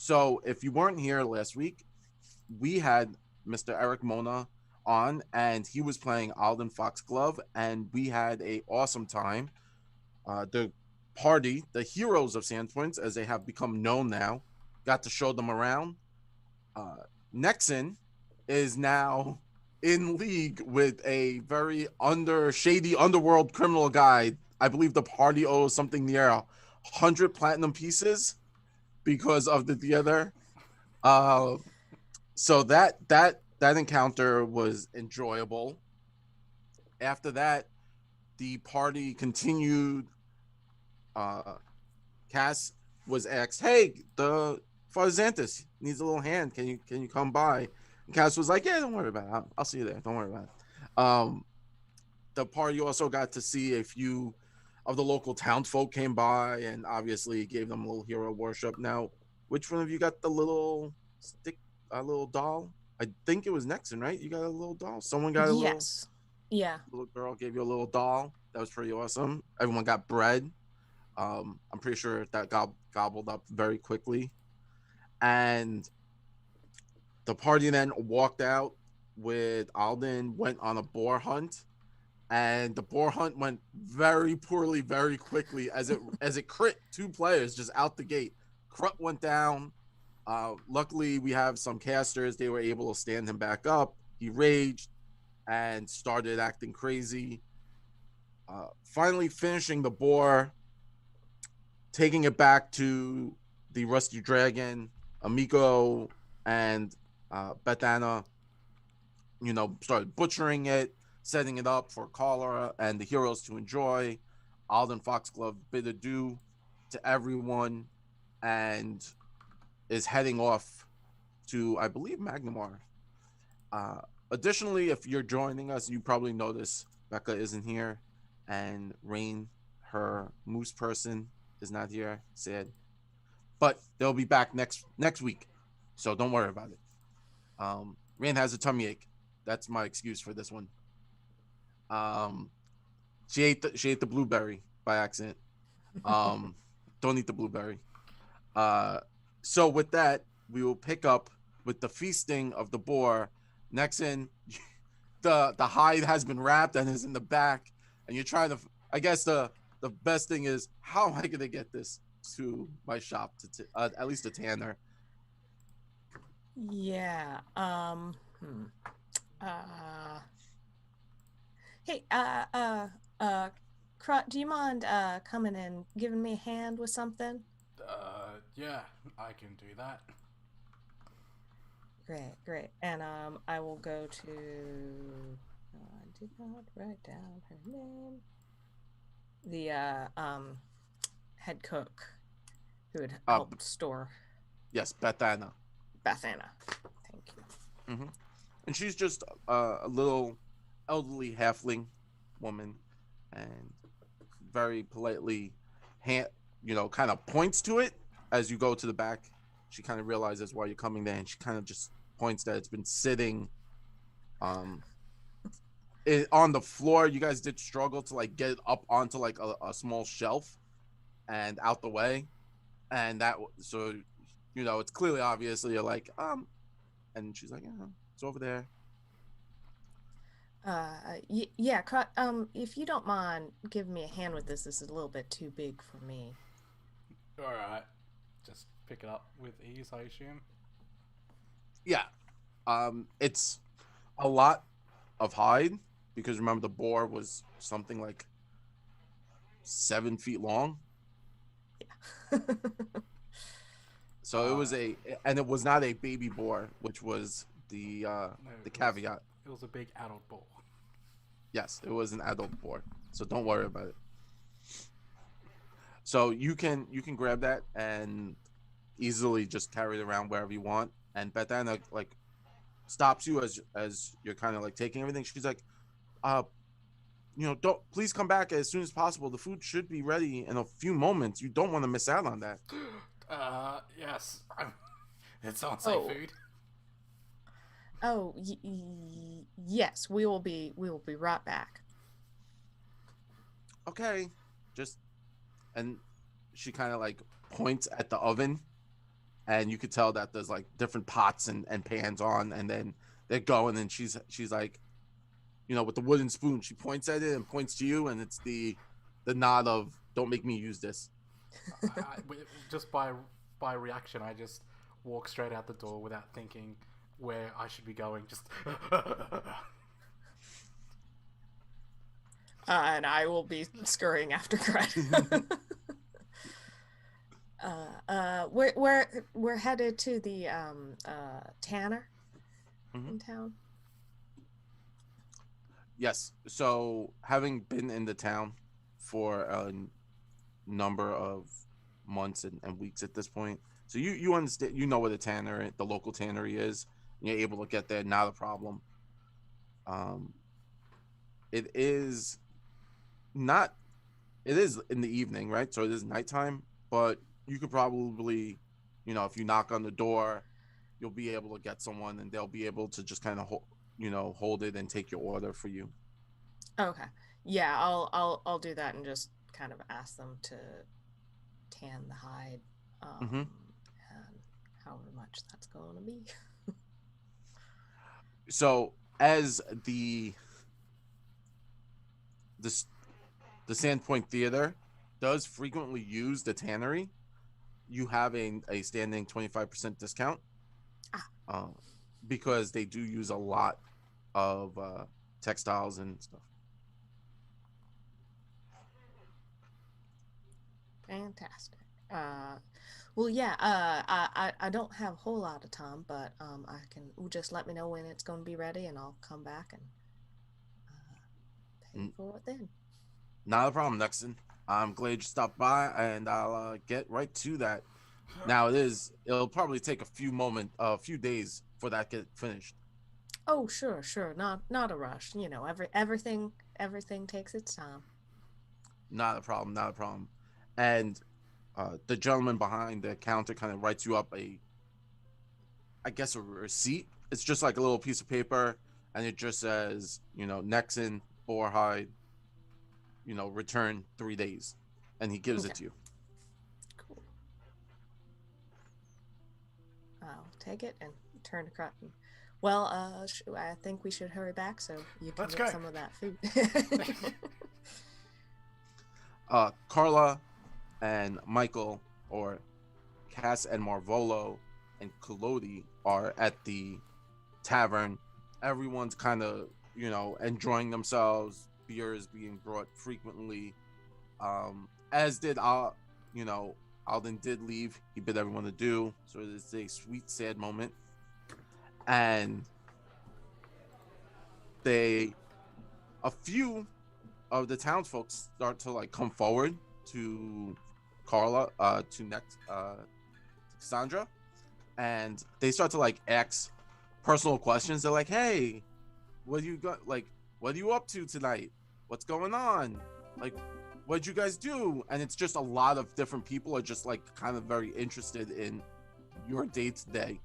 So if you weren't here last week, we had Mr. Eric Mona on, and he was playing Alden Foxglove, and we had a awesome time. The party, the heroes of Sandpoint, as they have become known now, got to show them around. Uh, Nexen is now in league with a very shady underworld criminal guy. I believe the party owes something near 100 platinum pieces because of the theater. Uh, so that encounter was enjoyable. After that, the party continued. Uh, Cass was asked, "Hey, the Father Zantus needs a little hand. Can you come by?" And Cass was like, "Yeah, don't worry about it. I'll see you there. Don't worry about it." The party also got to see a few of the local townsfolk came by, and obviously gave them a little hero worship. Now, which one of you got the little stick, a little doll? I think it was Nexen, right? You got a little doll. Someone got a Yes. Yeah. little girl gave you a little doll. That was pretty awesome. Everyone got bread. I'm pretty sure that got gobbled up very quickly. And the party then walked out with Alden, went on a boar hunt, and the boar hunt went very poorly, very quickly as it crit two players just out the gate. Krut went down. Luckily, we have some casters. They were able to stand him back up. He raged and started acting crazy. Finally, finishing the boar, taking it back to the Rusty Dragon, Amico, and Bethana, started butchering it, setting it up for Carla and the heroes to enjoy. Alden Foxglove bid adieu to everyone and is heading off to, I believe, Magnamar. Uh, Additionally, if you're joining us, you probably notice Becca isn't here, and Rain, her moose person, is not here. Sad, but they'll be back next week, so don't worry about it. Rain has a tummy ache. That's my excuse for this one. Um, she ate the blueberry by accident. Um, don't eat the blueberry. Uh, so with that, we will pick up with the feasting of the boar. Nexen, the hide has been wrapped and is in the back, and you're trying to. I guess the best thing is, how am I gonna get this to my shop to at least a tanner? Yeah. Uh. Hey. Krut, do you mind coming and giving me a hand with something? Yeah, I can do that. Great, great. And I will go to. I did not write down her name. The head cook who had Uh, helped store yes, Bethana. Bethana. Thank you. Mm-hmm. And she's just a little elderly halfling woman, and very politely, kind of points to it as you go to the back. She kind of realizes why you're coming there, and she kind of just points that it's been sitting, um, on the floor. You guys did struggle to like get it up onto like a small shelf and out the way, and it's clearly obviously you're like and she's like, yeah, it's over there. Yeah, if you don't mind giving me a hand with this is a little bit too big for me. Alright. Just pick it up with ease, I assume. Yeah, it's a lot of hide because remember the boar was something like 7 feet long. Yeah. So and it was not a baby boar, which was the caveat. It was a big adult boar. Yes, it was an adult boar, so don't worry about it. So you can grab that and easily just carry it around wherever you want. And Bethana like stops you as you're kind of like taking everything. She's like, don't please come back as soon as possible. The food should be ready in a few moments. You don't want to miss out on that. Yes. It sounds like Oh. food. Oh, yes, we will be right back. Okay, just and she kind of like points at the oven, and you could tell that there's like different pots and pans on, and then they're going, and she's like, you know, with the wooden spoon, she points at it and points to you, and it's the nod of "Don't make me use this." Just by reaction, I just walk straight out the door without thinking where I should be going. Just. And I will be scurrying after Krut. We're headed to the tanner in town. Yes. So, having been in the town for a number of months and weeks at this point, so you understand, you know where the local tannery is. And you're able to get there, not a problem. It is in the evening, right? So it is nighttime, but you could probably, you know, if you knock on the door, you'll be able to get someone, and they'll be able to just kind of hold it and take your order for you. Okay. Yeah, I'll do that and just kind of ask them to tan the hide, and however much that's going to be. So as the Sandpoint Theater does frequently use the tannery, you have a standing 25% discount, because they do use a lot of textiles and stuff. Fantastic. Well, yeah. I don't have a whole lot of time, but we'll just let me know when it's going to be ready, and I'll come back and pay for it then. Not a problem, Nexen. I'm glad you stopped by, and I'll get right to that. Now it'll probably take a few days for that to get finished. Oh, sure. Not a rush. You know, everything takes its time. Not a problem. And the gentleman behind the counter kind of writes you up a receipt. It's just like a little piece of paper, and it just says, you know, Nexen, Boarhide, you know, return 3 days, and he gives it to you. Cool. I'll take it and turn to Krut. Well, I think we should hurry back so you can get some of that food. Carla and Michael, or Cass and Malvolo and Collodi, are at the tavern. Everyone's kind of, you know, enjoying themselves. Beer is being brought frequently. As did Alden did leave. He bid everyone adieu. So it's a sweet, sad moment. And a few of the townsfolk start to like come forward to Carla, to Kasaundra, and they start to like ask personal questions. They're like, "Hey, what do you got? Like, what are you up to tonight? What's going on? Like, what'd you guys do?" And it's just a lot of different people are just like kind of very interested in your day to day.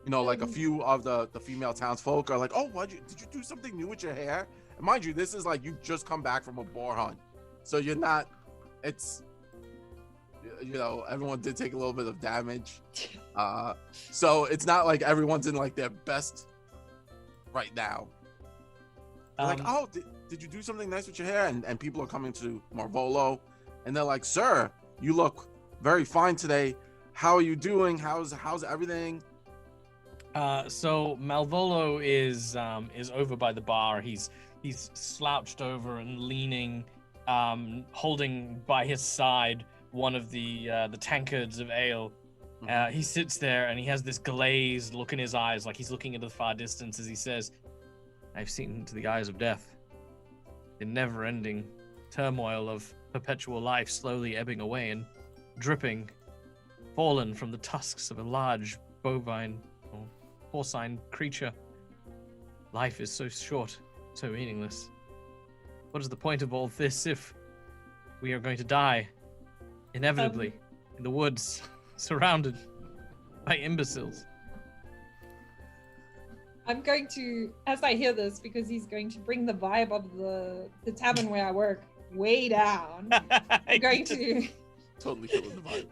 You know, like a few of the female townsfolk are like, "Oh, did you do something new with your hair?" And mind you, this is like you just come back from a boar hunt, so you're not. It's, you know, everyone did take a little bit of damage, so it's not like everyone's in like their best right now. Like, "Oh, did you do something nice with your hair?" And people are coming to Malvolo, and they're like, "Sir, you look very fine today. How are you doing? How's everything?" So Malvolo is over by the bar. He's slouched over and leaning, holding by his side one of the tankards of ale. He sits there and he has this glazed look in his eyes, like he's looking into the far distance as he says, "I've seen into the eyes of death, the never-ending turmoil of perpetual life slowly ebbing away and dripping, fallen from the tusks of a large bovine or porcine creature. Life is so short, so meaningless. What is the point of all this if we are going to die, inevitably, in the woods, surrounded by imbeciles?" I'm going to, as I hear this, because he's going to bring the vibe of the tavern where I work way down, I'm going to Totally feeling the vibe.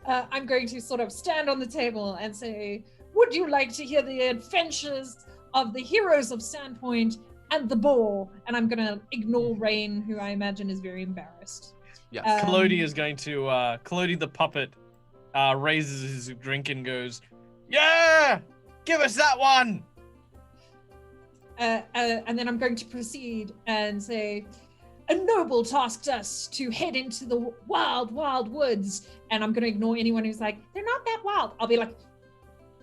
I'm going to sort of stand on the table and say, would you like to hear the adventures of the heroes of Sandpoint and the boar? And I'm going to ignore Rain, who I imagine is very embarrassed. Yes. Collodi is going to, Collodi the puppet raises his drink and goes, yeah! Give us that one! And then I'm going to proceed and say, a noble tasked us to head into the wild, wild woods. And I'm going to ignore anyone who's like, they're not that wild. I'll be like,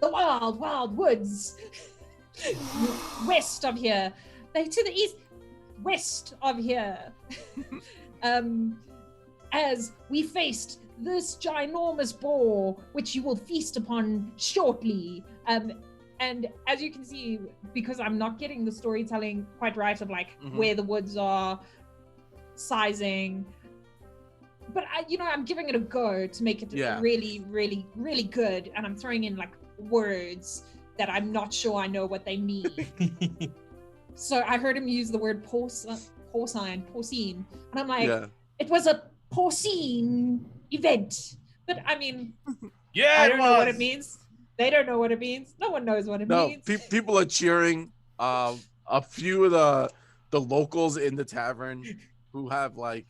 the wild, wild woods. West of here. They to the east, west of here. As we faced this ginormous boar, which you will feast upon shortly. And as you can see, because I'm not getting the storytelling quite right of like where the woods are, sizing, but I'm giving it a go to make it really, really, really good. And I'm throwing in like words that I'm not sure I know what they mean. So I heard him use the word porcine, and I'm like, it was a porcine event. But I mean, I don't know what it means. They don't know what it means. No one knows what it means. People are cheering. A few of the locals in the tavern who have like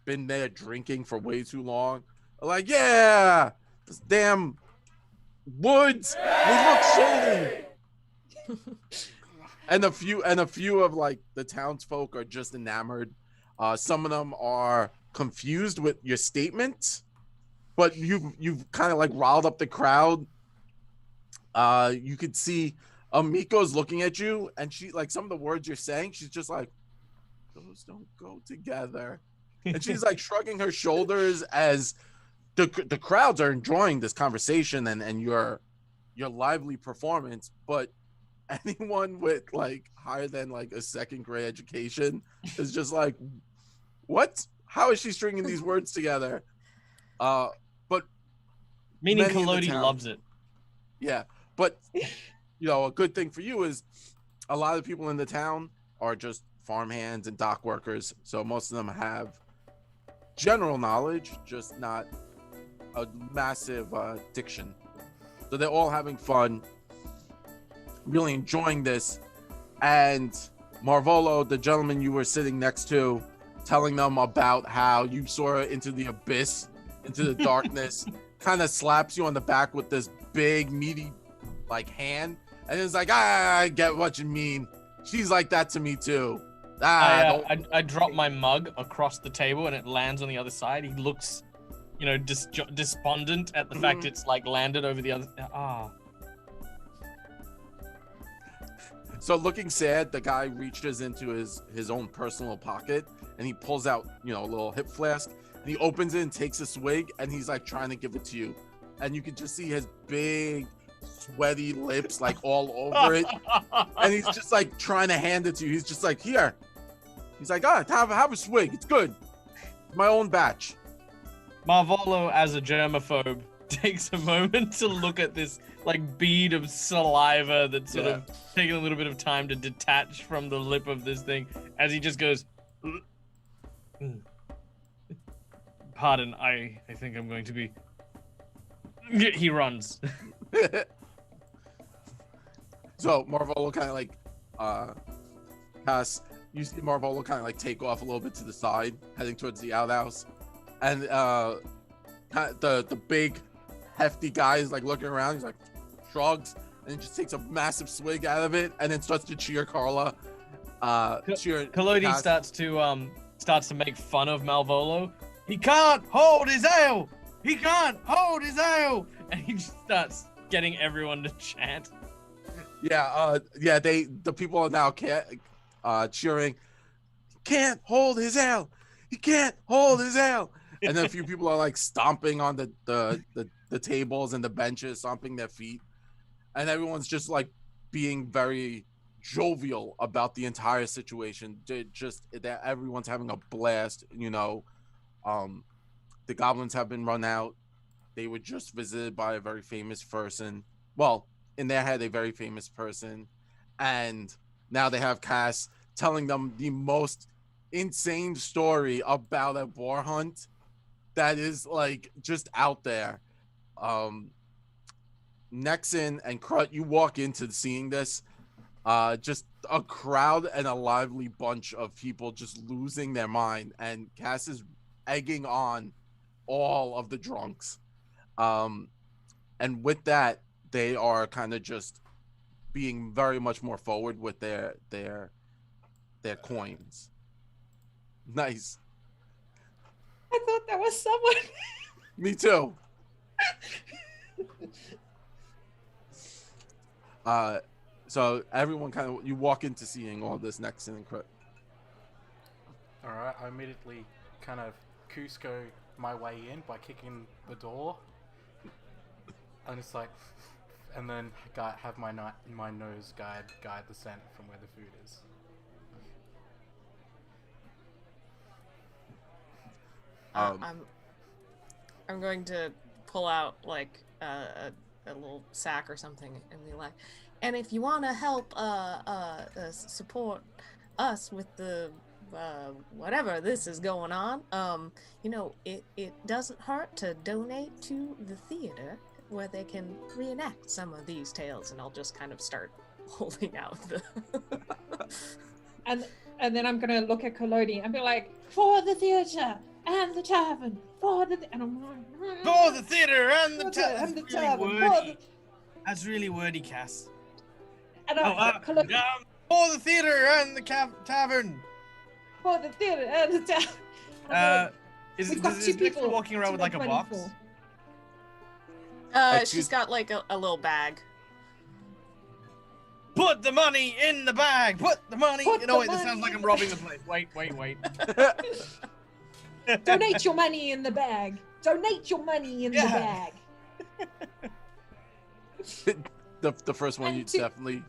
been there drinking for way too long are like, yeah, this damn woods, they look shady. and a few of like the townsfolk are just enamored. Some of them are confused with your statement, but you've kind of like riled up the crowd. You could see Miko's looking at you, and she like some of the words you're saying, she's just like, those don't go together. And she's like shrugging her shoulders as the crowds are enjoying this conversation and your lively performance, but anyone with like higher than like a second grade education is just like, what? How is she stringing these words together? But meaning Collodi loves it. Yeah, but a good thing for you is a lot of people in the town are just farmhands and dock workers, so most of them have general knowledge, just not a massive diction. So they're all having fun, really enjoying this. And Malvolo, the gentleman you were sitting next to, telling them about how you saw into the abyss, into the darkness, kind of slaps you on the back with this big, meaty, like, hand. And it's like, I get what you mean. She's like that to me, too. I drop my mug across the table and it lands on the other side. He looks, despondent at the fact it's like landed over the other. So looking sad, the guy reaches into his own personal pocket and he pulls out, a little hip flask, and he opens it and takes a swig, and he's like trying to give it to you. And you can just see his big, sweaty lips like all over it. And he's just like trying to hand it to you. He's just like, here. He's like, have a swig. It's good. My own batch. Malvolo, as a germaphobe, takes a moment to look at this like bead of saliva that's sort of taking a little bit of time to detach from the lip of this thing, as he just goes, pardon, I think I'm going to be... He runs. So Malvolo kind of like you see Malvolo kind of like take off a little bit to the side, heading towards the outhouse, and the big hefty guy is like looking around. He's like shrugs and then just takes a massive swig out of it, and then starts to cheer Carla. Collodi starts to make fun of Malvolo. He can't hold his ale. He can't hold his ale, and he just starts getting everyone to chant. The people are now cheering. He can't hold his ale. He can't hold his ale. And then a few people are like stomping on the tables and the benches, stomping their feet, and everyone's just like being very jovial about the entire situation. That everyone's having a blast. The goblins have been run out. They were just visited by a very famous person. Well, in their head, a very famous person. And now they have Cass telling them the most insane story about a boar hunt that is like just out there. Nexen and Krut, you walk into seeing this, just a crowd and a lively bunch of people just losing their mind, and Cass is egging on all of the drunks. And with that, they are kind of just being very much more forward with their coins. Nice. I thought that was someone. Me too. So everyone kind of, you walk into seeing all this Nexen and Krut. Alright, I immediately kind of Cusco my way in by kicking the door. And it's like, and then have my nose guide the scent from where the food is. I'm going to pull out like a little sack or something and be like, and if you want to help support us with the whatever this is going on, you know, it doesn't hurt to donate to the theater where they can reenact some of these tales. And I'll just kind of start holding out the and then I'm gonna look at Collodi and be like, for the theater and the tavern, and I'm like, For the theater and the and the tavern, That's really wordy, Cass. and For the theater and the tavern. for the theater and the tavern. We've got two people walking around with like a box? She's got like a little bag. Put the money in the bag. Put the money. Wait, this sounds like I'm robbing the place. Wait. Donate your money in the bag. Donate your money in the bag. The first one, you definitely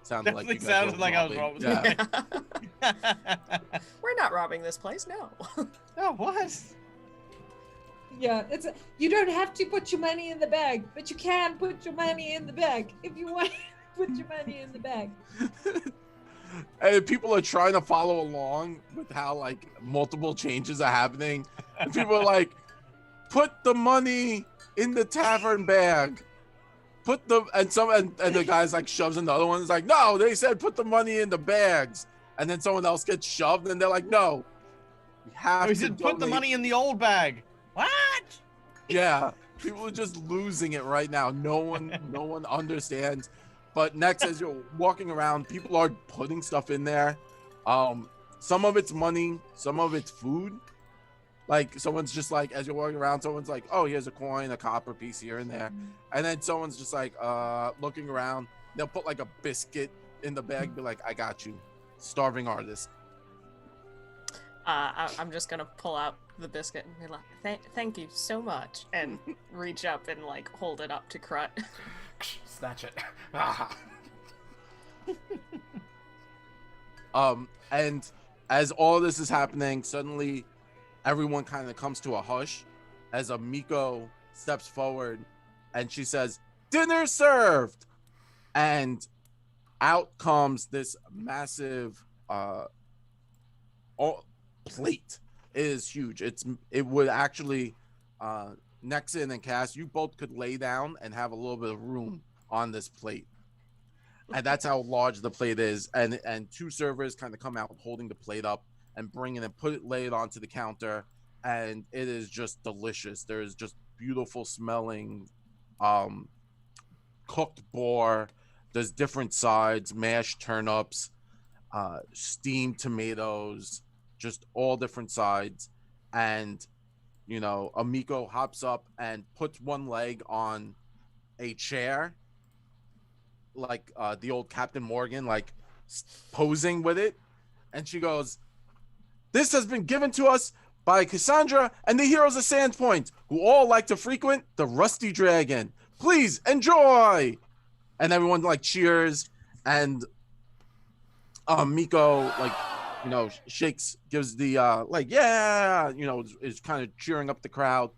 sounded like you sounded like I was robbing. Yeah. We're not robbing this place, no. Oh, what? Yeah, you don't have to put your money in the bag, but you can put your money in the bag if you want to put your money in the bag. And people are trying to follow along with how like multiple changes are happening, and people are like, "Put the money in the tavern bag." And the guy's like shoves in the other one. It's like, "No, they said put the money in the bags," and then someone else gets shoved, and they're like, "No, we have He to said put the money in the old bag." What? Yeah, people are just losing it right now. No one understands. But next, as you're walking around, people are putting stuff in there. Some of it's money, some of it's food. Like someone's just like, as you're walking around, someone's like, "Oh, here's a coin, a copper piece here and there," and then someone's just like, looking around. They'll put like a biscuit in the bag, be like, "I got you, starving artist." I'm just gonna pull out the biscuit and be like, thank you so much, and reach up and like hold it up to Krut. Snatch it. And as all this is happening, suddenly everyone kind of comes to a hush as Miko steps forward and she says, "Dinner served!" And out comes this massive plate. It is huge. It would actually Nexen and Cass, you both could lay down and have a little bit of room on this plate. And that's how large the plate is. And two servers kind of come out holding the plate up and bring it and lay it onto the counter. And it is just delicious. There's just beautiful smelling cooked boar. There's different sides, mashed turnips, steamed tomatoes, just all different sides. And you know, Miko hops up and puts one leg on a chair, like the old Captain Morgan, like posing with it. And she goes, "This has been given to us by Kasaundra and the heroes of Sandpoint, who all like to frequent the Rusty Dragon. Please enjoy." And everyone like cheers, and Miko like, you know, gives the like, yeah, you know, is kind of cheering up the crowd,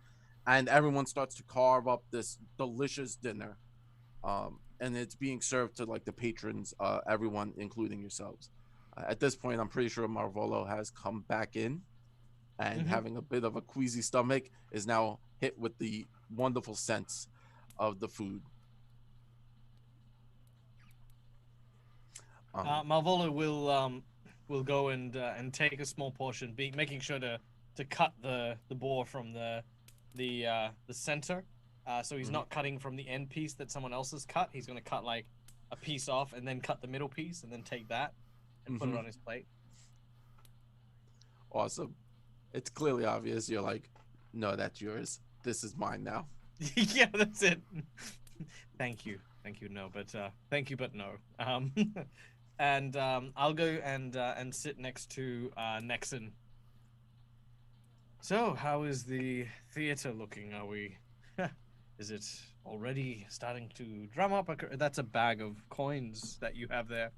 and everyone starts to carve up this delicious dinner, and it's being served to like the patrons, everyone including yourselves. At this point, I'm pretty sure Malvolo has come back in. and having a bit of a queasy stomach, is now hit with the wonderful sense of the food. Malvolo will go and take a small portion, making sure to cut the boar from the center. So he's not cutting from the end piece that someone else has cut. He's going to cut like a piece off and then cut the middle piece and then take that and put it on his plate. Awesome. It's clearly obvious. You're like, no, that's yours. This is mine now. Yeah, that's it. Thank you. No, but thank you, but no. And I'll go and sit next to Nexen. So, how is the theater looking? Are we? Is it already starting to drum up? That's a bag of coins that you have there.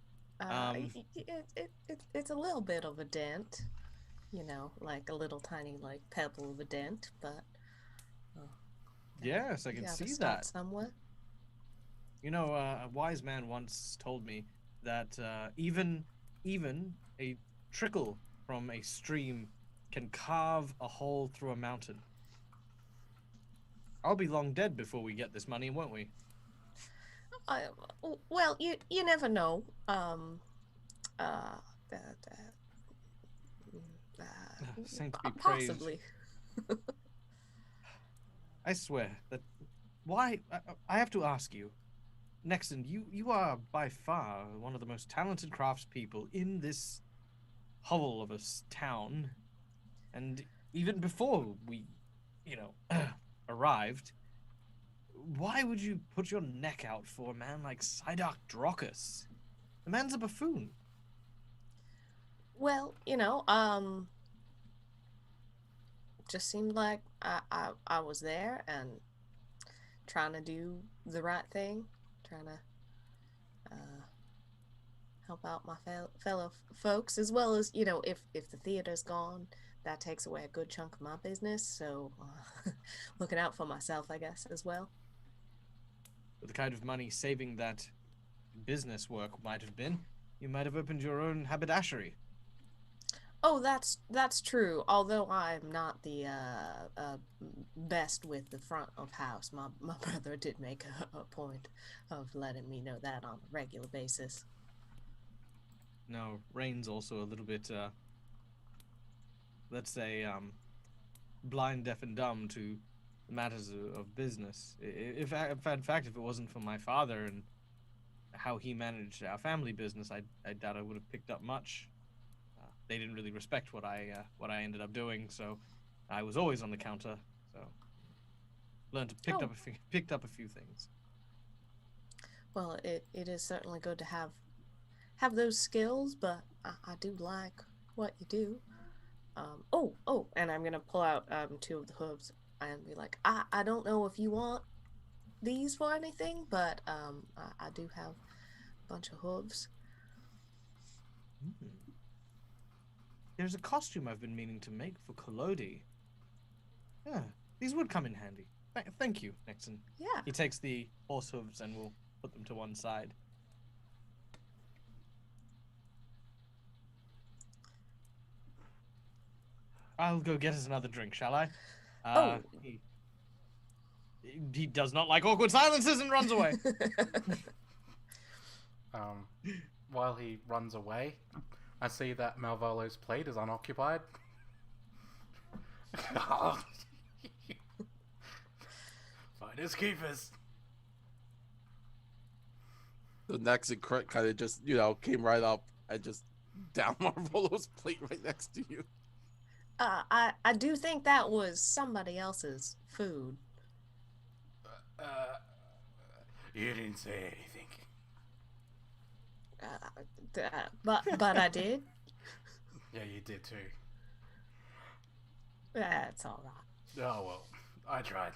It's a little bit of a dent, you know, like a little tiny like pebble of a dent, but yes, I can see that somewhere. You know, a wise man once told me that even a trickle from a stream can carve a hole through a mountain. I'll be long dead before we get this money, won't we? Well, you never know. Saints be praised. Possibly. I swear that. Why? I have to ask you, Nexen. You are by far one of the most talented craftspeople in this hovel of a town, and even before we, arrived. Why would you put your neck out for a man like Psydark Drokus? The man's a buffoon. Well, just seemed like I was there and trying to do the right thing, trying to help out my fellow folks, as well as, if the theater's gone, that takes away a good chunk of my business, so looking out for myself, I guess, as well. With the kind of money saving that business work might have been, you might have opened your own haberdashery. Oh, that's true. Although I'm not the best with the front of house, my brother did make a point of letting me know that on a regular basis. No, Rain's also a little bit, let's say, blind, deaf, and dumb to matters of business. In fact, if it wasn't for my father and how he managed our family business, I doubt I would have picked up much. They didn't really respect what I ended up doing, so I was always on the counter. So learned to picked up a few things. Well, it is certainly good to have those skills, but I do like what you do. And I'm gonna pull out 2 of the hooves and be like, I don't know if you want these for anything, but I do have a bunch of hooves. There's a costume I've been meaning to make for Collodi. Yeah, these would come in handy. Thank you, Nexen. Yeah. He takes the horse hooves and will put them to one side. I'll go get us another drink, shall I? He does not like awkward silences and runs away. While he runs away, I see that Malvolo's plate is unoccupied. Fighters keepers. The Nexen Krut kind of just, came right up and just down Malvolo's plate right next to you. I do think that was somebody else's food. You didn't say anything. But I did. Yeah, you did too. That's all right. Oh well, I tried.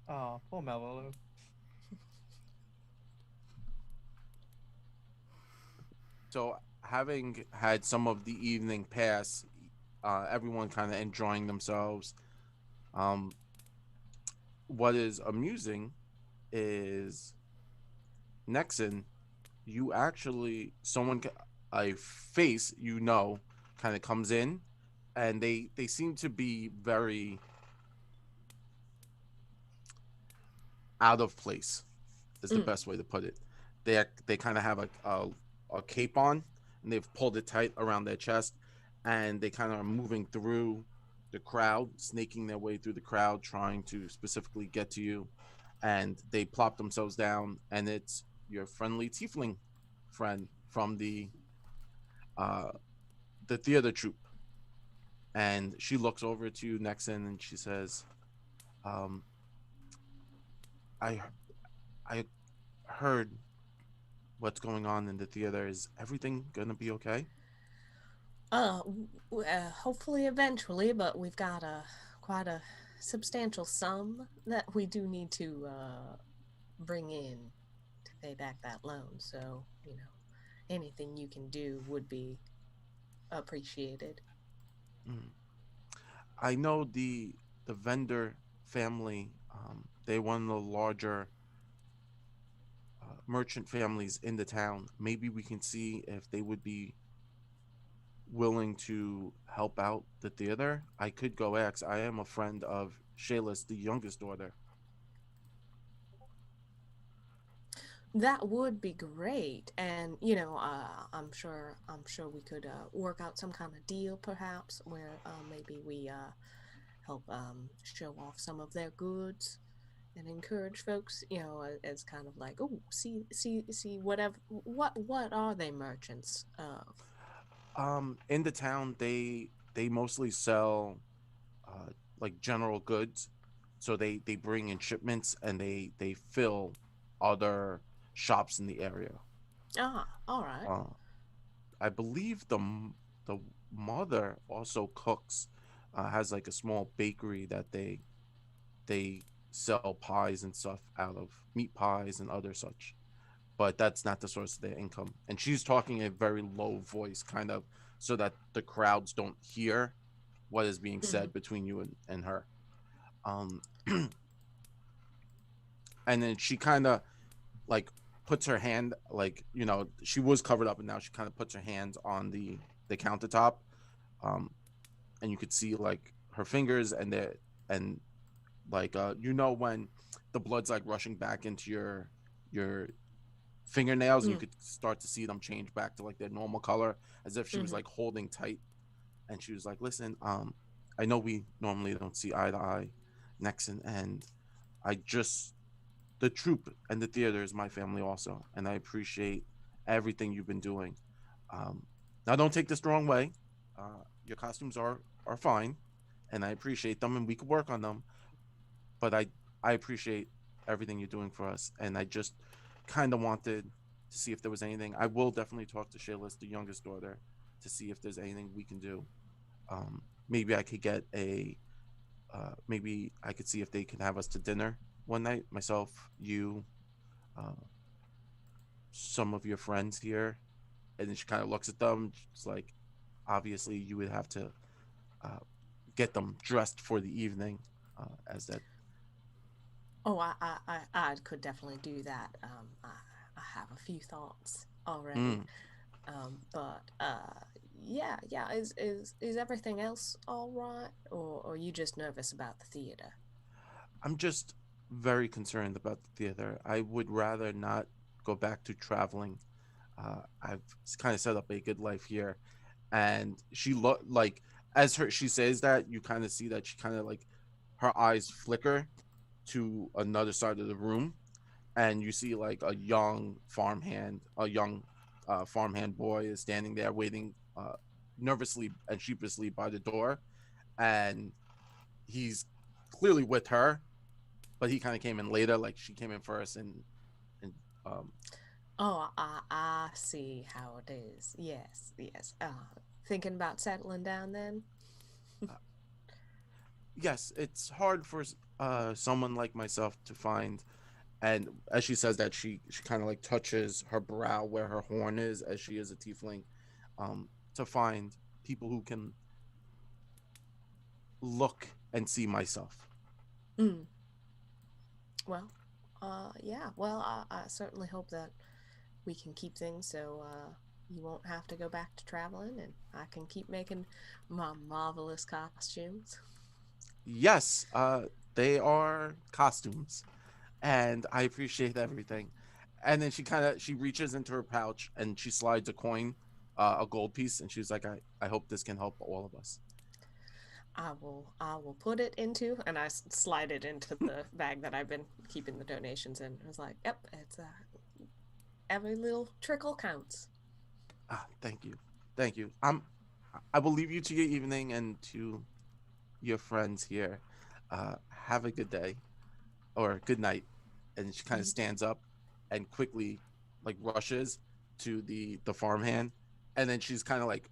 Oh, poor Malvolo. So, having had some of the evening pass, everyone kind of enjoying themselves. What is amusing is Nexen, you actually, a face kind of comes in and they seem to be very out of place. Is the best way to put it. They kind of have a cape on, and they've pulled it tight around their chest, and they kind of are moving through the crowd, snaking their way through the crowd, trying to specifically get to you. And they plop themselves down, and it's your friendly tiefling friend from uh, the theater troupe. And she looks over to Nexen and she says, um, I I heard what's going on in the theater. Is everything gonna be okay? Hopefully eventually, but we've got quite a substantial sum that we do need to bring in to pay back that loan. So, anything you can do would be appreciated. I know the vendor family. They're one of the larger merchant families in the town. Maybe we can see if they would be willing to help out the theater. I could go ask. I am a friend of Shayla's, the youngest daughter. That would be great, and I'm sure we could work out some kind of deal, perhaps, where maybe we help show off some of their goods and encourage folks, as kind of like, oh, see, whatever, what are they merchants of? In the town, they mostly sell like general goods, so they bring in shipments and they fill other shops in the area. Ah, all right. I believe the mother also cooks, has like a small bakery that they sell pies and stuff out of, meat pies and other such. But that's not the source of their income. And she's talking in a very low voice, kind of so that the crowds don't hear what is being said between you and her. Um, and then she kind of like puts her hand, like, she was covered up and now she kind of puts her hands on the countertop. And you could see like her fingers and like when the blood's like rushing back into your fingernails, and you could start to see them change back to like their normal color, as if she was like holding tight. And she was like, listen, I know we normally don't see eye to eye, Nexen, and the troupe and the theater is my family also, and I appreciate everything you've been doing. Now don't take this the wrong way. Your costumes are fine, and I appreciate them, and we could work on them, but I appreciate everything you're doing for us, and I just kind of wanted to see if there was anything. I will definitely talk to Shayla's, the youngest daughter, to see if there's anything we can do. Maybe I could get maybe I could see if they can have us to dinner one night, myself, you, uh, some of your friends here. And then she kind of looks at them. She's like, obviously you would have to uh, get them dressed for the evening, as that. Oh, I could definitely do that. I have a few thoughts already. But yeah. Is everything else all right, or are you just nervous about the theater? I'm just very concerned about the theater. I would rather not go back to traveling. I've kind of set up a good life here, and she like, as she says that, you kind of see that she kind of like, her eyes flicker to another side of the room, and you see like a young farmhand boy is standing there waiting, nervously and sheepishly by the door, and he's clearly with her, but he kind of came in later, like she came in first, and um Oh, I see how it is. Yes. Thinking about settling down then? yes, it's hard for someone like myself to find. And as she says that, she kind of like touches her brow where her horn is, as she is a tiefling, to find people who can look and see myself. Mm. Well, yeah. Well, I certainly hope that we can keep things so you won't have to go back to traveling, and I can keep making my marvelous costumes. Yes, they are costumes, and I appreciate everything. And then she reaches into her pouch and she slides a coin, a gold piece, and she's like, I hope this can help all of us. I will put it into, and I slide it into the bag that I've been keeping the donations in. I was like, yep, it's every little trickle counts. Thank you, thank you. I will leave you to your evening and to your friends here. Have a good day or good night. And she kind of stands up and quickly like rushes to the farmhand, and then she's kind of like,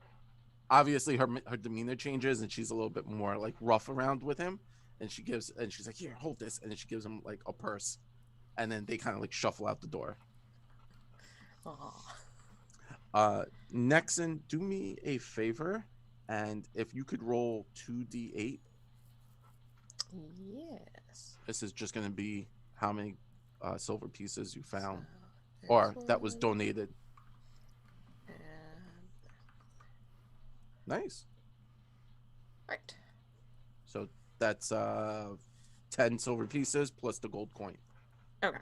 obviously her demeanor changes and she's a little bit more like rough around with him, and she's like, here, hold this, and then she gives him like a purse, and then they kind of like shuffle out the door. Nexen, do me a favor, and if you could roll 2d8. Yes. This is just going to be how many silver pieces you found, So or that was donated. Nice. Right. So that's 10 silver pieces plus the gold coin. Okay.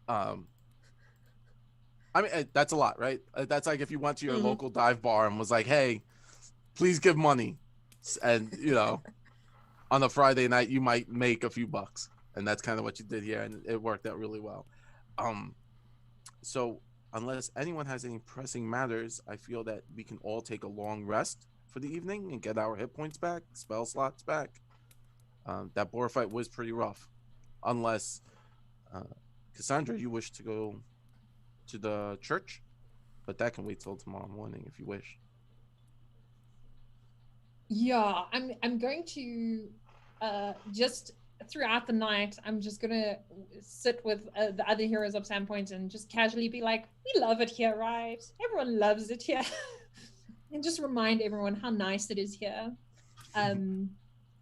I mean, that's a lot, right? That's like if you went to your local dive bar and was like, hey, please give money. And, on a Friday night, you might make a few bucks. And that's kind of what you did here. And it worked out really well. So unless anyone has any pressing matters, I feel that we can all take a long rest for the evening and get our hit points back, spell slots back. That boar fight was pretty rough. Unless, Kasaundra, you wish to go to the church, but that can wait till tomorrow morning if you wish. Yeah, I'm going to just throughout the night, I'm just gonna sit with the other heroes of Sandpoint and just casually be like, we love it here, right? Everyone loves it here. And just remind everyone how nice it is here.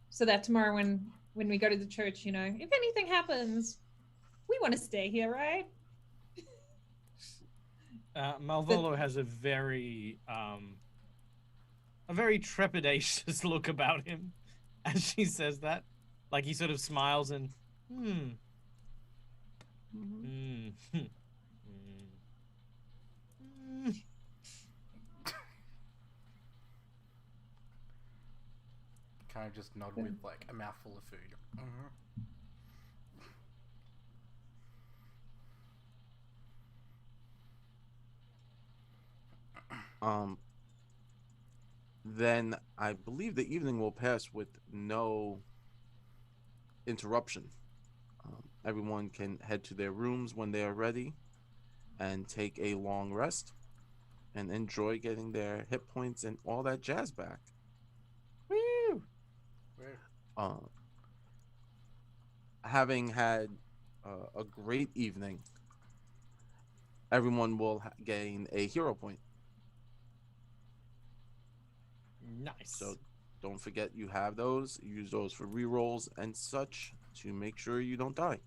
So that tomorrow when we go to the church, if anything happens, we want to stay here, right? Malvolo has a very trepidatious look about him as she says that. Like he sort of smiles and Kind of just nod with like a mouthful of food. Then I believe the evening will pass with no interruption. Everyone can head to their rooms when they are ready and take a long rest and enjoy getting their hit points and all that jazz back. woo! Having had a great evening, everyone will gain a hero point. Nice. So don't forget you have those. Use those for rerolls and such to make sure you don't die.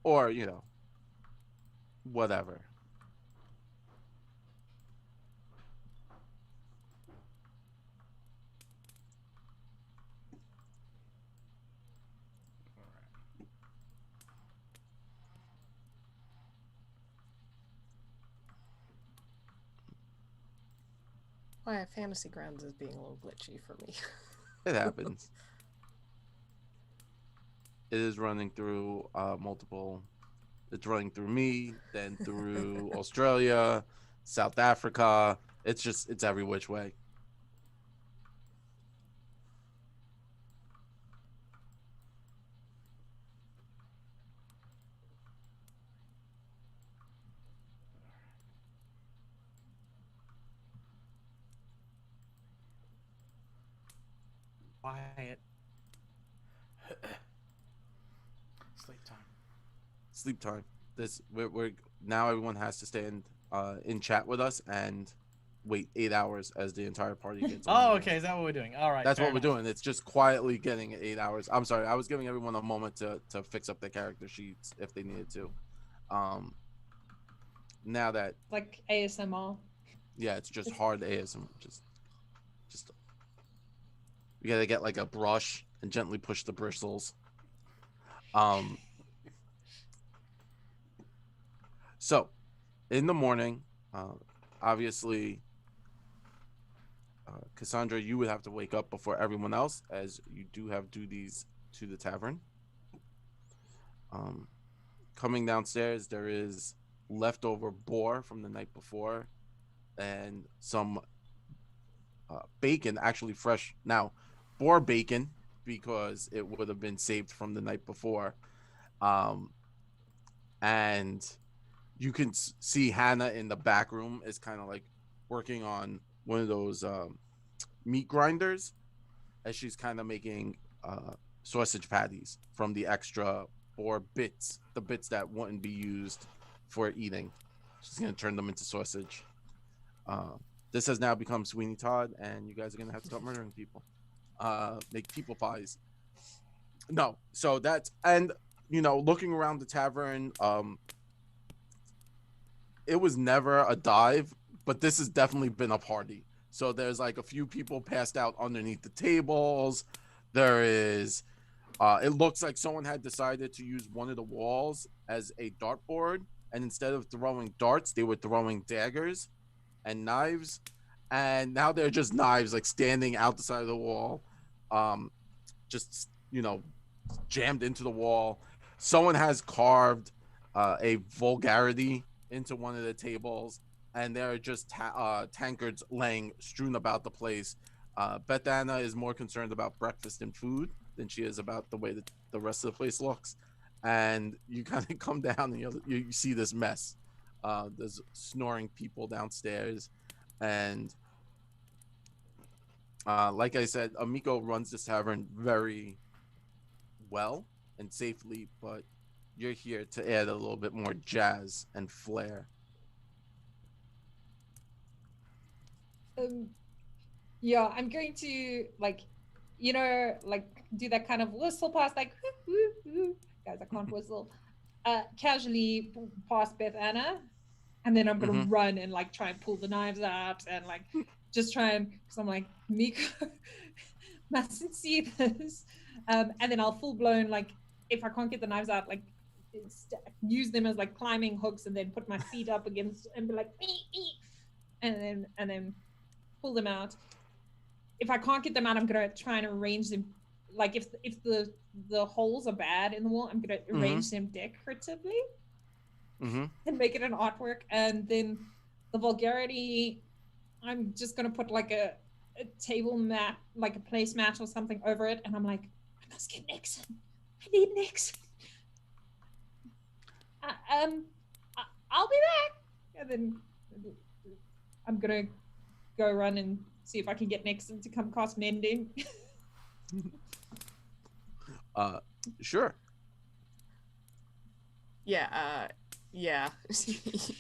Or, whatever. Why, Fantasy Grounds is being a little glitchy for me. It happens. It is running through multiple. It's running through me, then through Australia, South Africa. It's every which way. Quiet. Sleep time. We're now everyone has to stay in chat with us and wait 8 hours as the entire party gets. Oh, eliminated. okay. Is that what we're doing? All right. That's fair what we're enough. doing. It's just quietly getting 8 hours. I'm sorry. I was giving everyone a moment to fix up their character sheets if they needed to. Now that Like ASMR. yeah, it's just hard ASM. Just you gotta get like a brush and gently push the bristles. So in the morning, obviously, Kasaundra, you would have to wake up before everyone else, as you do have duties to the tavern. Coming downstairs, there is leftover boar from the night before and some bacon, actually fresh now, boar bacon, because it would have been saved from the night before. And you can see Hannah in the back room is kind of like working on one of those meat grinders, as she's kind of making sausage patties from the extra boar bits, the bits that wouldn't be used for eating. She's going to turn them into sausage. This has now become Sweeney Todd, and you guys are going to have to start murdering people. Make people pies. No, so that's, and, you know, looking around the tavern, it was never a dive, but this has definitely been a party. So there's like a few people passed out underneath the tables. There is, it looks like someone had decided to use one of the walls as a dartboard, and instead of throwing darts, they were throwing daggers and knives, and now they're just knives like standing out the side of the wall, just, you know, jammed into the wall. Someone has carved a vulgarity into one of the tables, and there are just tankards laying strewn about the place. Bethana is more concerned about breakfast and food than she is about the way that the rest of the place looks. And you kind of come down and you see this mess. There's snoring people downstairs, and like I said, Amiko runs this tavern very well and safely, but you're here to add a little bit more jazz and flair. Yeah, I'm going to, like, you know, like do that kind of whistle past, like, whoo, whoo, whoo. Guys, I can't whistle. Casually past Bethana, and then I'm gonna run and like try and pull the knives out and like just try and, because I'm like, Miko mustn't see this. And then I'll full blown, like, if I can't get the knives out, like use them as like climbing hooks, and then put my feet up against and be like, and then pull them out. If I can't get them out, I'm gonna try and arrange them. Like if the holes are bad in the wall, I'm gonna arrange them decoratively and make it an artwork. And then the vulgarity, I'm just gonna put like a table mat, like a placemat or something over it. And I'm like, I must get Nexen. I need Nexen. I'll be back. And then I'm gonna go run and see if I can get Nexen to come cast mending. Sure. Yeah, yeah.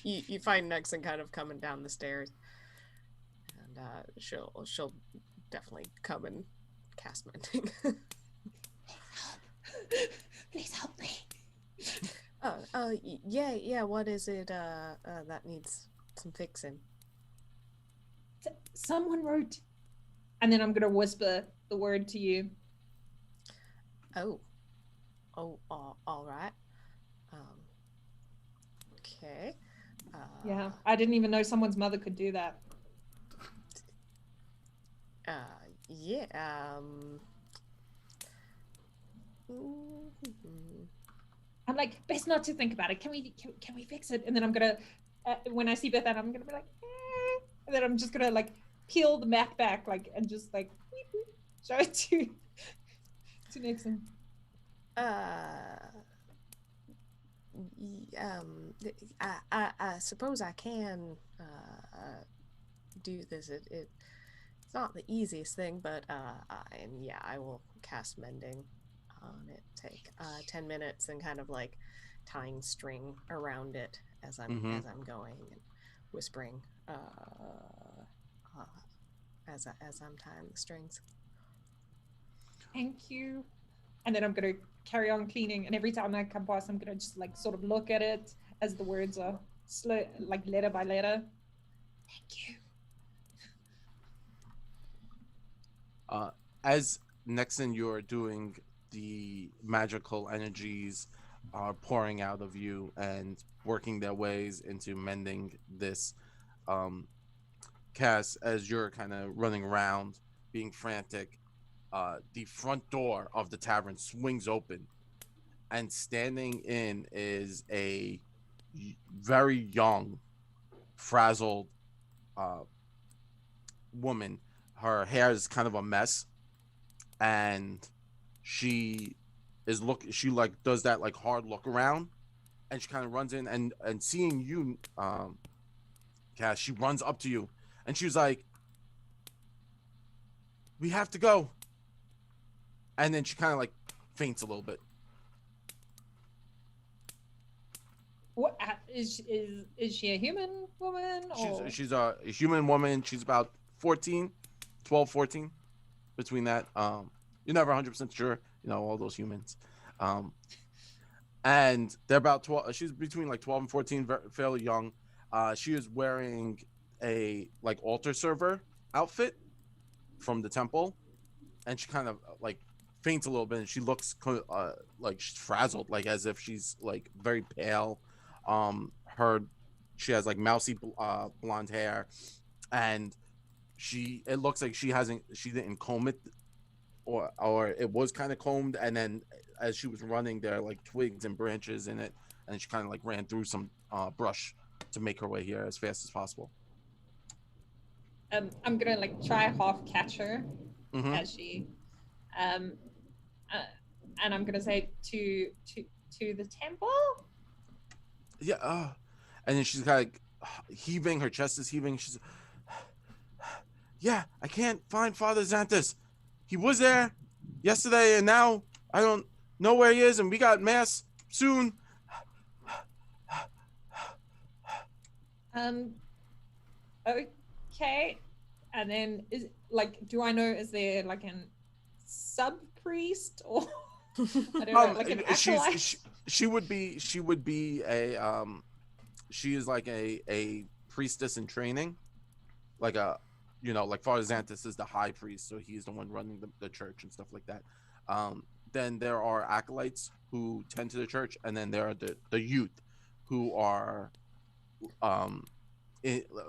you find Nexen kind of coming down the stairs, and she'll definitely come and cast mending. Please help me. Yeah. What is it? That needs some fixing. Someone wrote, and then I'm gonna whisper the word to you. Oh, all right. Okay. Yeah, I didn't even know someone's mother could do that. Yeah. I'm like, best not to think about it. Can we fix it? And then I'm gonna, when I see Beth, I'm gonna be like, and then I'm just gonna like peel the mat back, like, and just like show it to Nexen. I suppose I can do this. It's not the easiest thing, but I will cast mending on it. Take 10 minutes and kind of like tying string around it as I'm going and whispering. as I'm tying the strings. Thank you. And then I'm gonna carry on cleaning, and every time I come past, I'm gonna just like sort of look at it as the words are slow, like letter by letter. Thank you. As Nexen, you're doing the magical energies are pouring out of you and working their ways into mending this cast. As you're kind of running around, being frantic, the front door of the tavern swings open, and standing in is a very young, frazzled woman. Her hair is kind of a mess, and she like does that like hard look around, and she kind of runs in and seeing you, Cass, she runs up to you and she's like, "We have to go," and then she kind of like faints a little bit. What is she a human woman? Or? She's a human woman. She's about 14, between that. You're never 100% sure, all those humans. And they're about 12. She's between like 12 and 14, fairly young. She is wearing a like altar server outfit from the temple, and she kind of like faints a little bit, and she looks like she's frazzled, like as if she's like very pale. She has like mousy blonde hair, and it looks like she didn't comb it, or it was kind of combed, and then as she was running, there are like twigs and branches in it, and she kind of like ran through some brush to make her way here as fast as possible. I'm gonna like try half catch her as she and I'm gonna say to the temple. Yeah, and then she's kind of heaving, her chest is heaving. She's, "Yeah, I can't find Father Zantus. He was there yesterday, and now I don't know where he is, and we got mass soon." Okay. And then do I know, is there like a sub priest or I don't know, like an acolyte? She would be a she is like a priestess in training, like like Father Zantus is the high priest, so he's the one running the church and stuff like that. Then there are acolytes who tend to the church, and then there are the youth who are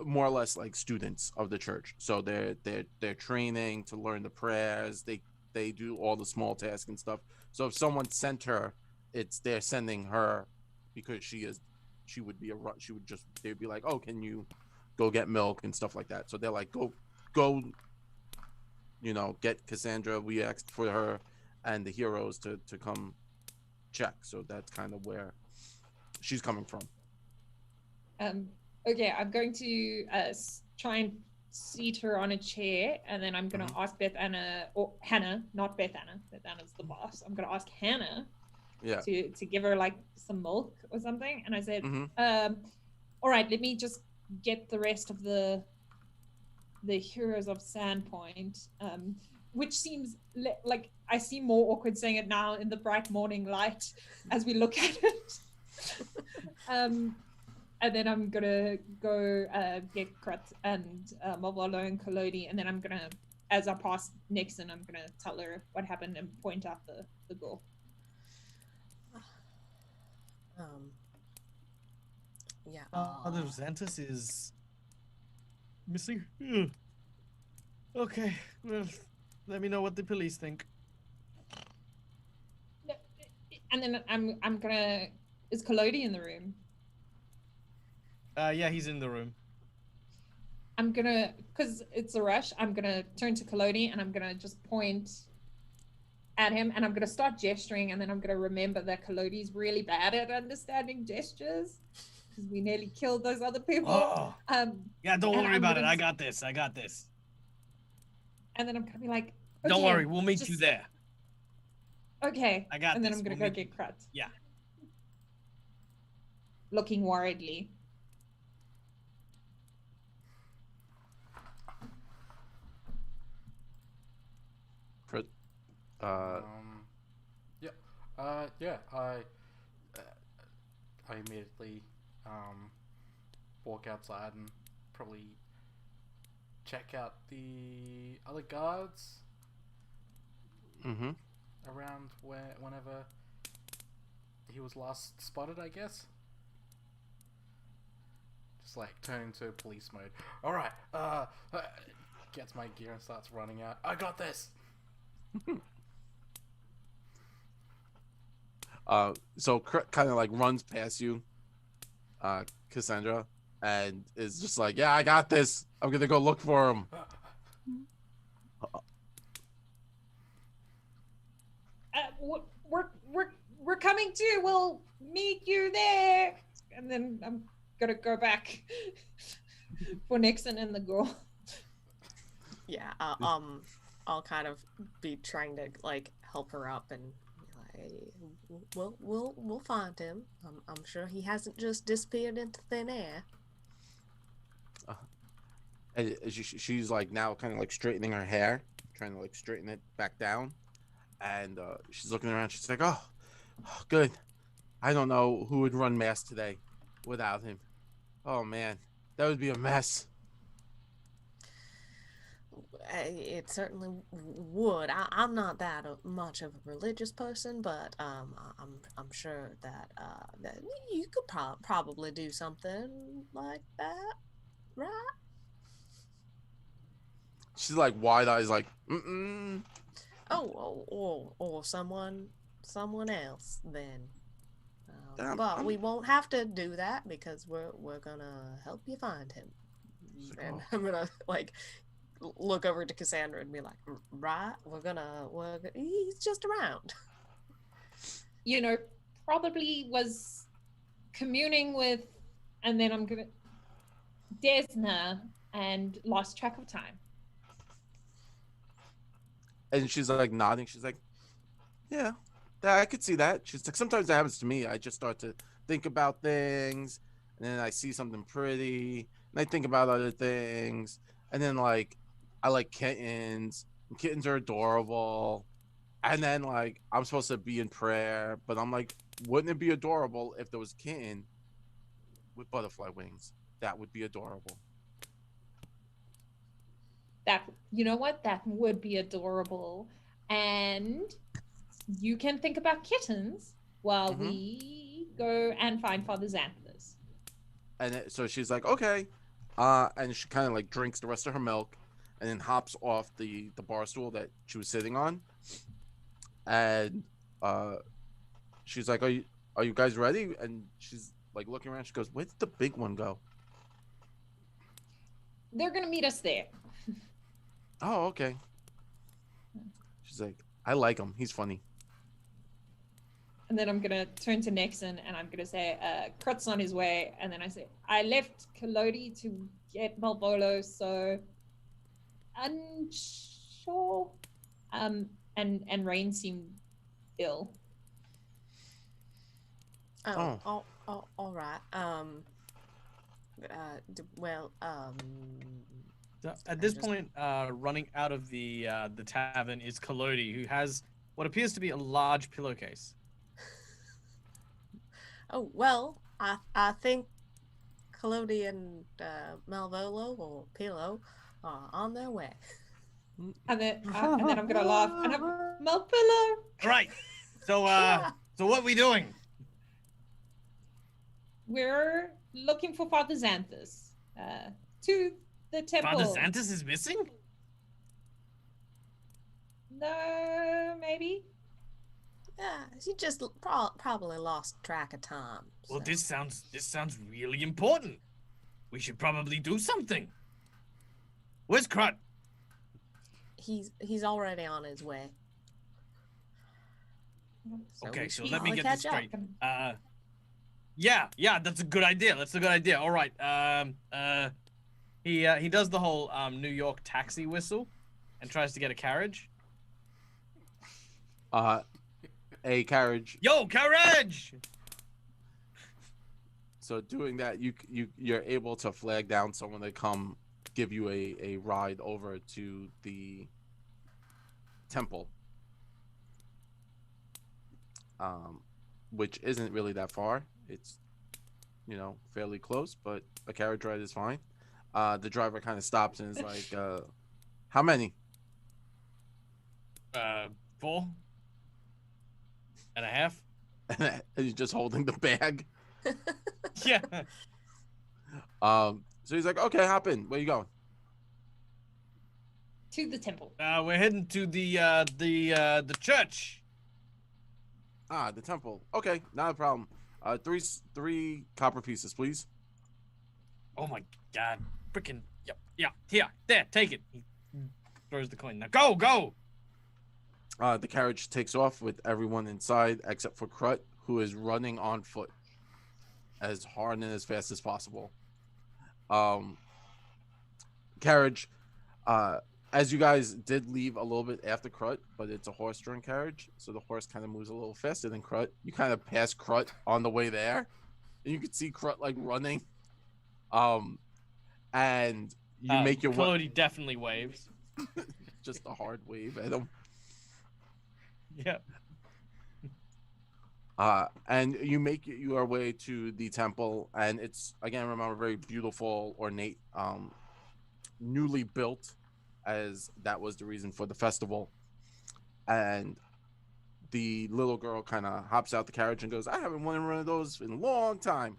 more or less like students of the church. So they're training to learn the prayers. They do all the small tasks and stuff. So if someone sent her, they're sending her because they'd be like, "Oh, can you go get milk and stuff like that?" So they're like, go get Kasaundra. We asked for her and the heroes to come check. So that's kind of where she's coming from. Okay, I'm going to try and seat her on a chair, and then I'm going to ask Hannah, not Beth Anna. Beth Anna's the boss. I'm going to ask Hannah to give her like some milk or something. And I said, all right, let me just get the rest of the heroes of Sandpoint, which seems like I see more awkward saying it now in the bright morning light as we look at it. And then I'm gonna go get Krut and Malvolo and Collodi, and then I'm gonna, as I pass Nexen, I'm gonna tell her what happened and point out the goal. Yeah. Father Zantus is missing. Okay, well, let me know what the police think. And then I'm gonna. Is Collodi in the room? Yeah, he's in the room. I'm gonna, because it's a rush, I'm gonna turn to Collodi and I'm gonna just point at him, and I'm gonna start gesturing, and then I'm gonna remember that Collodi's really bad at understanding gestures because we nearly killed those other people. Oh. Yeah, don't worry about it. I got this. And then I'm gonna be like, okay, don't worry, we'll meet you there. Okay. I got and then this. I'm gonna go get Krut. Yeah. Looking worriedly. Krut. Yeah. Yeah. I immediately walk outside and probably check out the other guards Mm-hmm. around whenever he was last spotted, I guess. Just like turn into police mode. All right. Gets my gear and starts running out. I got this. So Krut kind of like runs past you, Kasaundra, and is just like, "Yeah, I got this. I'm gonna go look for him." We're coming too. We'll meet you there. And then I'm gonna go back for Nexen and the girl. Yeah, I'll kind of be trying to like help her up and be like, we'll find him. I'm sure he hasn't just disappeared into thin air. And she's like now kind of like straightening her hair, trying to like straighten it back down, and she's looking around. She's like, "Oh, good. I don't know who would run mass today without him. Oh man, that would be a mess." It certainly would. I'm not that much of a religious person, but I'm sure that that you could probably do something like that, right? She's like wide eyes, like, "Mm-mm." Or someone else then. Damn, But we won't have to do that because we're gonna help you find him. And I'm gonna like look over to Kasaundra and be like, right, he's just around. You know, probably was communing with, and then I'm gonna Desna and lost track of time. And she's like nodding. She's like, "Yeah, I could see that." She's like, "Sometimes that happens to me. I just start to think about things, and then I see something pretty, and I think about other things, and then like, I like kittens. And kittens are adorable, and then like, I'm supposed to be in prayer, but I'm like, wouldn't it be adorable if there was a kitten with butterfly wings? That would be adorable." That, you know what? That would be adorable. And you can think about kittens while we go and find Father Zantus. And so she's like, "Okay," and she kind of like drinks the rest of her milk, and then hops off the bar stool that she was sitting on, and she's like, are you guys ready?" And she's like looking around. She goes, "Where did the big one go?" They're gonna meet us there. "Oh, okay." She's like, "I like him. He's funny." And then I'm gonna turn to Nexen and I'm gonna say, Krut's on his way. And then I say, I left Collodi to get Malvolo, so unsure. And Ranne seemed ill. All right. So at this point, running out of the tavern is Collodi, who has what appears to be a large pillowcase. Oh well, I think Collodi and Malvolo or Pillow are on their way. And then I'm gonna laugh. And I'm Malvolo. Right. So what are we doing? We're looking for Father Zantus. To the temple. Father Zantus is missing? No, maybe. Yeah, she just probably lost track of time. So. Well, this sounds really important. We should probably do something. Where's Krut? He's already on his way. Okay, so let me get this straight. Up. Yeah, that's a good idea. All right. He does the whole New York taxi whistle and tries to get a carriage. A carriage. Yo, carriage! So doing that, you're able to flag down someone to come give you a ride over to the temple, which isn't really that far. It's, fairly close, but a carriage ride is fine. The driver kind of stops and is like, how many? 4.5. And he's just holding the bag. Yeah. So he's like, okay, hop in. Where you going? To the temple. We're heading to the church. The temple. Okay, not a problem. Three copper pieces, please. Oh my god. Freaking. Yep. Yeah. Here. There. Take it. He throws the coin. Now go. The carriage takes off with everyone inside except for Krut, who is running on foot as hard and as fast as possible. Carriage, as you guys did leave a little bit after Krut, but it's a horse-drawn carriage, so the horse kind of moves a little faster than Krut. You kind of pass Krut on the way there, and you can see Krut like running. And you make your way. Collodi definitely waves. Just a hard wave at him. Yeah. And you make your way to the temple, and it's, again, remember, very beautiful, ornate, newly built, as that was the reason for the festival. And the little girl kind of hops out the carriage and goes, I haven't won one of those in a long time.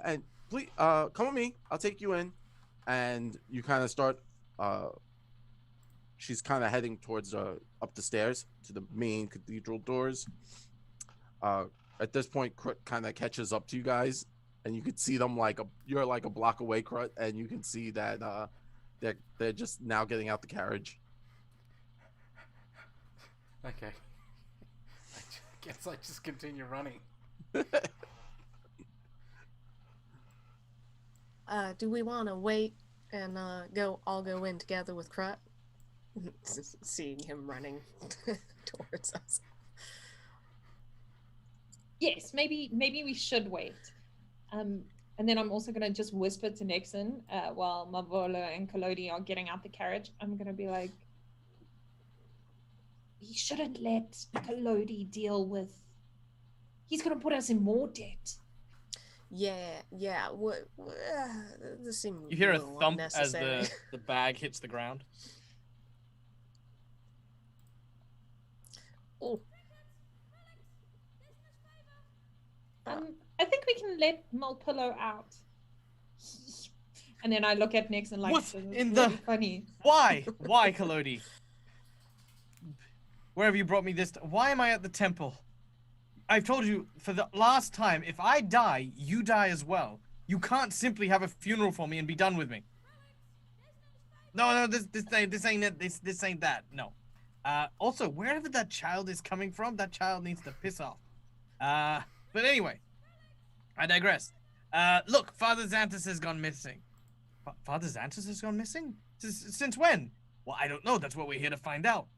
And please, come with me. I'll take you in. And you kind of start, she's kind of heading towards up the stairs to the main cathedral doors. At this point, Krut kind of catches up to you guys, and you can see them you're like a block away, Krut, and you can see that they're just now getting out the carriage. Okay. I guess I just continue running. Do we want to wait and all go in together with Krut? Seeing him running towards us. Yes, maybe we should wait. And then I'm also gonna just whisper to Nexen while Malvolo and Collodi are getting out the carriage. I'm gonna be like, he shouldn't let Collodi deal with. He's gonna put us in more debt. Yeah. This seems You hear a little thump as unnecessary. the bag hits the ground. Oh. I think we can let Malvolo out. And then I look at Nexen like, What this is in really the- funny. Why, Collodi? Where have you brought me this? Why am I at the temple? I've told you for the last time, if I die, you die as well. You can't simply have a funeral for me and be done with me. No, this ain't it. This ain't that. No. Also, wherever that child is coming from, that child needs to piss off. But anyway, I digress. Look, Father Zantus has gone missing. Father Zantus has gone missing? Since when? Well, I don't know. That's what we're here to find out.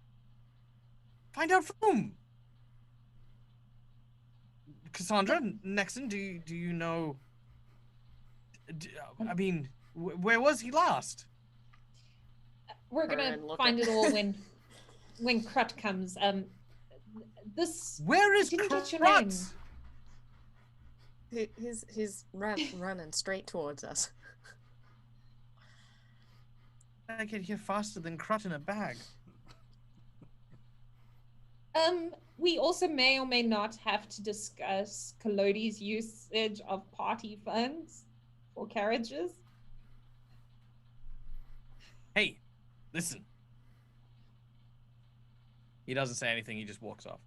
Find out from whom? Kasaundra, Nexen, do you know? I mean, where was he last? We're gonna find it all when Krut comes. This. Where is didn't get your Krut? name. He's running straight towards us. I get here faster than Krut in a bag. We also may or may not have to discuss Collodi's usage of party funds for carriages. Hey, listen. He doesn't say anything, he just walks off.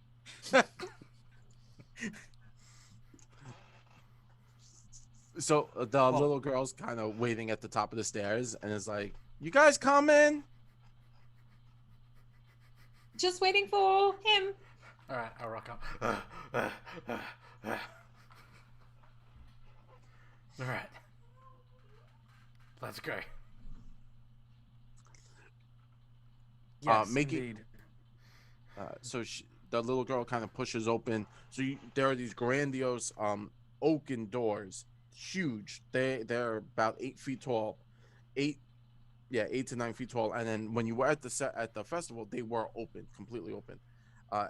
So the little girl's kind of waiting at the top of the stairs and is like, you guys coming? Just waiting for him. Alright, I'll rock up. Alright. Let's go. Yes, making- indeed. So the little girl kind of pushes open. So there are these grandiose oaken doors, huge. They're about 8 feet tall, 8 Yeah, 8 to 9 feet tall. And then when you were at the festival, they were open, completely open.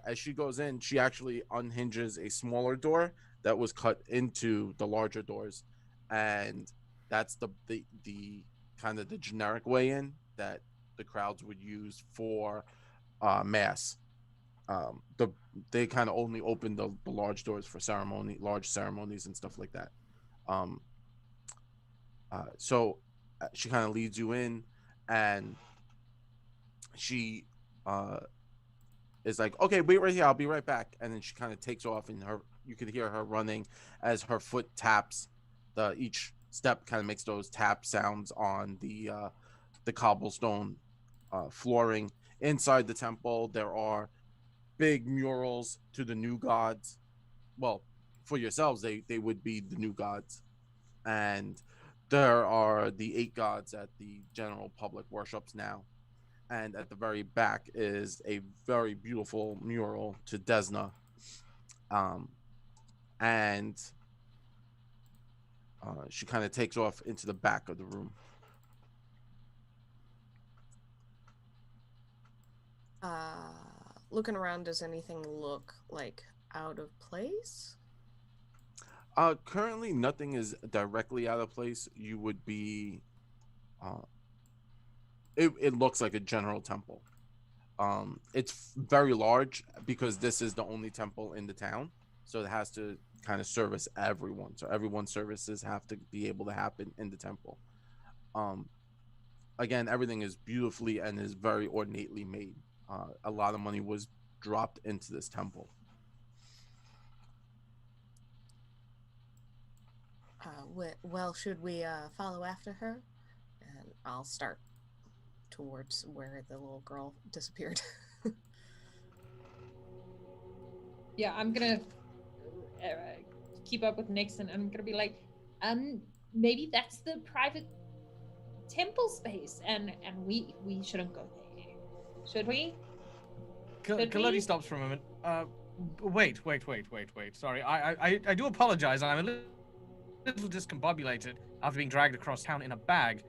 As she goes in, she actually unhinges a smaller door that was cut into the larger doors, and that's the kind of the generic way in that the crowds would use for mass. The They kind of only open the large doors for large ceremonies and stuff like that. Um, so she kind of leads you in, and she is like, okay, wait right here, I'll be right back. And then she kind of takes off, and you could hear her running as her foot taps. Each step kind of makes those tap sounds on the cobblestone flooring. Inside the temple, there are big murals to the new gods. Well, for yourselves, they would be the new gods. And there are the 8 gods that the general public worships now. And at the very back is a very beautiful mural to Desna. And she kind of takes off into the back of the room. Looking around, does anything look like out of place? Currently, nothing is directly out of place. You would be... It looks like a general temple. It's very large because this is the only temple in the town. So it has to kind of service everyone. So everyone's services have to be able to happen in the temple. Again, everything is beautifully and is very ornately made. A lot of money was dropped into this temple. Well, should we follow after her? And I'll start towards where the little girl disappeared. Yeah, I'm gonna keep up with Nexen. I'm gonna be like, maybe that's the private temple space, and we shouldn't go there, should we? Collodi stops for a moment. Wait. Sorry, I do apologize. I'm a little discombobulated after being dragged across town in a bag.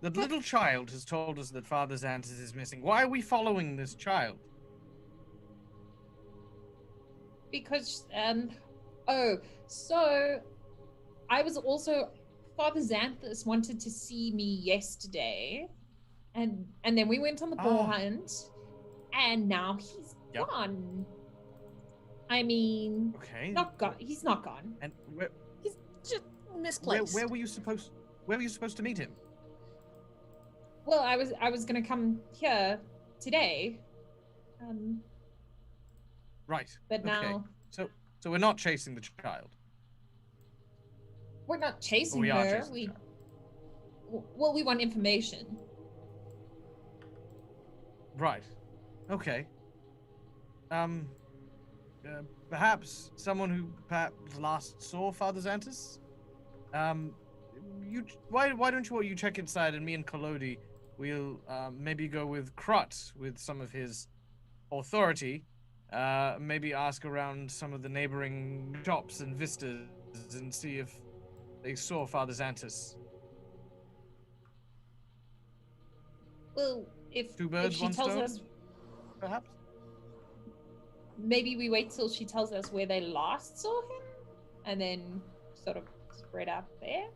The little child has told us that Father Zantus is missing. Why are we following this child? Because so I was also Father Zantus wanted to see me yesterday, and then we went on the boar hunt, and now he's gone. I mean, okay, not gone. He's not gone. And he's just misplaced. Where were you supposed to meet him? Well, I was gonna come here today. Right. But now, so we're not chasing the child. We're not chasing we her. Are chasing the child. Well, we want information. Right. Okay. Perhaps someone who perhaps last saw Father Zantus. Why don't you check inside, and me and Collodi we'll maybe go with Krut with some of his authority. Maybe ask around some of the neighboring shops and vistas and see if they saw Father Zantus. Well, if two birds, she one tells stone, us, perhaps. Maybe we wait till she tells us where they last saw him, and then sort of spread out there.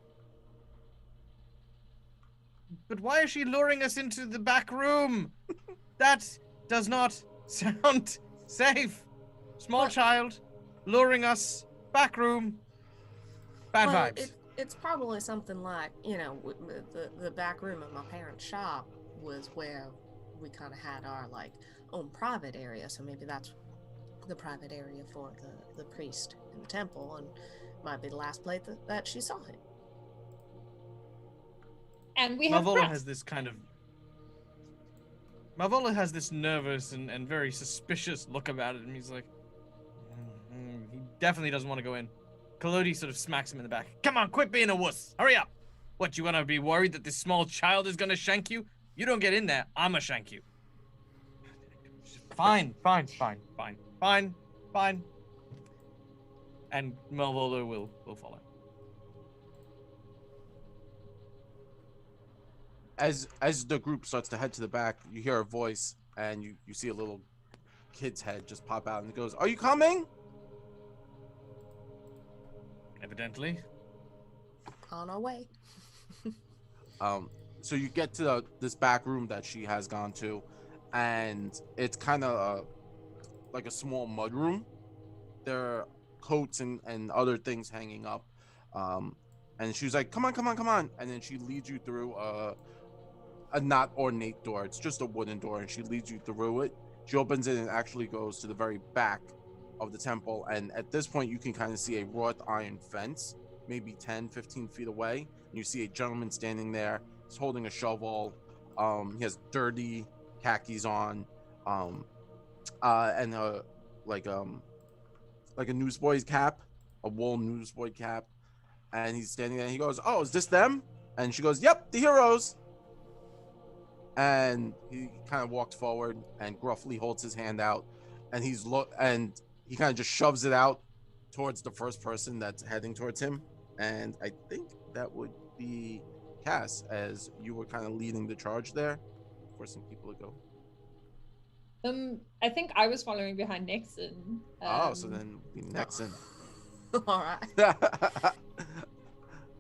But why is she luring us into the back room? That does not sound safe. Small child luring us, back room. Bad vibes. It's probably something like, the back room of my parents' shop was where we kind of had our own private area. So maybe that's the private area for the priest in the temple, and might be the last place that she saw him. And we have Malvolo has this kind of... Malvolo has this nervous and very suspicious look about it, and he's like... he definitely doesn't want to go in. Collodi sort of smacks him in the back. Come on, quit being a wuss. Hurry up. What, you want to be worried that this small child is going to shank you? You don't get in there, I'm going to shank you. Fine. And Malvolo will follow. as the group starts to head to the back, you hear a voice and you see a little kid's head just pop out and it goes, "Are you coming?" Evidently. On our way. So you get to this back room that she has gone to, and it's kind of like a small mud room. There are coats and other things hanging up. And she's like, come on. And then she leads you through a not ornate door. It's just a wooden door, and she leads you through it. She opens it and actually goes to the very back of the temple. And at this point, you can kind of see a wrought iron fence, maybe 10, 15 feet away. And you see a gentleman standing there. He's holding a shovel. He has dirty khakis on, and like a newsboy's cap, a wool newsboy cap. And he's standing there and he goes, "Oh, is this them?" And she goes, "Yep, the heroes." And he kind of walks forward and gruffly holds his hand out, and he kind of just shoves it out towards the first person that's heading towards him. And I think that would be Cass, as you were kind of leading the charge there, forcing people to go. I think I was following behind Nexen. So then Nexen. All right.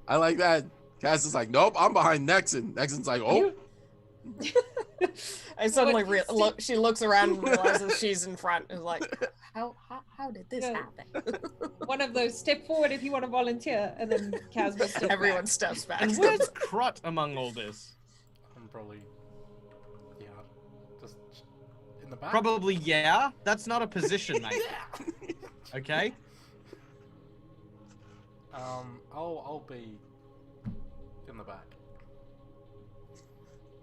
I like that. Cass is like, "Nope, I'm behind Nexen." Nexen's like, "Oh." I suddenly she looks around and realizes she's in front and is like, how did this happen? One of those, step forward if you want to volunteer, and then Kaz will step Everyone back. steps back. And where's Krut among all this? I'm probably, just in the back. Probably, yeah. That's not a position, mate. Okay. I'll be in the back.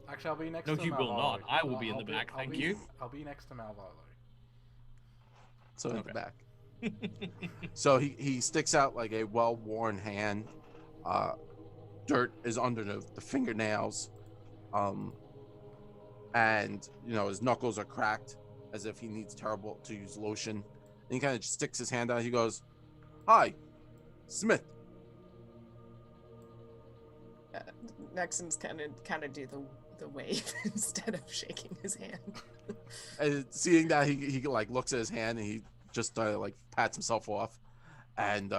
Actually, I'll be next No, to you Malvolo. will not. I will be in the back, I'll thank be- you. I'll be next to Malvolo. So in the back. So he sticks out like a well-worn hand. Dirt is under the fingernails. And his knuckles are cracked as if he needs terrible to use lotion. And he kind of just sticks his hand out. He goes, "Hi, Smith." Nexen's kind of do the wave instead of shaking his hand. And seeing that, he like looks at his hand and he just like pats himself off. And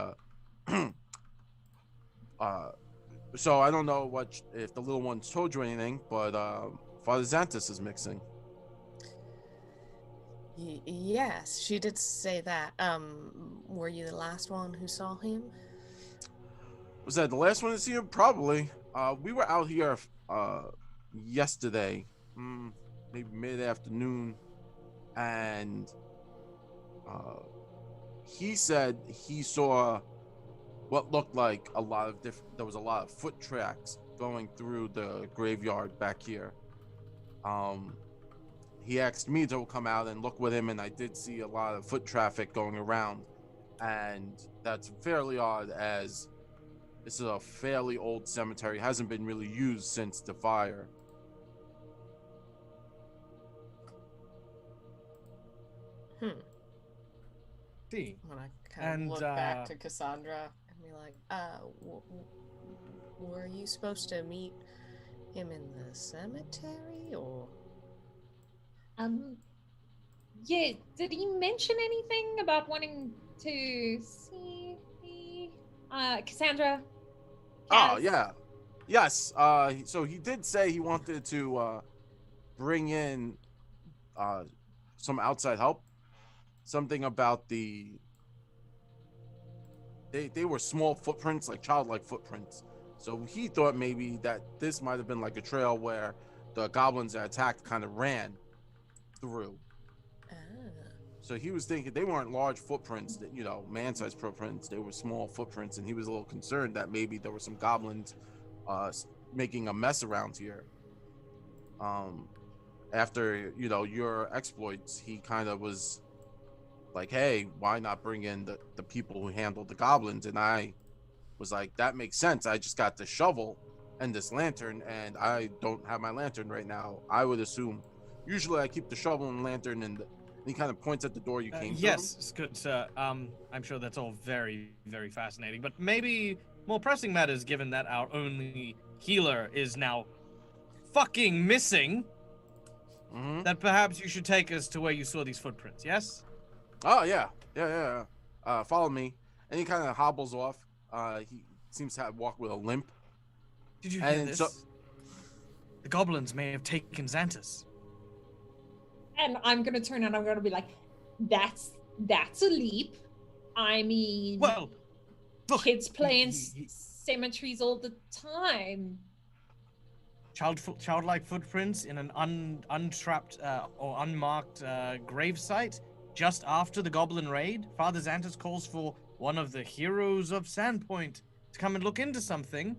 so I don't know if the little one's told you anything, but Father Zantus is mixing. Yes, she did say that. Were you the last one who saw him? Was that the last one to see him? Probably. We were out here yesterday, maybe mid-afternoon, and he said he saw what looked like there was a lot of foot tracks going through the graveyard back here. He asked me to come out and look with him, and I did see a lot of foot traffic going around, and that's fairly odd, as this is a fairly old cemetery. It hasn't been really used since the fire. See. When I kind of look back to Kasaundra and be like, were you supposed to meet him in the cemetery, or? Yeah, did he mention anything about wanting to see me? Kasaundra? Oh, yeah. Yes. So he did say he wanted to bring in some outside help. Something about they were small footprints, like childlike footprints. So he thought maybe that this might have been like a trail where the goblins that attacked kind of ran through. So he was thinking they weren't large footprints, that man-sized footprints. They were small footprints, and he was a little concerned that maybe there were some goblins making a mess around here. After your exploits, he kind of was like, "Hey, why not bring in the people who handled the goblins?" And I was like, "That makes sense. I just got the shovel and this lantern, and I don't have my lantern right now. I would assume, usually I keep the shovel and lantern and he kind of points at the door you came through. Yes, good sir. I'm sure that's all very, very fascinating, but maybe more pressing matters, given that our only healer is now fucking missing, Mm-hmm. that perhaps you should take us to where you saw these footprints, yes? Oh yeah. Follow me, and he kind of hobbles off. He seems to walk with a limp. Did you hear And this? so- The goblins may have taken Zantus. And I'm gonna turn and I'm gonna be like, that's a leap. I mean, Well, look, kids playing he- cemeteries all the time. childlike footprints in an untrapped or unmarked grave site just after the goblin raid. Father Zantus calls for one of the heroes of Sandpoint to come and look into something.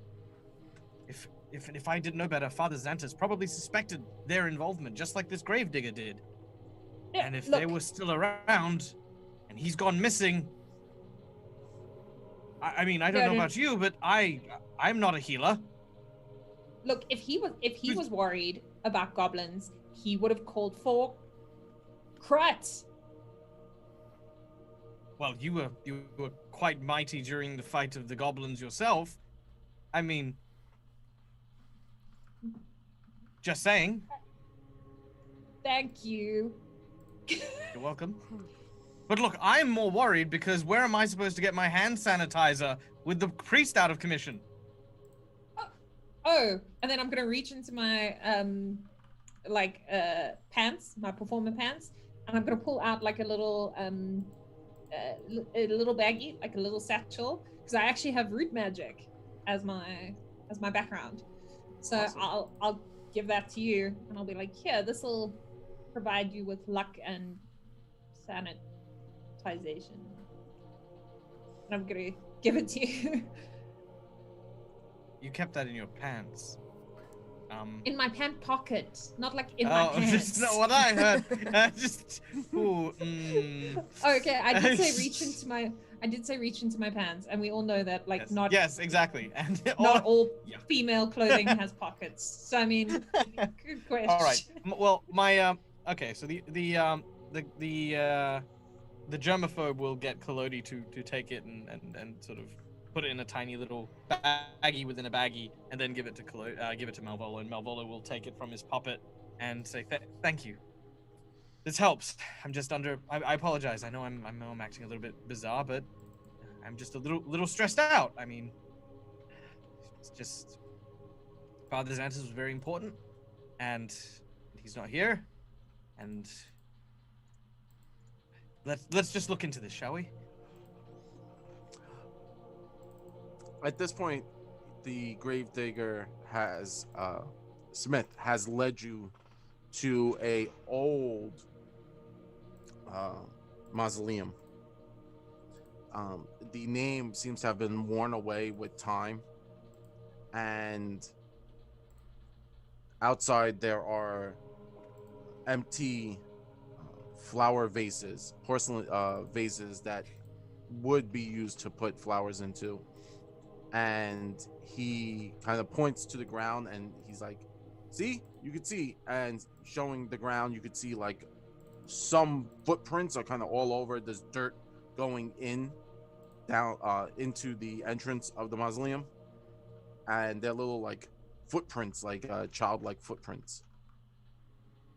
If I didn't know better, Father Zantus probably suspected their involvement, just like this gravedigger did. Yeah, And if look, they were still around, and he's gone missing, I mean, I don't know about you, but I'm not a healer. look, if he was worried about goblins, he would have called for Krut. Well, you were quite mighty during the fight of the goblins yourself. I mean, just saying. Thank you. You're welcome. But look, I'm more worried because where am I supposed to get my hand sanitizer with the priest out of commission? Oh, and then I'm gonna reach into my pants, my performer pants, and I'm gonna pull out like a little baggie, like a little satchel, because I actually have root magic as my background. So Awesome. I'll give that to you, and I'll be like, here, this will provide you with luck and sanitization. And I'm gonna give it to you. You kept that in your pants. In my pant pocket, not like in my pants. That's not what I heard. Okay, I did say reach into my pants, and we all know that like Yes. not Yes, exactly. And not all yeah. female clothing has pockets. So I mean, good question. All right. Well, my okay. So the germaphobe will get Collodi to take it and sort of put it in a tiny little baggie within a baggie, and then give it to Malvolo, and Malvolo will take it from his puppet and say thank you. This helps. I'm just under. I apologize. I know I'm acting a little bit bizarre, but I'm just a little stressed out. I mean, it's just Father Zantus was very important, and he's not here, and let's just look into this, shall we? At this point, the gravedigger Smith has led you to a old mausoleum. The name seems to have been worn away with time, and outside there are empty flower vases, porcelain vases that would be used to put flowers into. And he kind of points to the ground, and he's like, see, you could see, and showing the ground, you could see like some footprints are kind of all over. There's dirt going down into the entrance of the mausoleum, and they're little like footprints, like childlike footprints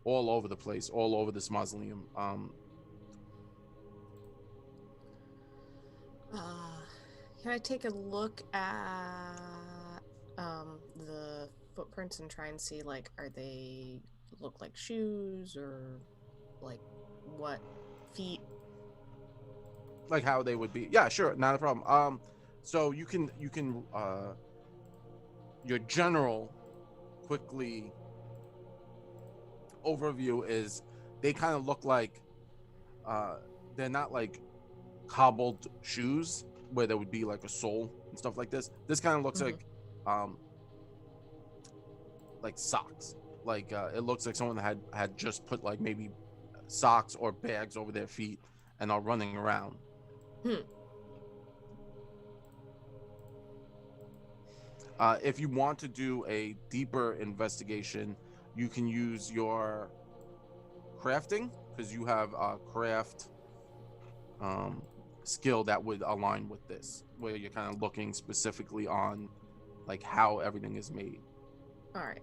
all over the place, all over this mausoleum. Can I take a look at the footprints and try and see, like, are they look like shoes or like what feet? Like how they would be. Yeah, sure, not a problem. So you can your general quickly overview is they kind of look like they're not like cobbled shoes where there would be like a sole and stuff like this. This kind of looks like socks. Like it looks like someone had just put like maybe socks or bags over their feet and are running around. If you want to do a deeper investigation, you can use your crafting, because you have a craft skill that would align with this, where you're kind of looking specifically on like how everything is made. All right.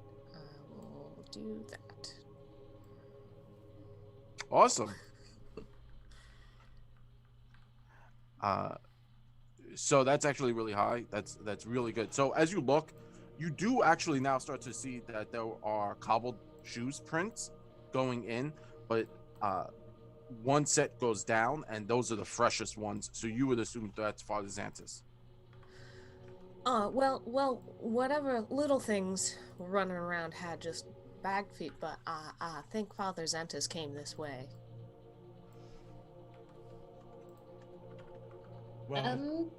do that. Awesome. So that's actually really high. That's really good. So as you look, you do actually now start to see that there are cobbled shoes prints going in, but one set goes down, and those are the freshest ones. So you would assume that's Father Zantus. Well, whatever little things were running around had just bag feet, but I think Father Zantus came this way. Well,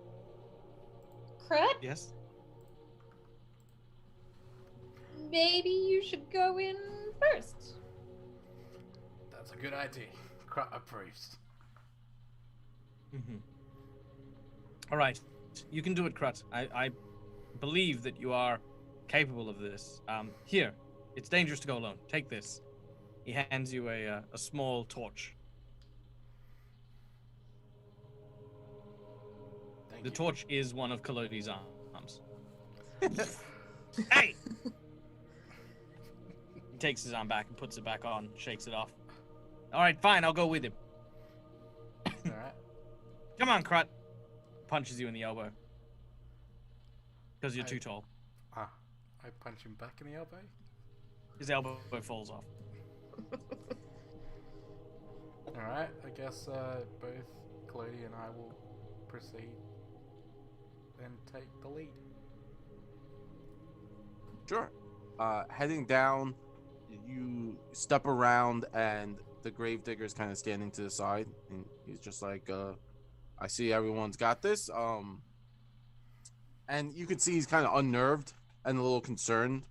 Krut, yes. maybe you should go in first. That's a good idea. Krut approves. Mm-hmm. All right, you can do it, Krut. I believe that you are capable of this. Here, it's dangerous to go alone. Take this. He hands you a small torch. Thank The you. torch is one of Collodi's arms. Hey! He takes his arm back and puts it back on, shakes it off. All right, fine, I'll go with him. Alright. Come on, Krut. Punches you in the elbow. Because you're too tall. I punch him back in the elbow. His elbow falls off. Alright, I guess both Collodi and I will proceed and take the lead. Sure. Heading down, you step around, and the gravedigger's kind of standing to the side, and he's just like, I see everyone's got this. And you can see he's kind of unnerved and a little concerned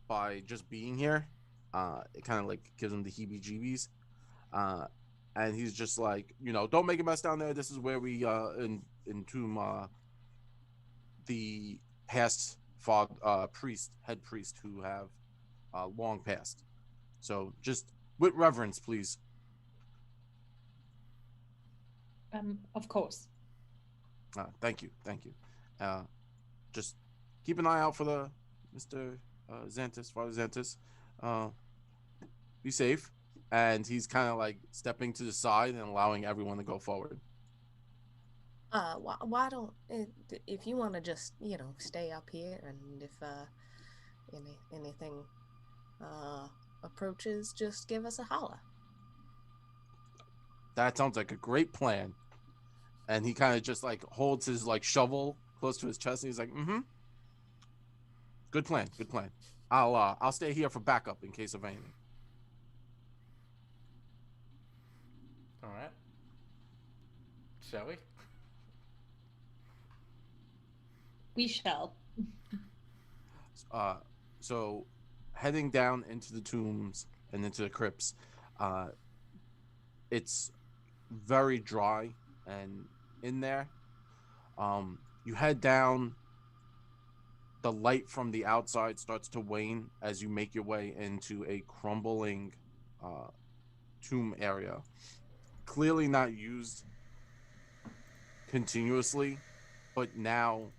by just being here. It kind of like gives him the heebie-jeebies. And he's just like, don't make a mess down there. This is where we entomb the past head priest who have long passed. So just with reverence, please. Of course. Thank you. Just keep an eye out for the Mr. Zantus, Father Zantus. Be safe. And he's kind of like stepping to the side and allowing everyone to go forward. Why don't if you want to just stay up here, and if anything approaches, just give us a holler. That sounds like a great plan. And he kind of just like holds his like shovel close to his chest, and he's like, Good plan. I'll stay here for backup in case of anything. All right. Shall we? We shall. So heading down into the tombs and into the crypts, it's very dry, and in there, you head down. The light from the outside starts to wane as you make your way into a crumbling tomb area. Clearly not used continuously, but now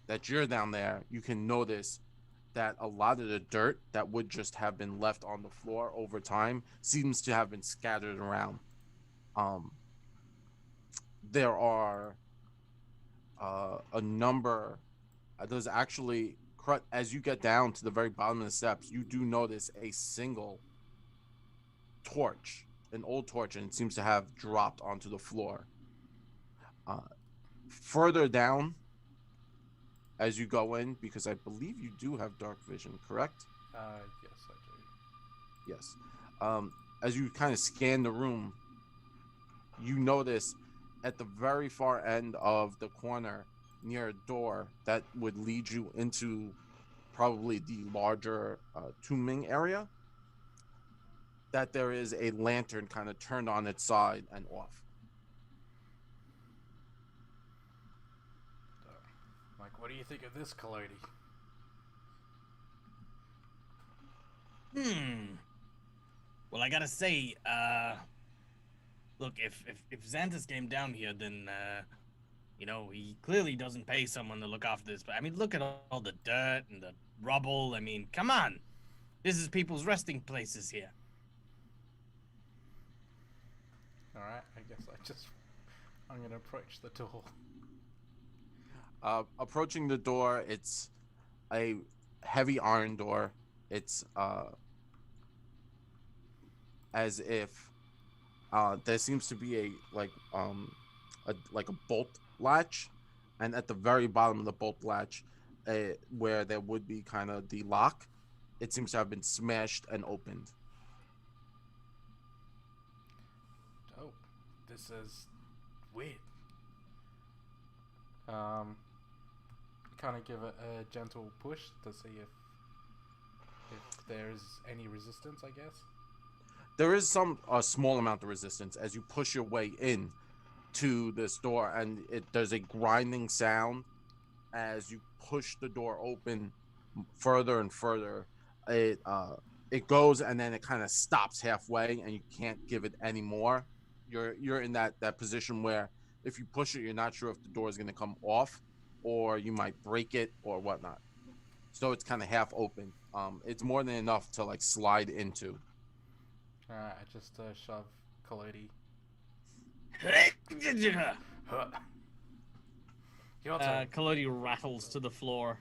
that you're down there, you can notice that a lot of the dirt that would just have been left on the floor over time seems to have been scattered around. There are a number. There's actually, Krut, as you get down to the very bottom of the steps, you do notice a single torch, an old torch, and it seems to have dropped onto the floor. Further down, as you go in, because I believe you do have dark vision, correct? Yes, I do. Yes. As you kind of scan the room, you notice at the very far end of the corner, near a door that would lead you into probably the larger tombing area, that there is a lantern kind of turned on its side and off. Like, what do you think of this, Collodi? Well, I gotta say, look, if Zantus came down here, then he clearly doesn't pay someone to look after this. But I mean, look at all the dirt and the rubble. I mean, come on, This is people's resting places here. Alright, I guess I'm gonna approach the door. Approaching the door, it's a heavy iron door. It's as if there seems to be a bolt latch, and at the very bottom of the bolt latch, where there would be kind of the lock, it seems to have been smashed and opened. Oh, this is weird. Kind of give it a gentle push to see if there's any resistance, I guess. There is a small amount of resistance as you push your way in to this door, and there's a grinding sound as you push the door open further and further. It goes, and then it kind of stops halfway, and you can't give it any more. You're in that position where if you push it, you're not sure if the door is going to come off, or you might break it or whatnot. So it's kind of half open. It's more than enough to like slide into. Alright, I just shove Collodi. Your turn. Collodi rattles to the floor.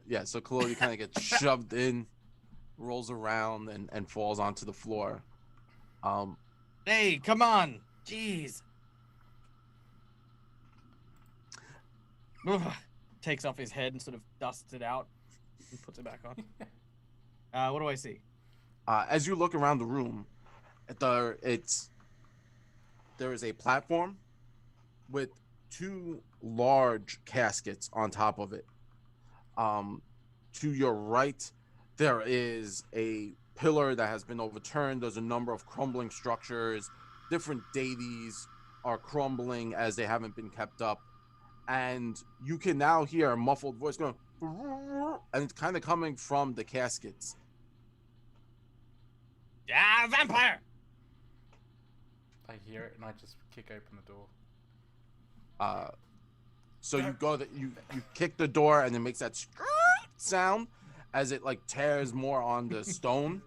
Yeah, so Collodi kind of gets shoved in, rolls around, and falls onto the floor. Hey, come on! Jeez. Ugh. Takes off his head and sort of dusts it out and puts it back on. What do I see? As you look around the room, there is a platform with 2 large caskets on top of it. To your right, there is a pillar that has been overturned. There's a number of crumbling structures. Different deities are crumbling as they haven't been kept up. And you can now hear a muffled voice going, and it's kind of coming from the caskets. Ah, vampire! I hear it and I just kick open the door. So you go you kick the door, and it makes that sound as it like tears more on the stone,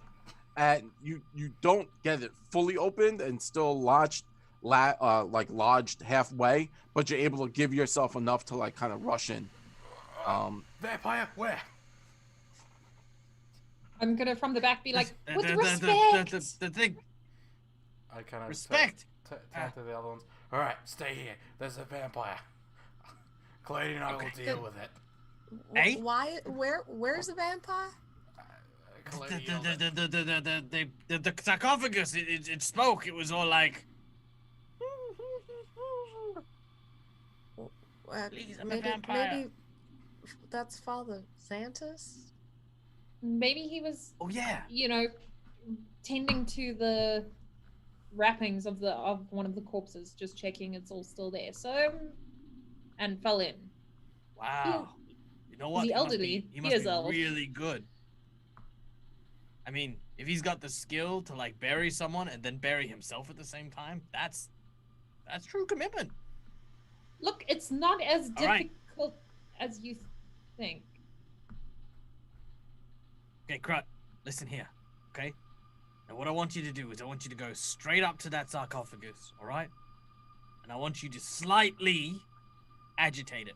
and you don't get it fully opened and still lodged halfway, but you're able to give yourself enough to like kind of rush in. Vampire, where? I'm gonna from the back be like, with respect. The thing. I kind of Respect. turn to the other ones. All right, stay here. There's a vampire. Collodi and I will deal with it. Hey? Why? Where's the vampire? Collodi yelled it. The sarcophagus, it spoke. It was all like, please, I'm a vampire. Maybe that's Father Zantus. Maybe he was, Oh yeah. tending to the wrappings of one of the corpses, just checking it's all still there. So, and fell in. Wow. You know what? The elderly, He must be elf. really good. I mean, if he's got the skill to like bury someone and then bury himself at the same time, that's true commitment. Look, it's not as All right. difficult as you think. Okay, Krut, listen here, okay? Now what I want you to do is I want you to go straight up to that sarcophagus, all right? And I want you to slightly agitate it.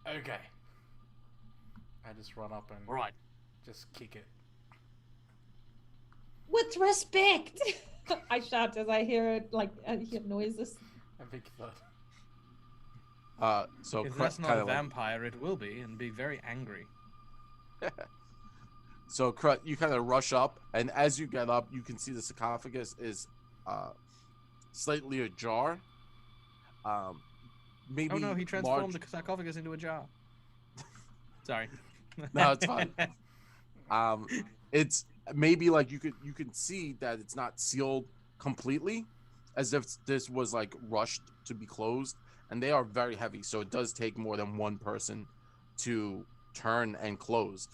Okay. I just run up and All right. just kick it. With respect, I shout as I hear it, I hear noises. A big thud. So If Krut that's not kinda a vampire, it will be, and be very angry. So Krut, you kind of rush up, and as you get up, you can see the sarcophagus is slightly ajar. Maybe Oh no, he transformed the sarcophagus into a jar. Sorry. No, it's fine. It's maybe like you can see that it's not sealed completely, as if this was like rushed to be closed, and they are very heavy, so it does take more than one person to turn and close.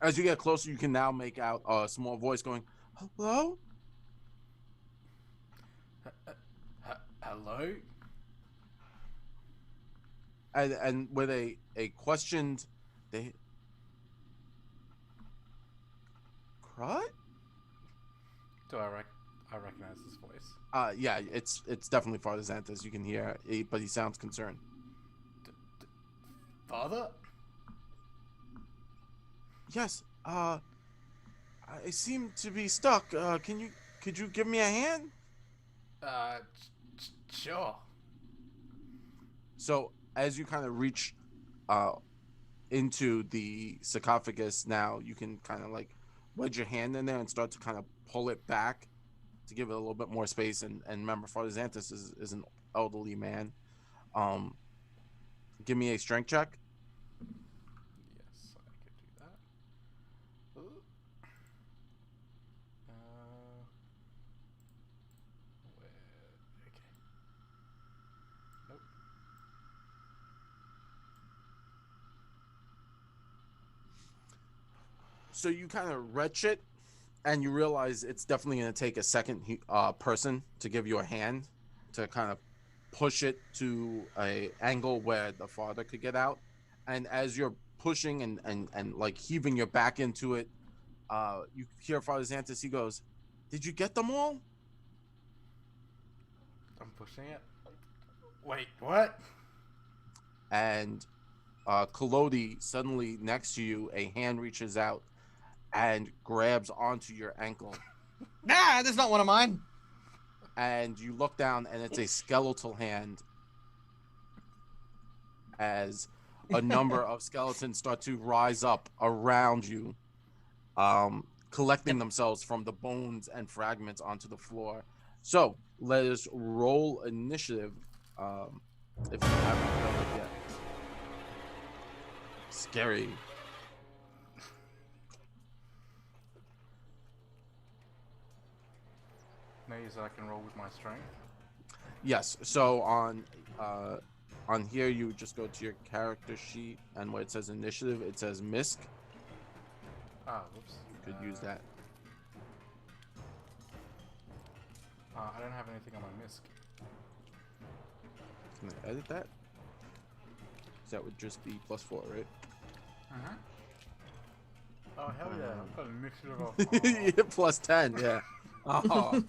As you get closer, you can now make out a small voice going, "Hello?" Hello? and with a questioned, they Krut? Do I recognize this voice? Yeah, it's definitely Father Zantus. You can hear, but he sounds concerned. Father? Yes. I seem to be stuck. Could you give me a hand? Sure. So as you kind of reach into the sarcophagus, now you can kind of like wedge your hand in there and start to kind of pull it back to give it a little bit more space. And remember, Father Zantus is an elderly man. Give me a strength check. Yes, I could do that. Ooh. Okay. Nope. So you kind of retch it, and you realize it's definitely going to take a second person to give you a hand to kind of push it to a angle where the father could get out. And as you're pushing and like heaving your back into it, you hear Father Zantus. He goes, "Did you get them all?" I'm pushing it. Wait, what? And Collodi, suddenly next to you, a hand reaches out and grabs onto your ankle. Nah, that's not one of mine. And you look down, and it's a skeletal hand. As a number of skeletons start to rise up around you, collecting themselves from the bones and fragments onto the floor. So let us roll initiative. If you haven't done it yet. Scary. No, you said I can roll with my strength. Yes. So on here, you just go to your character sheet, and where it says initiative, it says MISC. Ah, whoops. You could use that. I don't have anything on my MISC. Can I edit that? That would just be +4, right? Uh-huh. Oh, hell yeah. I've got an initiative of... +10, yeah. Oh.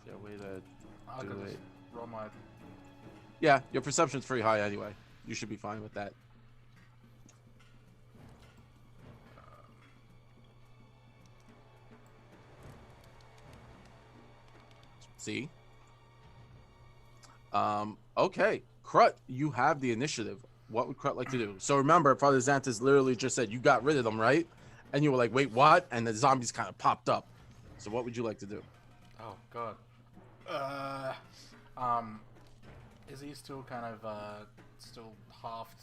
Yeah, way to I do could it. just roll my... Yeah, your perception's pretty high anyway. You should be fine with that. See? Okay. Krut, you have the initiative. What would Krut like to do? So remember, Father Zantus literally just said you got rid of them, right? And you were like, wait, what? And the zombies kind of popped up. So what would you like to do? Oh, God. Is he still kind of, still half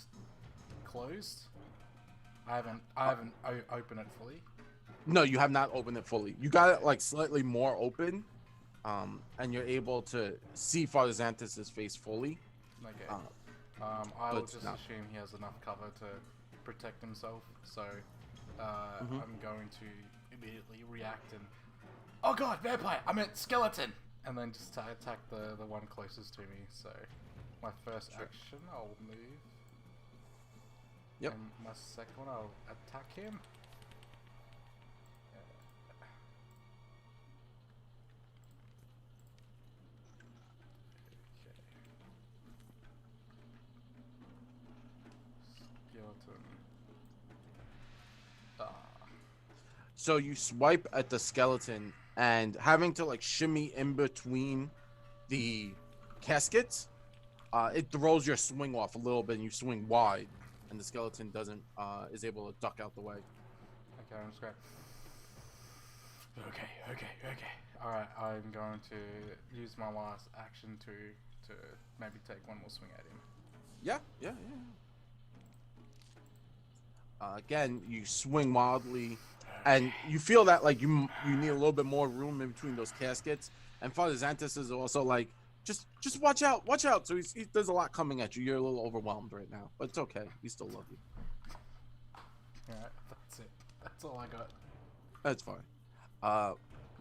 closed? I haven't opened it fully. No, you have not opened it fully. You got it like slightly more open, and you're able to see Father Zantus's face fully. Okay. I will just not. assume he has enough cover to protect himself, so I'm going to immediately react and... Oh god, vampire! I meant skeleton! And then just attack the one closest to me, so... My first action, I'll move. Yep. And my second one, I'll attack him. Skeleton. So you swipe at the skeleton, and having to like shimmy in between the caskets, it throws your swing off a little bit, and you swing wide, and the skeleton is able to duck out the way. Okay, I'm just going... Okay. Alright, I'm going to use my last action to maybe take one more swing at him. Yeah. Again, you swing wildly, and you feel that like you need a little bit more room in between those caskets. And Father Zantus is also like, just watch out. So there's a lot coming at you. You're a little overwhelmed right now, but it's okay. We still love you. Alright, that's it. That's all I got. That's fine.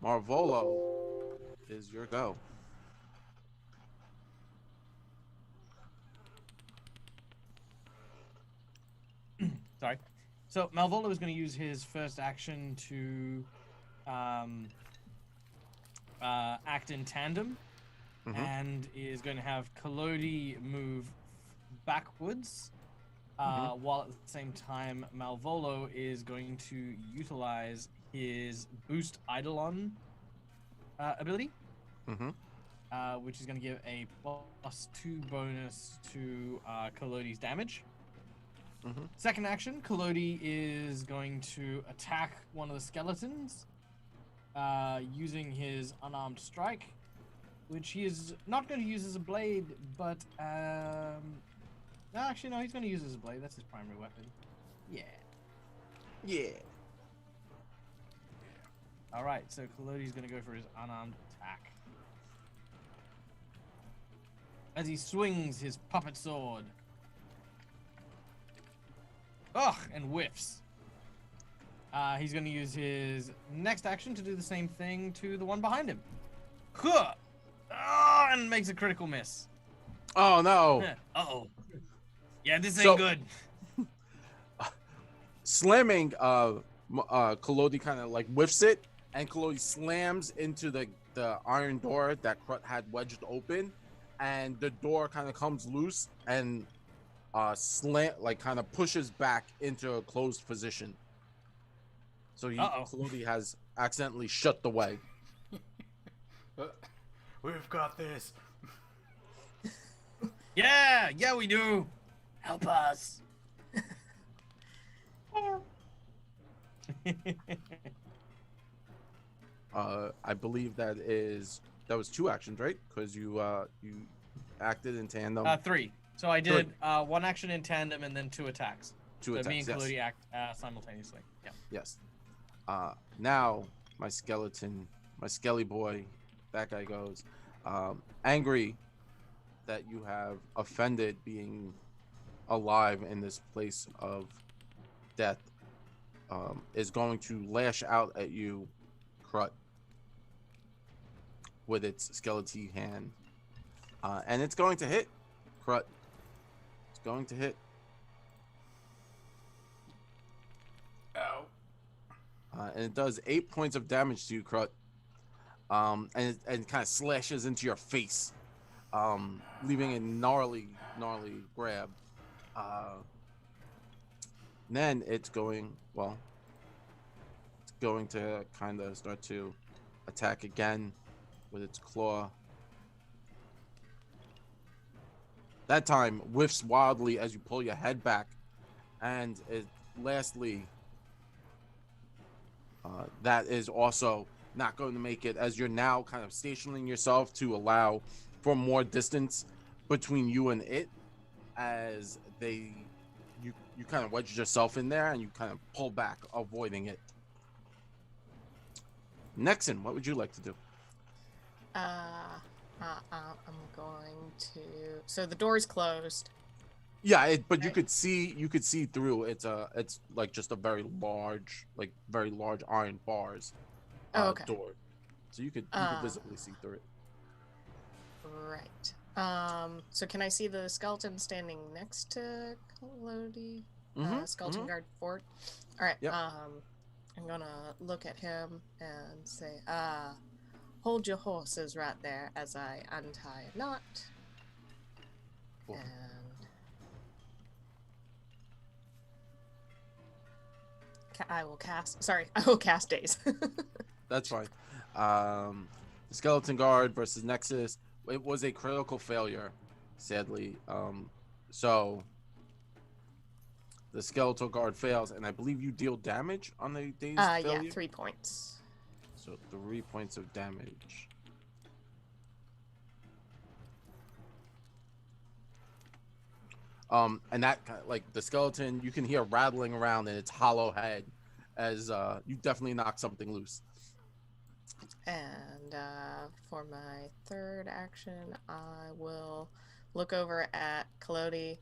Malvolo is your go. Sorry. So Malvolo is going to use his first action to act in tandem, and is going to have Collodi move backwards, while at the same time Malvolo is going to utilize his boost Eidolon ability, which is going to give a +2 bonus to Collodi's damage. Second action, Collodi is going to attack one of the skeletons using his unarmed strike, which he is not going to use as a blade, but actually no, he's going to use it as a blade. That's his primary weapon. Yeah. All right, so Collodi's going to go for his unarmed attack as he swings his puppet sword. Ugh, and whiffs. He's going to use his next action to do the same thing to the one behind him. And makes a critical miss. Oh, no. Uh-oh. Yeah, this ain't good. Slamming, Collodi kind of like whiffs it, and Collodi slams into the iron door that Krut had wedged open, and the door kind of comes loose and kind of pushes back into a closed position. So Collodi has accidentally shut the way. We've got this. Yeah, we do. Help us. I believe that was 2 actions, right? Because you acted in tandem. 3. So I did 1 action in tandem and then 2 attacks. 2 attacks. Me and Collodi act simultaneously. Yeah. Yes. Now my skelly boy, that guy goes, angry that you have offended being alive in this place of death, is going to lash out at you, Krut, with its skeleton hand. And it's going to hit, Krut. It's going to hit. Ow. And it does 8 points of damage to you, Krut. And it kind of slashes into your face, leaving a gnarly grab. Then it's going to kind of start to attack again with its claw. That time whiffs wildly as you pull your head back, and lastly, that is also not going to make it, as you're now kind of stationing yourself to allow for more distance between you and it, as you kind of wedged yourself in there and you kind of pull back, avoiding it. Nexen, what would you like to do? I'm going to. So the door's closed. Yeah, but you could see through. It's like just a very large iron bars door, so you could visibly see through it. Right. So can I see the skeleton standing next to Collodi? Skeleton Guard Fort. All right. Yep. I'm gonna look at him and say, hold your horses right there as I untie a knot. Cool. And I will cast Daze. That's fine. Skeleton Guard versus Nexus. It was a critical failure, sadly. So the Skeletal Guard fails, and I believe you deal damage on the day's failure? Yeah, 3 points. So 3 points of damage. And that, like, the skeleton, you can hear rattling around in its hollow head as you definitely knock something loose. And for my third action, I will look over at Collodi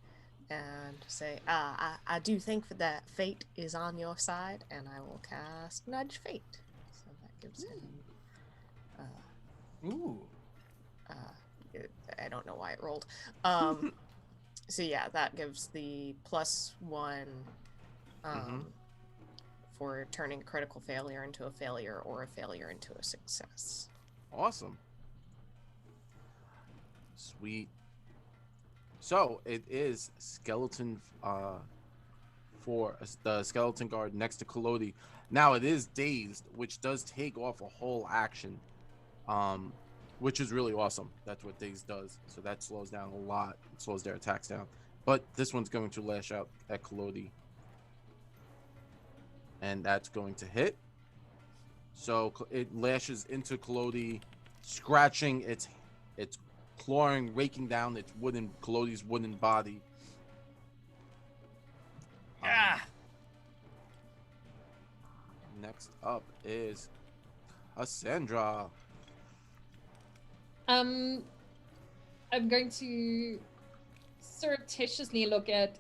and say, I do think that fate is on your side, and I will cast Nudge Fate. So that gives him... I don't know why it rolled. So yeah, that gives the +1 for turning a critical failure into a failure or a failure into a success. Awesome. Sweet. So it is skeleton for the skeleton guard next to Collodi. Now it is dazed, which does take off a whole action, which is really awesome. That's what dazed does. So that slows down a lot. It slows their attacks down. But this one's going to lash out at Collodi, and that's going to hit. So it lashes into Collodi, scratching its clawing, raking down its Collodi's wooden body. Next up is Cassandra. I'm going to surreptitiously look at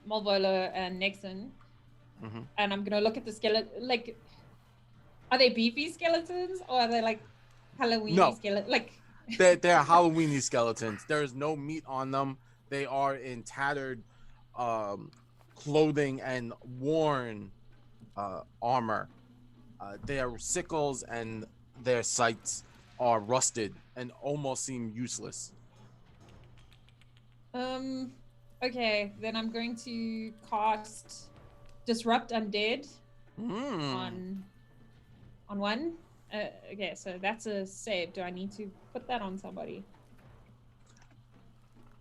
Malvolo and Nexen, and I'm gonna look at the skeleton. Like, are they beefy skeletons or are they like Halloween skeletons? Like, they're Halloweeny skeletons. There is no meat on them. They are in tattered clothing and worn armor. Their sickles and their scythes are rusted and almost seem useless. Okay, then I'm going to cast Disrupt Undead on one. Okay, so that's a save. Do I need to put that on somebody?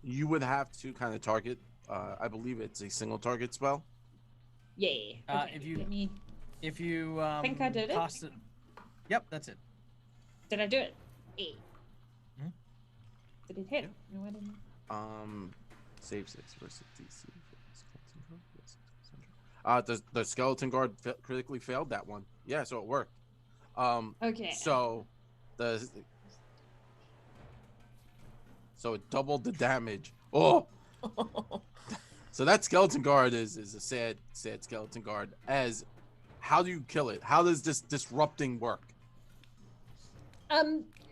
You would have to kind of target. I believe it's a single target spell. Yeah. Okay, if you think I did it. Yep, that's it. Did I do it? Did it hit? Yeah. No, I didn't. Save 6 versus DC. The skeleton guard critically failed that one. Yeah, so it worked. Okay. So it doubled the damage. Oh. So that skeleton guard is a sad skeleton guard. How do you kill it? How does this disrupting work?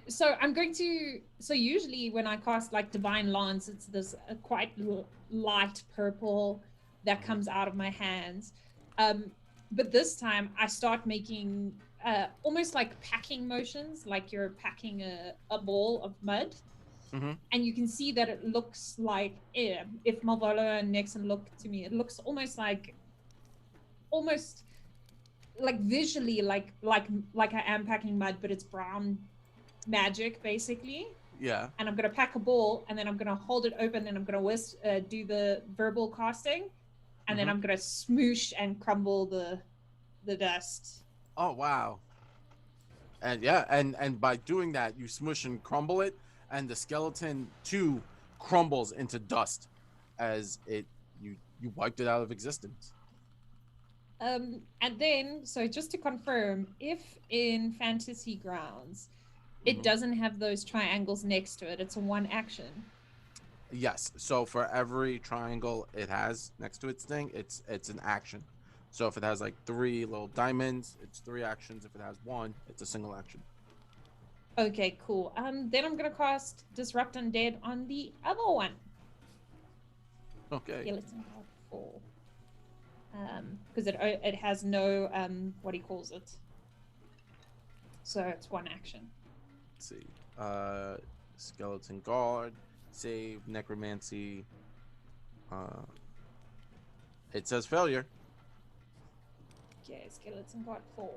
So I'm going to. So usually when I cast like Divine Lance, it's this quite light purple that comes out of my hands. But this time I start making almost like packing motions, like you're packing a ball of mud. And you can see that it looks like, if Malvolo and Nexen look to me, it looks almost like visually like I am packing mud, but it's brown magic basically. Yeah. And I'm gonna pack a ball, and then I'm gonna hold it open, and I'm gonna do the verbal casting, and then I'm gonna smoosh and crumble the dust. Oh wow. And yeah, and by doing that, you smush and crumble it, and the skeleton too crumbles into dust as you wiped it out of existence. And then, so just to confirm, if in Fantasy Grounds it doesn't have those triangles next to it, it's a one action. Yes. So for every triangle it has next to its thing, it's an action. So if it has like 3 little diamonds, it's 3 actions. If it has 1, it's a single action. Okay, cool. Then I'm gonna cast Disrupt Undead on the other one. Okay. Skeleton Guard 4. Because it has no what he calls it. So it's one action. Let's see. Skeleton Guard, save, necromancy. It says failure. Okay, Skeleton Guard 4.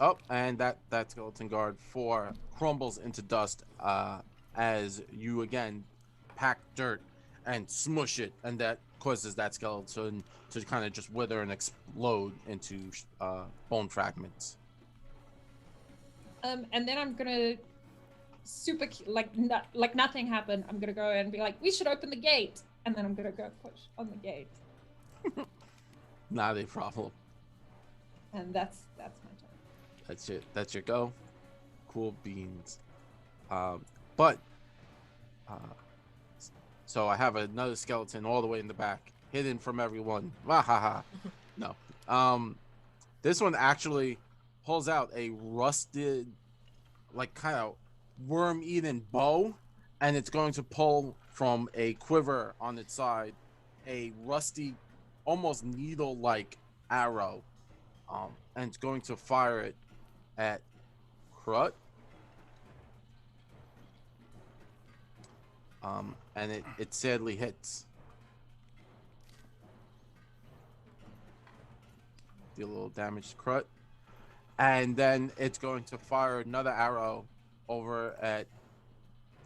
Oh, and that skeleton guard 4 crumbles into dust as you again pack dirt and smush it, and that causes that skeleton to kind of just wither and explode into bone fragments. And then I'm gonna like nothing happened. I'm gonna go and be like, we should open the gate, and then I'm gonna go push on the gate. Not a problem. And that's my turn. That's your go. Cool beans. So I have another skeleton all the way in the back, hidden from everyone. No. This one actually pulls out a rusted, like kind of worm-eaten bow, and it's going to pull from a quiver on its side a rusty almost needle-like arrow, and it's going to fire it at Krut. And it sadly hits. Deal a little damage to Krut. And then it's going to fire another arrow over at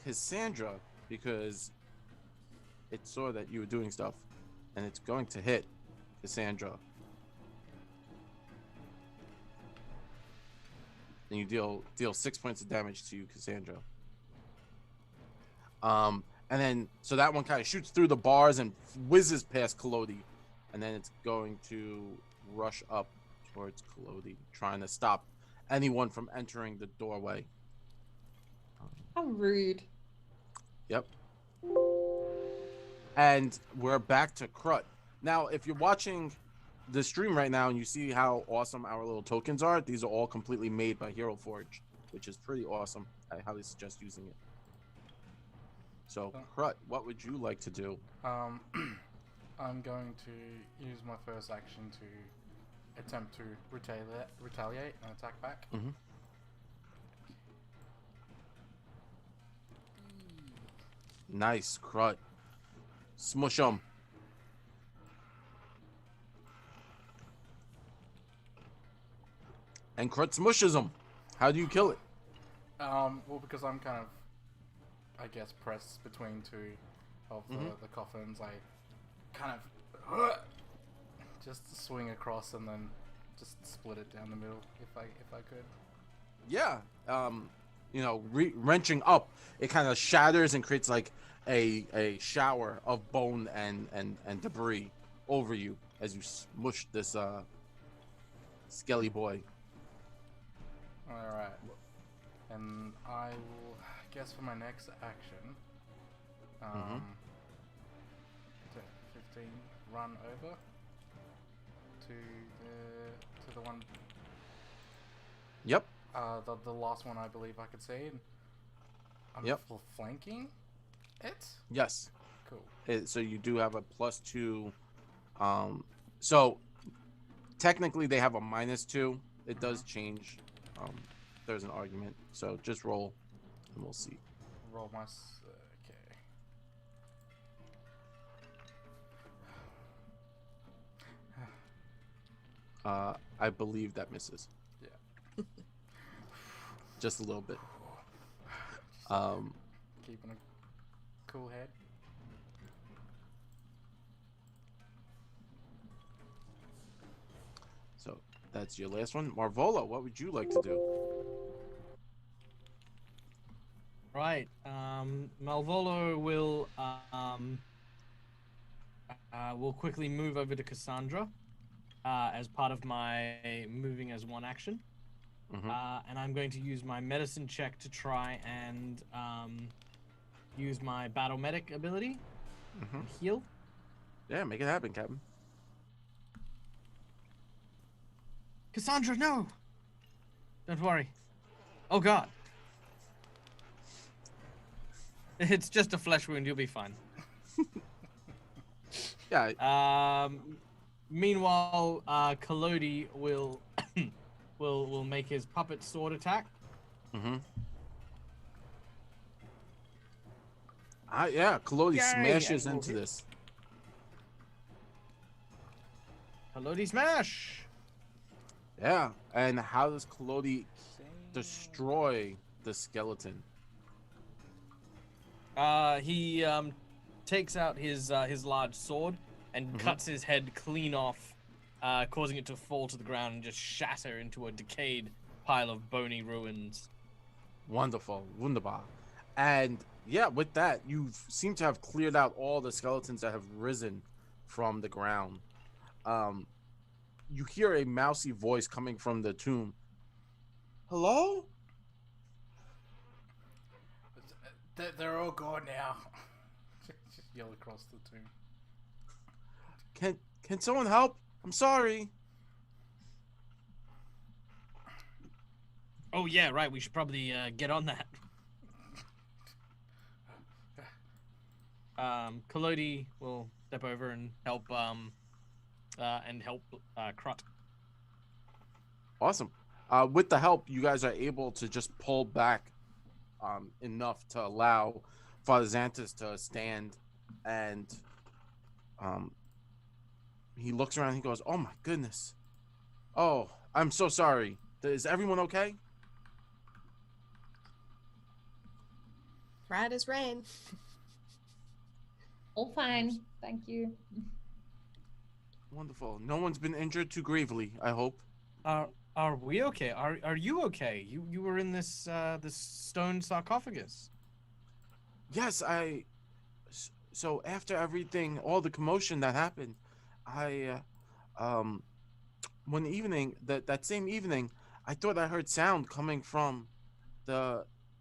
Kasaundra because it saw that you were doing stuff. And it's going to hit Kasaundra. And you deal 6 points of damage to Kasaundra. And then so that one kind of shoots through the bars and whizzes past Collodi, and then it's going to rush up towards Collodi, trying to stop anyone from entering the doorway. How rude. Yep. And we're back to Krut. Now, if you're watching the stream right now and you see how awesome our little tokens are, these are all completely made by Hero Forge, which is pretty awesome. I highly suggest using it. So, Krut, what would you like to do? I'm going to use my first action to attempt to retaliate and attack back. Mm-hmm. Nice, Krut. Smush him. And Krut smushes him. How do you kill it? Well, because I'm kind of, I guess, pressed between two of the coffins, I kind of just swing across and then just split it down the middle if I could. Yeah. You know, wrenching up, it kind of shatters and creates like a shower of bone and debris over you as you smush this skelly boy. Alright. And I will, guess for my next action, 15, run over to the one. Yep. The last one I believe I could see. I'm flanking it? Yes. Cool. So you do have a +2. So technically they have a -2. It does change. There's an argument. So just roll and we'll see. Roll my... okay. I believe that misses. Yeah. Just a little bit. Keeping a cool head. So that's your last one. Malvolo, what would you like to do? Right. Malvolo will quickly move over to Kasaundra as part of my moving as one action. And I'm going to use my medicine check to try and use my battle medic ability. Heal. Yeah, make it happen, Captain. Kasaundra, no! Don't worry. Oh god. It's just a flesh wound, you'll be fine. Yeah. Meanwhile, Collodi will will make his puppet sword attack. Yeah, Collodi smashes into this. Collodi smash! Yeah, and how does Collodi destroy the skeleton? He takes out his large sword and cuts his head clean off, causing it to fall to the ground and just shatter into a decayed pile of bony ruins. Wonderful, wunderbar. And yeah, with that, you seem to have cleared out all the skeletons that have risen from the ground. You hear a mousy voice coming from the tomb. Hello? They're all gone now. Just yell across the tomb. Can someone help? I'm sorry. Oh yeah, right. We should probably get on that. Collodi will step over and help and help Krut. Awesome. With the help, you guys are able to just pull back enough to allow Father Zantus to stand, and he looks around. He goes, "Oh my goodness! Oh, I'm so sorry. Is everyone okay?" Right as rain. All fine, thank you. Wonderful. No one's been injured too gravely, I hope. Are we okay? Are you okay? You were in this this stone sarcophagus. Yes, so after everything, all the commotion that happened, I one evening, that same evening, I thought I heard sound coming from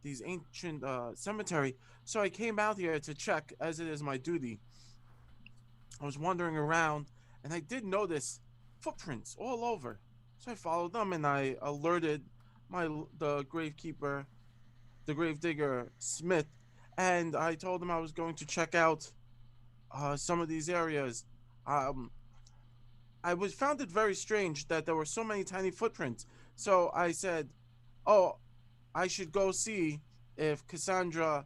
these ancient cemetery. So I came out here to check, as it is my duty. I was wandering around, and I did notice footprints all over. So I followed them, and I alerted the gravekeeper, the gravedigger Smith, and I told him I was going to check out some of these areas. Um, I found it very strange that there were so many tiny footprints. So I said, "Oh, I should go see if Kasaundra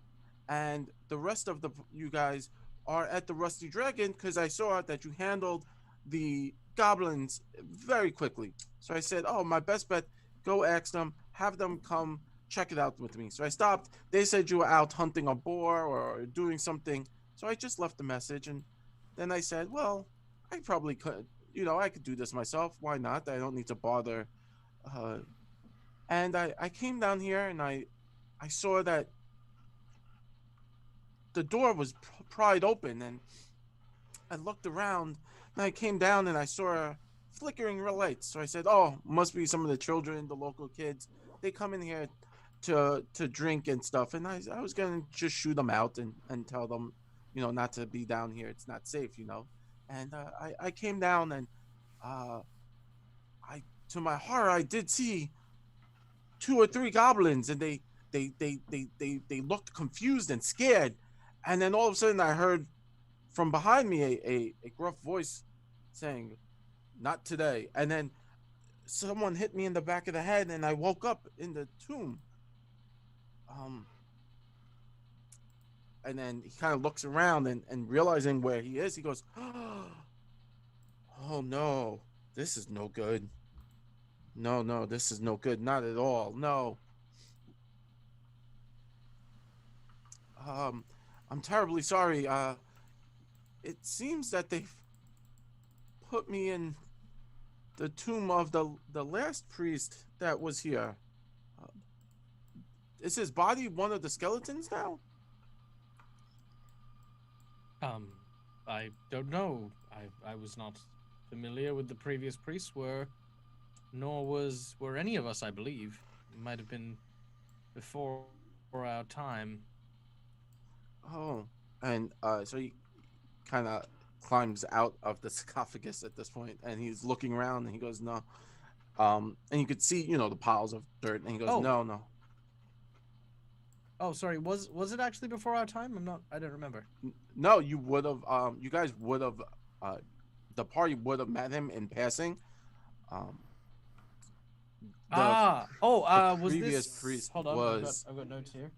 and the rest of you guys are at the Rusty Dragon, because I saw that you handled the goblins very quickly." So I said, "Oh, my best bet, go ask them, have them come check it out with me." So I stopped. They said you were out hunting a boar or doing something. So I just left a message, and then I said, "Well, I probably could, I could do this myself. Why not? I don't need to bother." Uh, and I came down here, and I saw that the door was pried open, and I looked around, and I came down, and I saw flickering red lights. So I said, "Oh, must be some of the children, the local kids. They come in here to drink and stuff." And I was gonna just shoot them out and tell them, not to be down here. It's not safe. And I came down, and I to my horror, I did see 2 or 3 goblins, and they looked confused and scared. And then all of a sudden, I heard from behind me a gruff voice saying, "Not today." And then someone hit me in the back of the head, and I woke up in the tomb. And then he kind of looks around, and realizing where he is, he goes, "Oh no, this is no good. No, this is no good. Not at all. No. I'm terribly sorry. It seems that they've put me in the tomb of the last priest that was here. Uh, is his body one of the skeletons now?" I don't know. I was not familiar with the previous priests, nor were any of us, I believe. It might have been before our time. Oh, and so he kind of climbs out of the sarcophagus at this point, and he's looking around, and he goes, "No." And you could see, the piles of dirt, and he goes, Oh. No. Oh, sorry. Was it actually before our time? I don't remember. No, you would have. You guys would have. The party would have met him in passing. Was previous this priest Hold on, was I've got notes here.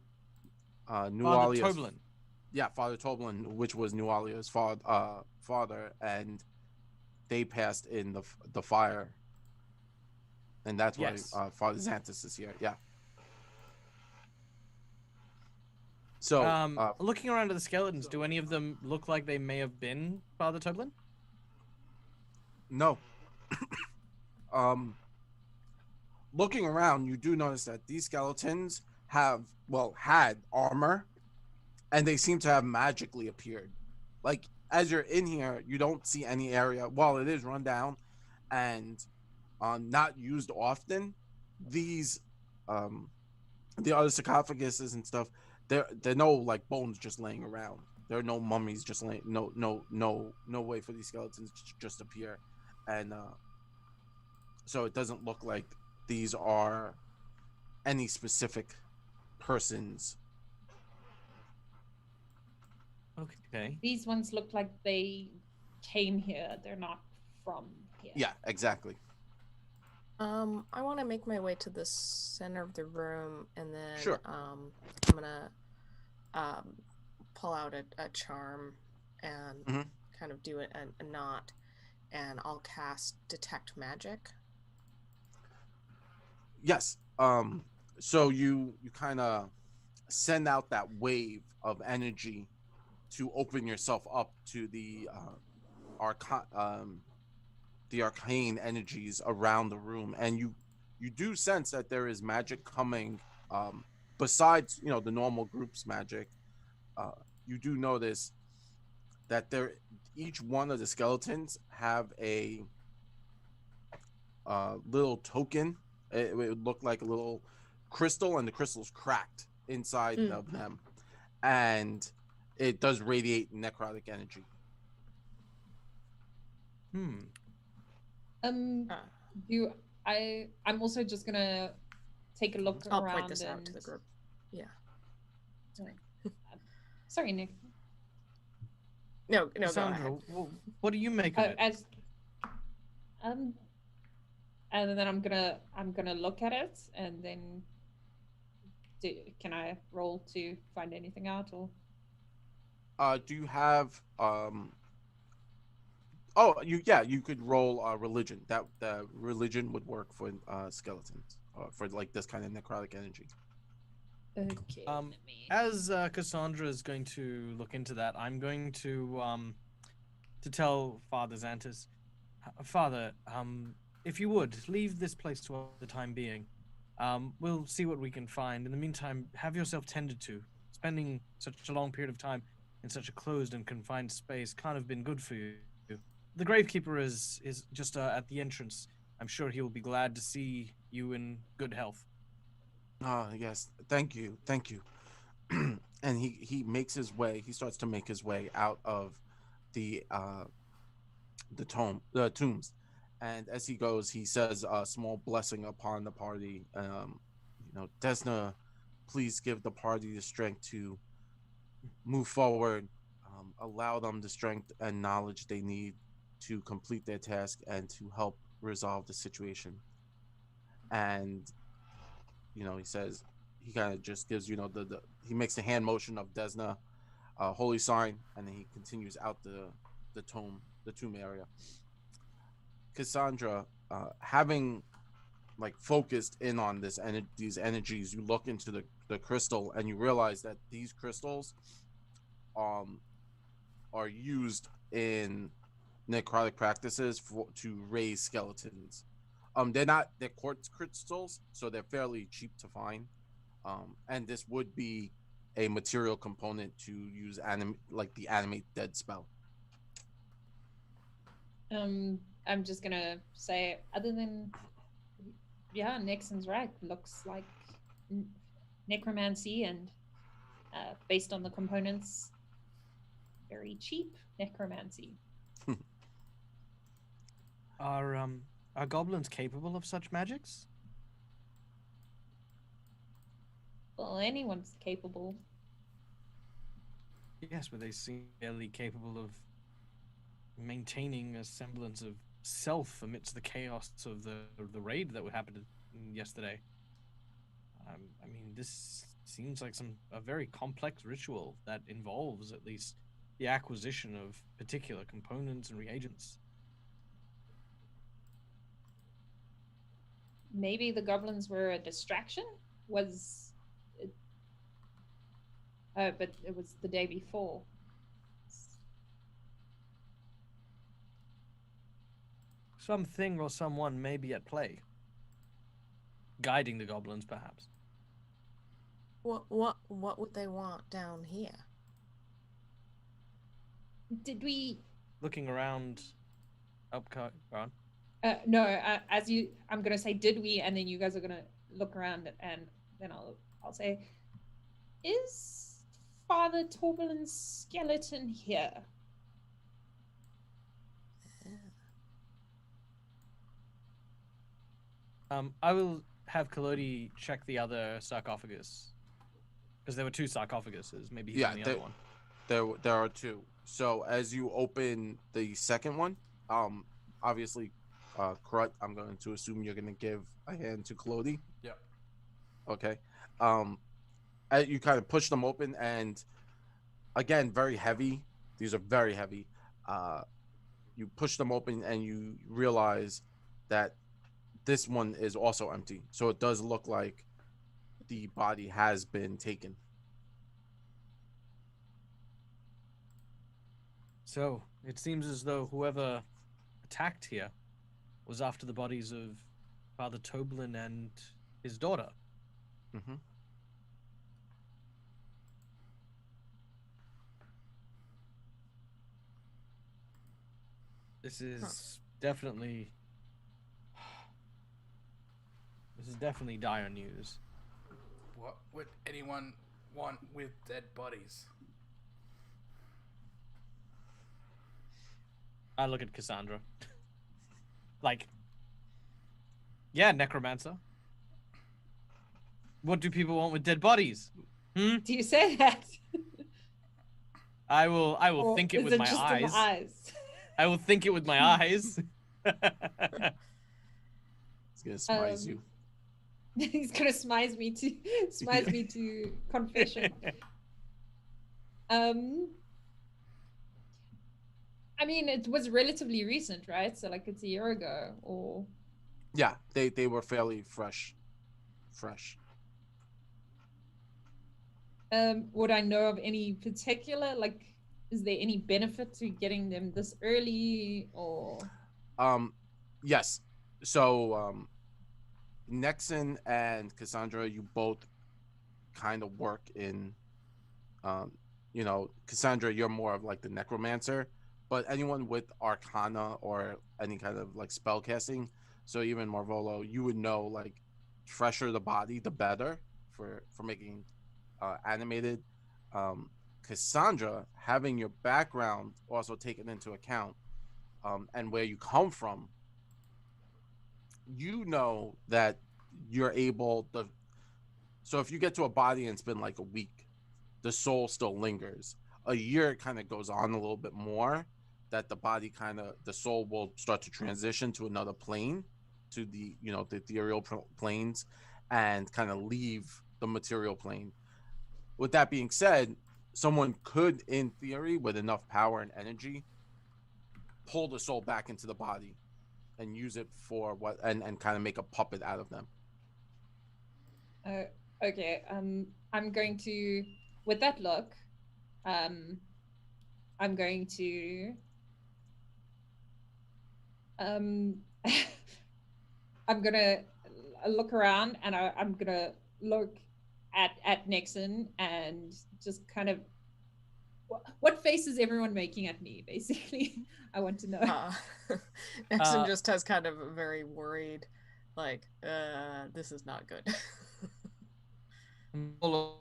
Nualia's Father Toblin. Yeah, Father Toblin, which was Nualia's father, and they passed in the fire, and that's Yes. why Father Zantus is here. Yeah. So, Looking around at the skeletons, do any of them look like they may have been Father Toblin? no. Looking around, you do notice that these skeletons had armor, and they seem to have magically appeared. Like, as you're in here, you don't see any area. While it is run down and not used often, these the other sarcophaguses and stuff, there are no like bones just laying around. There are no mummies just laying. No way for these skeletons to just appear, and so it doesn't look like these are any specific persons. Okay. These ones look like they came here. They're not from here. Yeah, exactly. I want to make my way to the center of the room, and then Sure. I'm gonna pull out a charm and Mhm. kind of do a knot, and I'll cast detect magic. Yes. So you kind of send out that wave of energy to open yourself up to the arcane energies around the room, and you do sense that there is magic coming. Besides, the normal group's magic, you do notice that each one of the skeletons have a little token. It would look like a little crystal, and the crystal's cracked inside of them, and it does radiate necrotic energy. I'm also just gonna take a look I'll around. point this out to the group. Yeah. Sorry, Nick. No, go ahead. Sandra, what do you make of it? And then I'm gonna look at it, and then can I roll to find anything out, or? Do you have you could roll religion. That religion would work for skeletons, for like this kind of necrotic energy. Okay. As Kasaundra is going to look into that, I'm going to tell Father Zantus, Father, if you would leave this place to us for the time being, we'll see what we can find. In the meantime, have yourself tended to. Spending such a long period of time in such a closed and confined space can't have been good for you. The Gravekeeper is just at the entrance. I'm sure he will be glad to see you in good health. Yes, thank you. And he makes his way. He starts to make his way out of the tombs, and as he goes, he says a small blessing upon the party. Desna, please give the party the strength to move forward. Allow them the strength and knowledge they need to complete their task and to help resolve the situation. And he says, he kind of just gives he makes the hand motion of Desna, holy sign, and then he continues out the tomb area. Kasaundra, having focused in on these energies, you look into the crystal and you realize that these crystals are used in necrotic practices to raise skeletons. They're quartz crystals, so they're fairly cheap to find. And this would be a material component to use the animate dead spell. I'm just gonna say, other than, Nixon's right. Looks like necromancy, and based on the components, very cheap necromancy. Are goblins capable of such magics? Well, anyone's capable. Yes, but they seem barely capable of maintaining a semblance of self amidst the chaos of the raid that happened yesterday. I mean, this seems like a very complex ritual that involves at least the acquisition of particular components and reagents. Maybe the goblins were a distraction? But it was the day before. Something or someone may be at play. Guiding the goblins, perhaps. What would they want down here? Did we... Looking around... Go on. No, I'm gonna say, did we, and then you guys are gonna look around, and then I'll say, is Father Torbalin's skeleton here? I will have Collodi check the other sarcophagus, because there were 2 sarcophaguses. Maybe he's in the other one. There are 2. So as you open the second one, obviously, Krut, I'm going to assume you're going to give a hand to Collodi. Yep. Okay. You kind of push them open, and again, very heavy. These are very heavy. You push them open, and you realize that this one is also empty. So it does look like the body has been taken. So it seems as though whoever attacked here was after the bodies of Father Toblin and his daughter. Mm-hmm. This is definitely dire news. What would anyone want with dead bodies? I look at Kasaundra. Like, yeah, necromancer. What do people want with dead bodies? Do you say that? I will Or think it is with my just in eyes. the eyes? I will think it with my eyes. He's gonna smize you. He's gonna smize me to confession. I mean, it was relatively recent, right? So like it's a year ago, or Yeah, they were fairly fresh. Would I know of any particular, like, is there any benefit to getting them this early, or? Yes. So, Nexen and Kasaundra, you both kind of work in, Kasaundra, you're more of like the necromancer, but anyone with arcana or any kind of like spell casting, so even Malvolo, you would know, like, fresher the body, the better for making animated. Kasaundra, having your background also taken into account, and where you come from, you know that you're able to. So if you get to a body and it's been like a week, the soul still lingers. A year kind of goes on a little bit more, that the soul will start to transition to another plane, to the ethereal planes, and kind of leave the material plane. With that being said, someone could, in theory, with enough power and energy, pull the soul back into the body and use it for and kind of make a puppet out of them. Okay. I'm going to, with that look, I'm going to, I'm gonna look around, and I'm gonna look at Nexen and just kind of, what face is everyone making at me, basically? I want to know. Nexen just has kind of a very worried, like, this is not good. Malvolo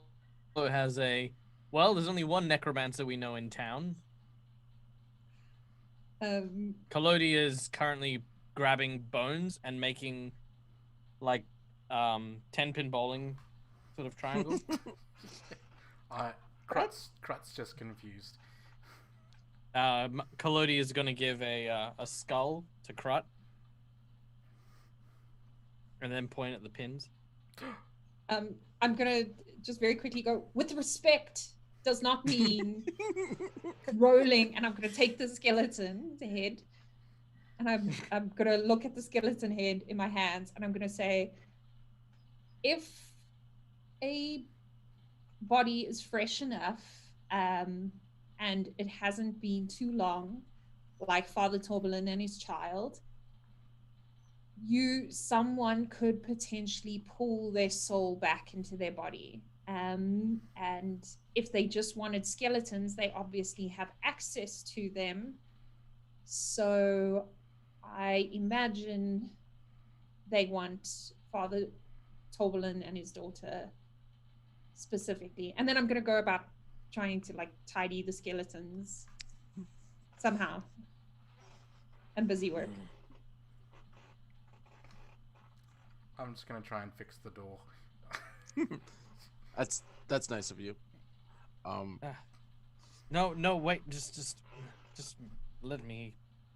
has there's only one necromancer we know in town. Collodi is currently grabbing bones and making like 10-pin bowling sort of triangle. Krut's just confused. Collodi is going to give a skull to Krut and then point at the pins. I'm gonna just very quickly go, with respect does not mean rolling, and I'm gonna take the skeleton's head, and I'm gonna look at the skeleton head in my hands, and I'm gonna say, if a body is fresh enough, and it hasn't been too long, like Father Toblin and his child, someone could potentially pull their soul back into their body. And if they just wanted skeletons, they obviously have access to them. So I imagine they want Father Toblin and his daughter specifically. And then I'm going to go about trying to like tidy the skeletons somehow. And busy work. I'm just gonna try and fix the door. That's nice of you. No, wait, just let me,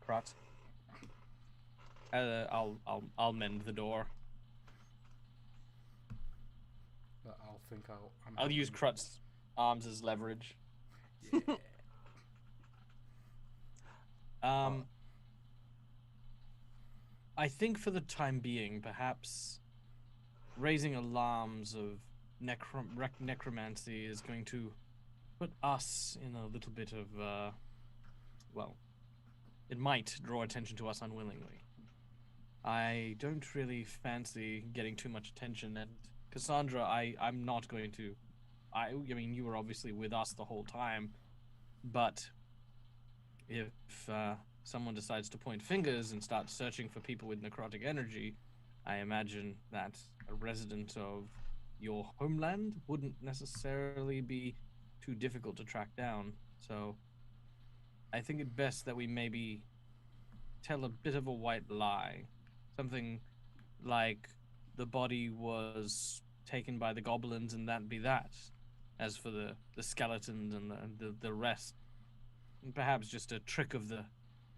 Krut. I'll mend the door. But I'll use Krut's arms as leverage. Yeah. I think for the time being, perhaps raising alarms of necromancy is going to put us in a little bit of, well, it might draw attention to us unwillingly. I don't really fancy getting too much attention, and Kasaundra, I'm not going to. I mean, you were obviously with us the whole time, but if someone decides to point fingers and start searching for people with necrotic energy, I imagine that a resident of your homeland wouldn't necessarily be too difficult to track down. So I think it best that we maybe tell a bit of a white lie. Something like the body was taken by the goblins and that be that. As for the skeletons and the rest, perhaps just a trick of the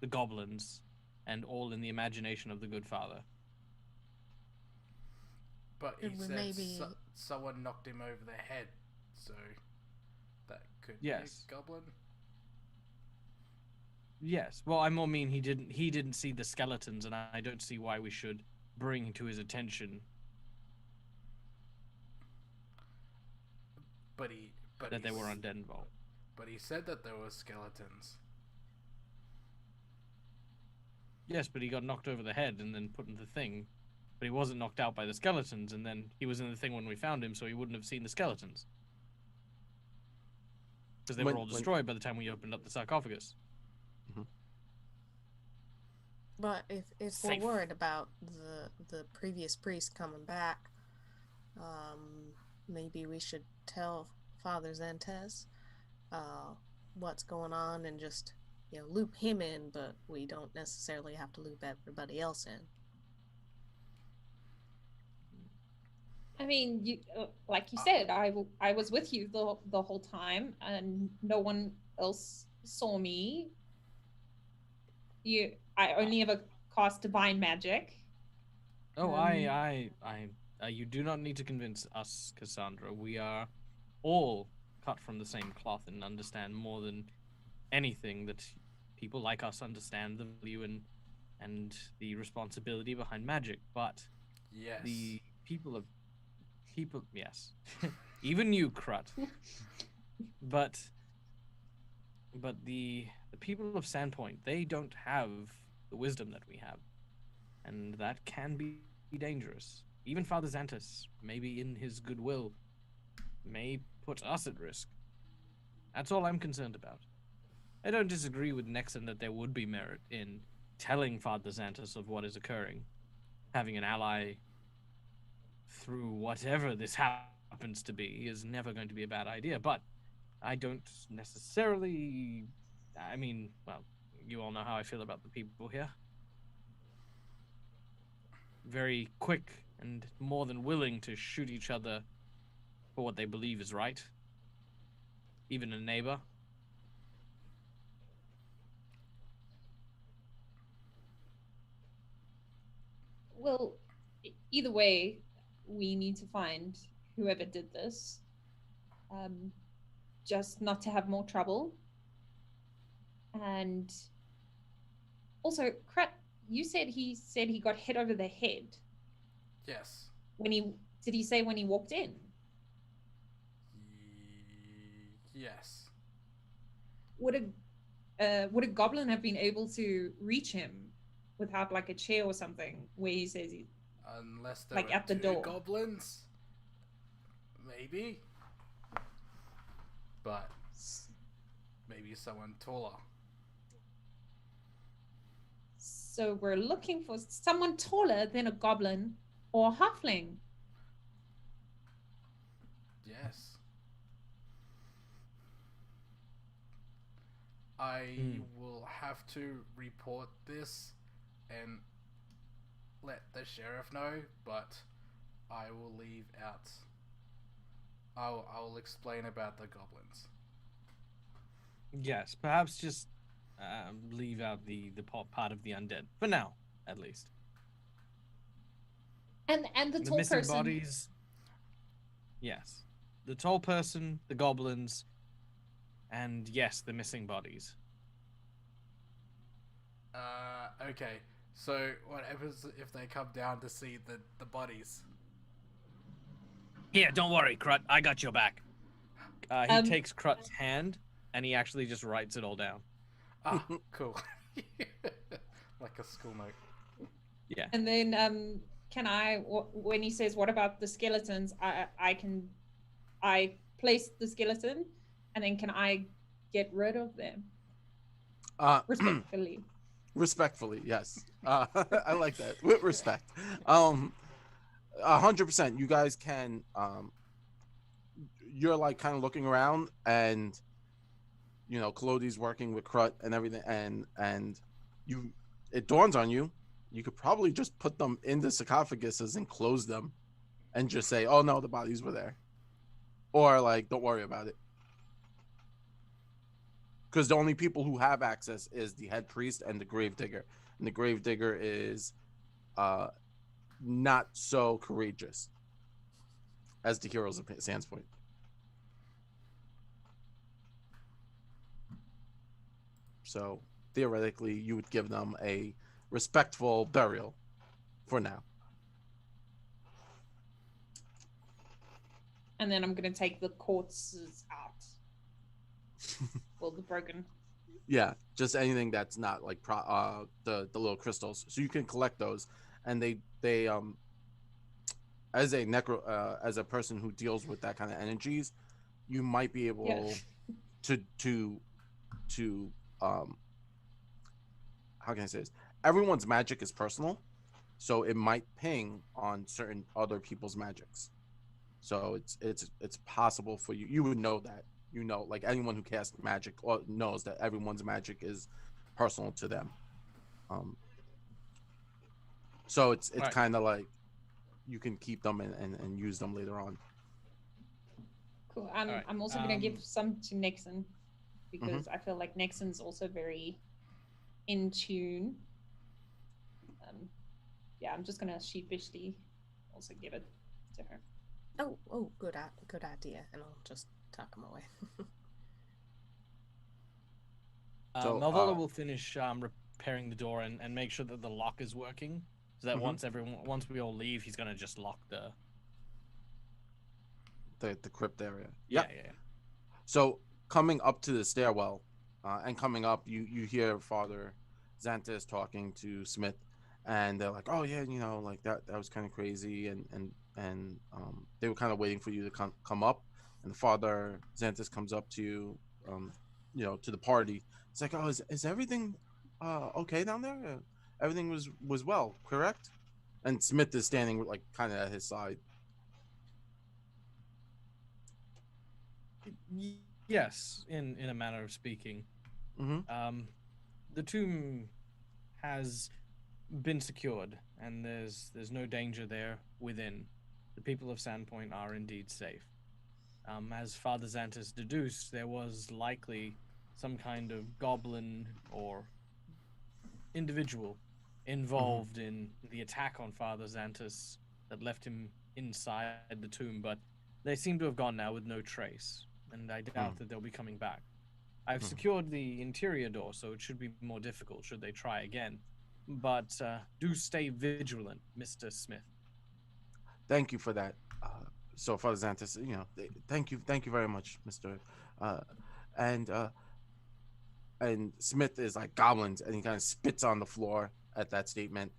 goblins, and all in the imagination of the good father. But he said someone knocked him over the head, so that could be a goblin. Yes. Well, I more mean he didn't see the skeletons, and I don't see why we should bring to his attention that they were on Denval. But he said that there were skeletons. Yes, but he got knocked over the head and then put in the thing. But he wasn't knocked out by the skeletons, and then he was in the thing when we found him, so he wouldn't have seen the skeletons. Because they were all destroyed by the time we opened up the sarcophagus. Mm-hmm. But if we're worried about the previous priest coming back, maybe we should tell Father Zantus what's going on and just, loop him in, but we don't necessarily have to loop everybody else in. I mean, like you said, I was with you the whole time, and no one else saw me. I only ever cast divine magic. Oh, you do not need to convince us, Kasaundra. We are all cut from the same cloth and understand more than anything that people like us understand the value and the responsibility behind magic. But yes, the people, yes, even you, Krut. but the people of Sandpoint, they don't have the wisdom that we have, and that can be dangerous. Even Father Zantus, maybe in his goodwill, may put us at risk. That's all I'm concerned about. I don't disagree with Nexen that there would be merit in telling Father Zantus of what is occurring. Having an ally through whatever this happens to be is never going to be a bad idea, but I don't necessarily... I mean, well, you all know how I feel about the people here. Very quick and more than willing to shoot each other for what they believe is right. Even a neighbor. Well, either way, we need to find whoever did this. Just not to have more trouble. And also, Krut, you said he got hit over the head. Yes. Did he say when he walked in? Yes. Would a goblin have been able to reach him without like a chair or something where he says he... Unless there like were at the two door. goblins? Maybe. But maybe someone taller. So we're looking for someone taller than a goblin or a halfling. Yes. I will have to report this and let the sheriff know, but I will leave out. I'll explain about the goblins. Yes, perhaps just leave out the part of the undead for now, at least. And the The tall missing person. bodies. Yes. The tall person, the goblins, and yes, the missing bodies. Okay. So what happens if they come down to see the bodies? Here, don't worry, Krut. I got your back. He Um, takes Krut's hand, and he actually just writes it all down. Ah, cool. Like a school note. Yeah. And then can I when he says what about the skeletons, I place the skeleton and then can I get rid of them respectfully? Respectfully, yes. I like that. With respect. 100%. You guys can. You're like kind of looking around, and you know Collodi's working with Krut and everything, and you. It dawns on you. You could probably just put them in the sarcophaguses and close them, and just say, "Oh no, the bodies were there," or like, "Don't worry about it." Because the only people who have access is the head priest and the gravedigger, and the gravedigger is not so courageous as the heroes of Sandpoint. So theoretically, you would give them a respectful burial for now. And then I'm gonna take the corpses out. Well, the broken. Yeah, just anything that's not like the little crystals. So you can collect those, and they as a person who deals with that kind of energies, you might be able to how can I say this? Everyone's magic is personal, so it might ping on certain other people's magics. So it's possible for you. You would know that. You know, like anyone who casts magic or knows that everyone's magic is personal to them. So it's Right. kind of like you can keep them and use them later on. Cool. right, I'm also gonna give some to Nexen because I feel like Nexen's also very in tune. Yeah, I'm just gonna sheepishly also give it to her. Oh, good idea, and I'll just tuck them away. So, Malvolo will finish repairing the door and make sure that the lock is working, so that once we all leave, he's gonna just lock the crypt area. yeah. So coming up to the stairwell, and coming up, you hear Father Zantus talking to Smith, and they're like, "Oh yeah, you know, like that was kind of crazy," and they were kind of waiting for you to come up, and Father Zantus comes up to you, you know, to the party. It's like, "Oh, is everything okay down there? Everything was well, correct?" And Smith is standing like kind of at his side. Yes, in a manner of speaking. Mm-hmm. The tomb has been secured, and there's no danger there within. The people of Sandpoint are indeed safe. As Father Zantus deduced, there was likely some kind of goblin or individual involved in the attack on Father Zantus that left him inside the tomb, but they seem to have gone now with no trace, and I doubt that they'll be coming back. I've secured the interior door, so it should be more difficult should they try again. But do stay vigilant, Mr. Smith. Thank you for that. So Father Zantus, you know, thank you very much, Mr. And Smith is like goblins, and he kind of spits on the floor at that statement,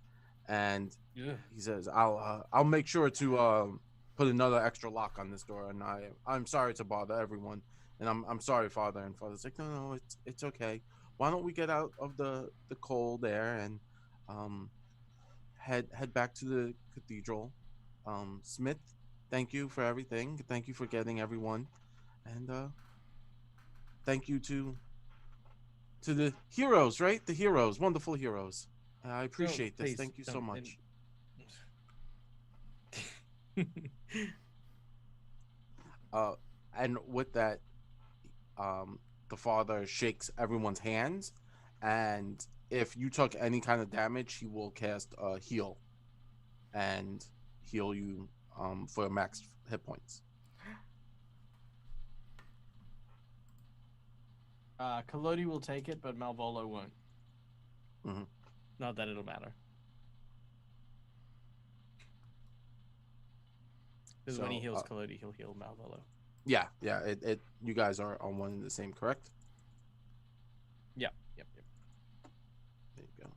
and he says, "I'll make sure to put another extra lock on this door, and I'm sorry to bother everyone, and I'm sorry, Father." And Father's like, "No, it's okay. Why don't we get out of the cold air and head back to the cathedral?" Smith, thank you for everything. Thank you for getting everyone, and thank you to the heroes, right? The heroes, wonderful heroes. I appreciate this. Thank you so much. And with that, the father shakes everyone's hands, and if you took any kind of damage, he will cast a heal, and heal you for max hit points. Collodi will take it, but Malvolo won't. Mm-hmm. Not that it'll matter. Because when he heals Collodi, he'll heal Malvolo. Yeah. You guys are on one and the same, correct? Yep. There you go.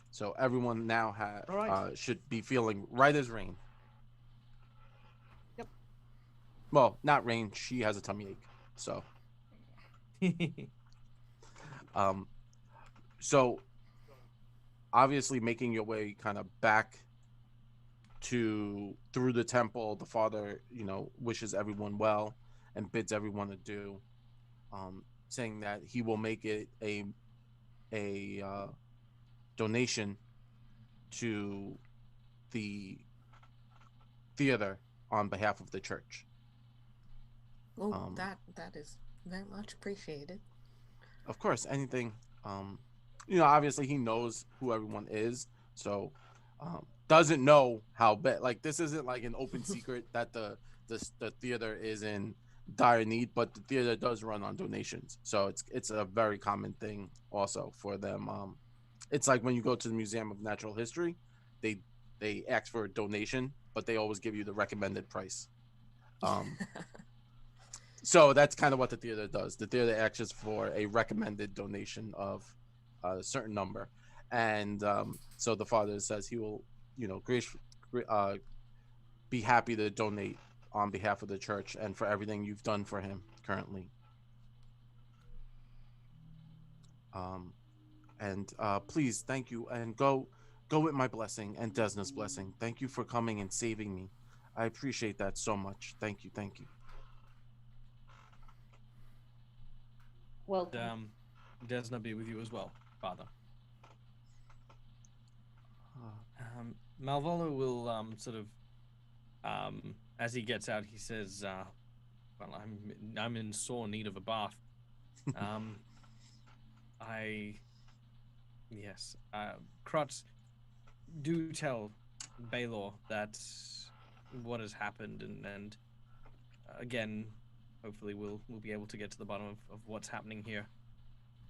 So everyone now Alright. should be feeling right as Rain. Yep. Well, not Rain. She has a tummy ache. So. So obviously making your way kind of back through the temple, the father, wishes everyone well and bids everyone adieu, saying that he will make it a donation to the theater on behalf of the church. Oh, that is very much appreciated. Of course, anything. Obviously he knows who everyone is, so doesn't know how bad. Like, this isn't like an open secret that the theater is in dire need, but the theater does run on donations, so it's a very common thing also for them. It's like when you go to the Museum of Natural History, they ask for a donation, but they always give you the recommended price. So that's kind of what the theater does. The theater asks for a recommended donation of a certain number, and so the father says he will, be happy to donate on behalf of the church and for everything you've done for him currently. And please, thank you, and go with my blessing and Desna's blessing. Thank you for coming and saving me. I appreciate that so much. Thank you. Welcome. Desna be with you as well, Father. Malvolo will sort of, as he gets out, he says, "Well, I'm in sore need of a bath. Krut, do tell Baylor that what has happened, and again, hopefully we'll be able to get to the bottom of what's happening here.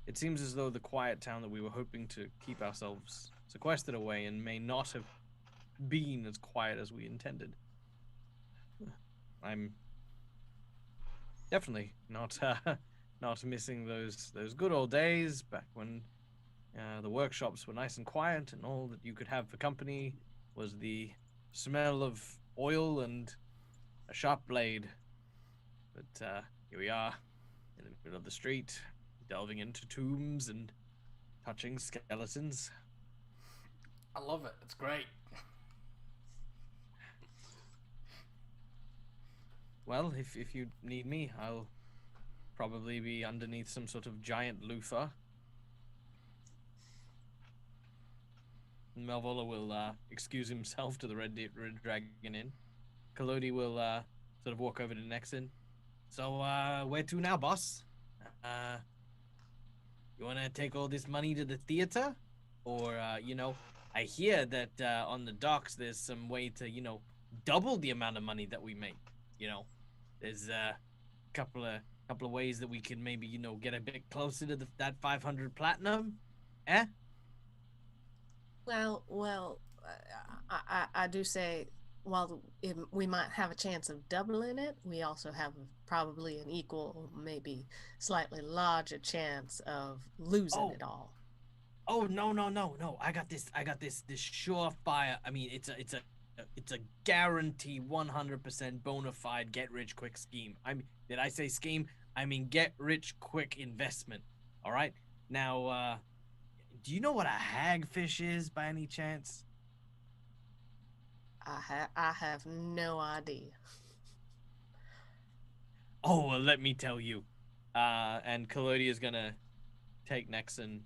It seems as though the quiet town that we were hoping to keep ourselves sequestered away in may not have been as quiet as we intended. I'm definitely not missing those good old days back when the workshops were nice and quiet, and all that you could have for company was the smell of oil and a sharp blade. But here we are, in the middle of the street, delving into tombs and touching skeletons. I love it. It's great. Well, if you need me, I'll probably be underneath some sort of giant loofah. Malvolo will excuse himself to the Red Dragon Inn. Collodi will sort of walk over to Nexen. So, where to now, boss? You want to take all this money to the theater? Or, I hear that on the docks there's some way to, double the amount of money that we make. There's a couple of ways that we can maybe, get a bit closer to that 500 platinum. Eh? Well, I do say, while we might have a chance of doubling it, we also have probably an equal, maybe slightly larger chance of losing it all. Oh, no. I got this surefire. I mean, it's a guarantee 100% bona fide get rich quick scheme. Did I say scheme? I mean get rich quick investment. All right. Now, do you know what a hagfish is by any chance? I have no idea. Oh, well, let me tell you. And Collodi is gonna take Nexen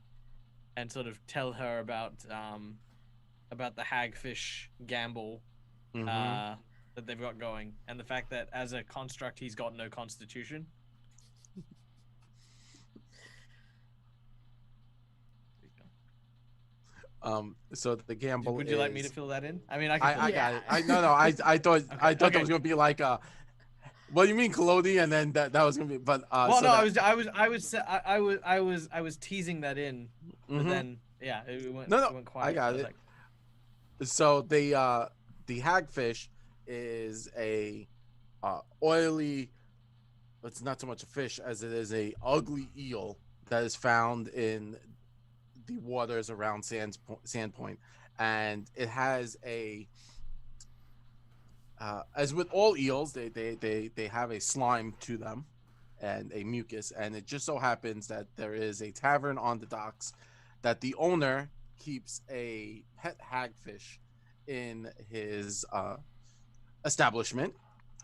and sort of tell her about the hagfish gamble that they've got going, and the fact that as a construct he's got no constitution. So the gamble Would is. you like me to fill that in? I mean, I I got Yeah. it. I thought Okay. that was gonna be like what do you mean Collodi? And then that was gonna be but Well, so no, that, I was teasing that in, but then yeah, it went No, it went quiet. I got was it. like, So the hagfish is a oily. It's not so much a fish as it is a ugly eel that is found in the waters around Sandpoint, and it has a as with all eels, they have a slime to them and a mucus, and it just so happens that there is a tavern on the docks that the owner keeps a pet hagfish in his establishment.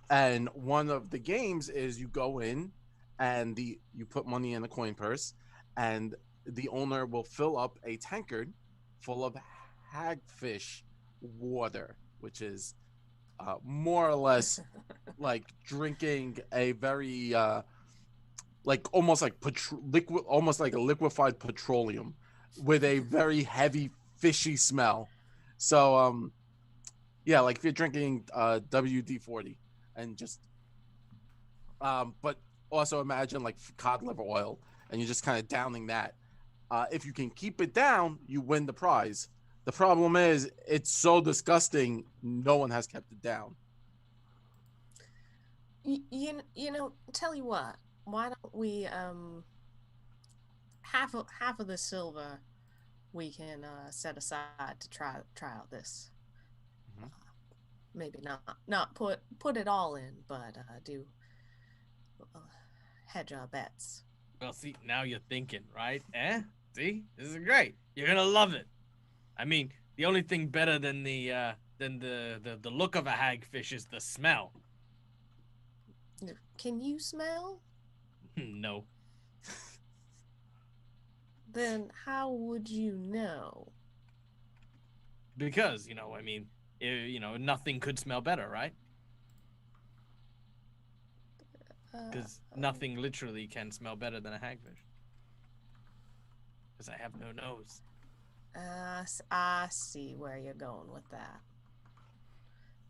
And one of the games is you go in and you put money in a coin purse, and the owner will fill up a tankard full of hagfish water, which is more or less like drinking a very like almost like liquid, almost like a liquefied petroleum with a very heavy fishy smell. So yeah, like if you're drinking WD-40 and just but also imagine like cod liver oil and you're just kind of downing that. If you can keep it down, you win the prize. The problem is it's so disgusting, no one has kept it down. You know, tell you what, why don't we half of the silver we can set aside to try out this. Maybe not put it all in, but do hedge our bets. well, see, now you're thinking, right? See, this is great. You're gonna love it. I mean, the only thing better than the look of a hagfish is the smell. Can you smell? No. Then how would you know? Because, I mean, nothing could smell better, right? Because nothing literally can smell better than a hagfish. Because I have no nose. I see where you're going with that.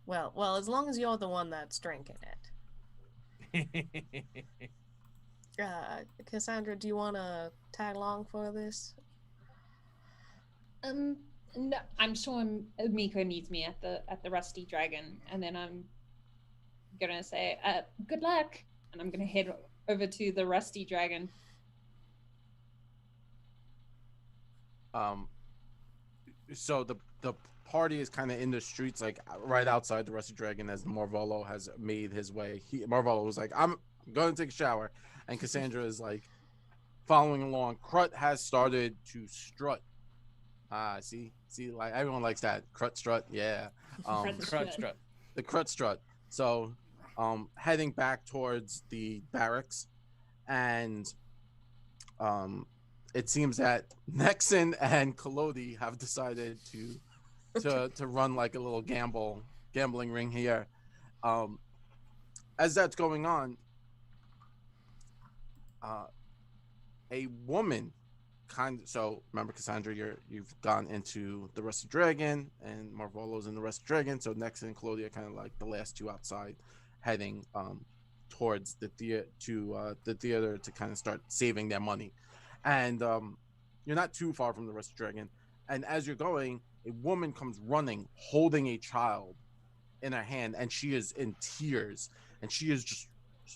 Well, as long as you're the one that's drinking it. Kasaundra, do you want to tag along for this? No, I'm sure Miko needs me at the Rusty Dragon, and then I'm gonna say, good luck, and I'm gonna head over to the Rusty Dragon. So the party is kind of in the streets, like right outside the Rusty Dragon, as Malvolo has made his way. Malvolo was like, I'm going to take a shower, and Kasaundra is like following along. Krut has started to strut. See, like everyone likes that Krut strut, yeah. Krut strut. The Krut strut. So, heading back towards the barracks, and it seems that Nexen and Collodi have decided to run like a little gambling ring here. As that's going on, a woman so remember, Kasaundra, you've gone into the Rusty Dragon, and Malvolo's in the Rusty Dragon. So Nexen and Collodi are kind of like the last two outside, heading towards the theater to kind of start saving their money. And you're not too far from the Rusty Dragon. And as you're going, a woman comes running, holding a child in her hand, and she is in tears, and she is just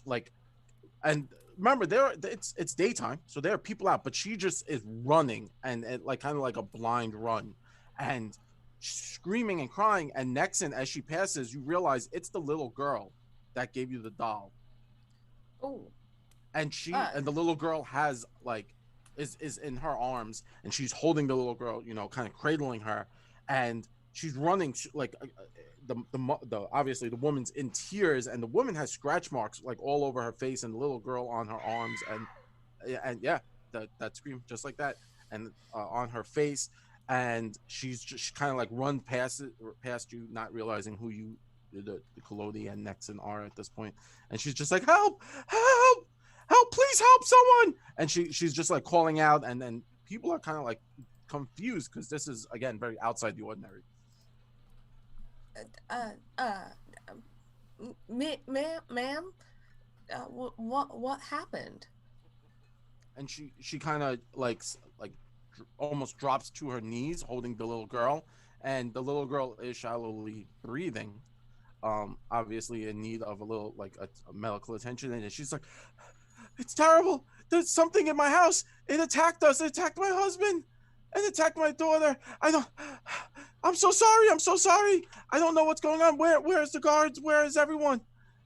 like, and remember, it's daytime, so there are people out, but she just is running and like kind of like a blind run, and screaming and crying. And Nexen, as she passes, you realize it's the little girl that gave you the doll. Oh, and the little girl has like is in her arms, and she's holding the little girl, kind of cradling her, and she's running like the obviously the woman's in tears, and the woman has scratch marks like all over her face, and the little girl on her arms, and yeah, that scream just like that, and on her face, and she's just kind of like run past you, not realizing who the Collodi and Nexen are at this point, and she's just like, help, please help someone, and she's just like calling out, and then people are kind of like confused because this is again very outside the ordinary. Ma'am, what happened? And she kind of like almost drops to her knees, holding the little girl, and the little girl is shallowly breathing, obviously in need of a little like a medical attention. And she's like, "It's terrible. There's something in my house. It attacked us. It attacked my husband. It attacked my daughter. I'm so sorry. I'm so sorry. I don't know what's going on. Where's the guards? Where is everyone?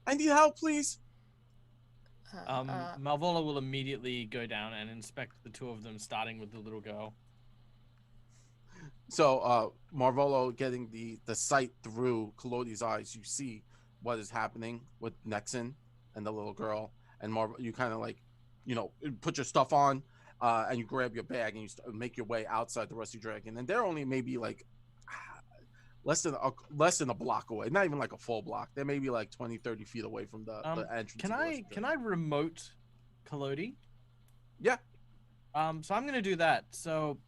I need help, please." Malvolo will immediately go down and inspect the two of them, starting with the little girl. So, Malvolo getting the sight through Collodi's eyes, you see what is happening with Nexen and the little girl, and you kind of like, put your stuff on, and you grab your bag and you make your way outside the Rusty Dragon, and they're only maybe like less than a block away, not even like a full block. They're maybe like 20-30 feet away from the entrance. Can I remote Collodi? Yeah. So I'm gonna do that. So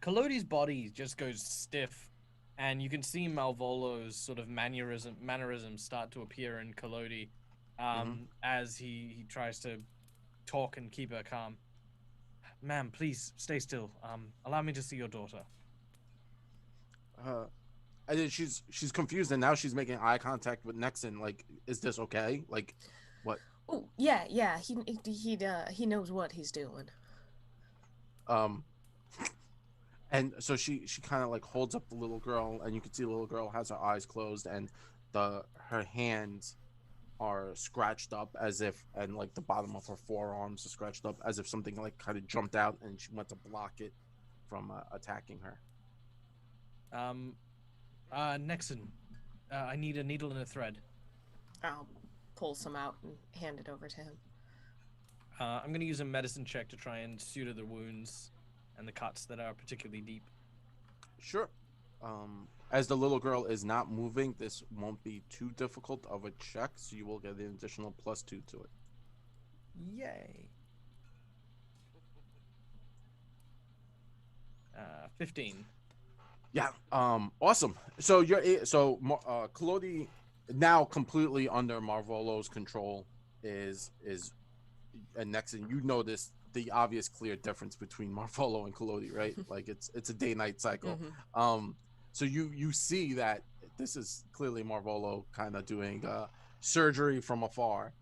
Collodi's body just goes stiff, and you can see Malvolo's sort of mannerisms start to appear in Collodi, as he tries to talk and keep her calm. Ma'am, please stay still. Allow me to see your daughter. And then she's confused, and now she's making eye contact with Nexen. Like, is this okay? Like, what? Oh yeah. He knows what he's doing. And so she kind of like holds up the little girl, and you can see the little girl has her eyes closed, and her hands are scratched up as if, and like the bottom of her forearms are scratched up as if something like kind of jumped out and she went to block it from attacking her. Nexen, I need a needle and a thread. I'll pull some out and hand it over to him. I'm going to use a medicine check to try and suture the wounds and the cuts that are particularly deep. Sure. As the little girl is not moving, this won't be too difficult of a check, so you will get an additional +2 to it. Yay. 15. Yeah. Awesome. So Collodi, now completely under Malvolo's control, is and Nexen, you notice the obvious clear difference between Malvolo and Collodi, right? Like it's a day-night cycle. So you see that this is clearly Malvolo kind of doing surgery from afar,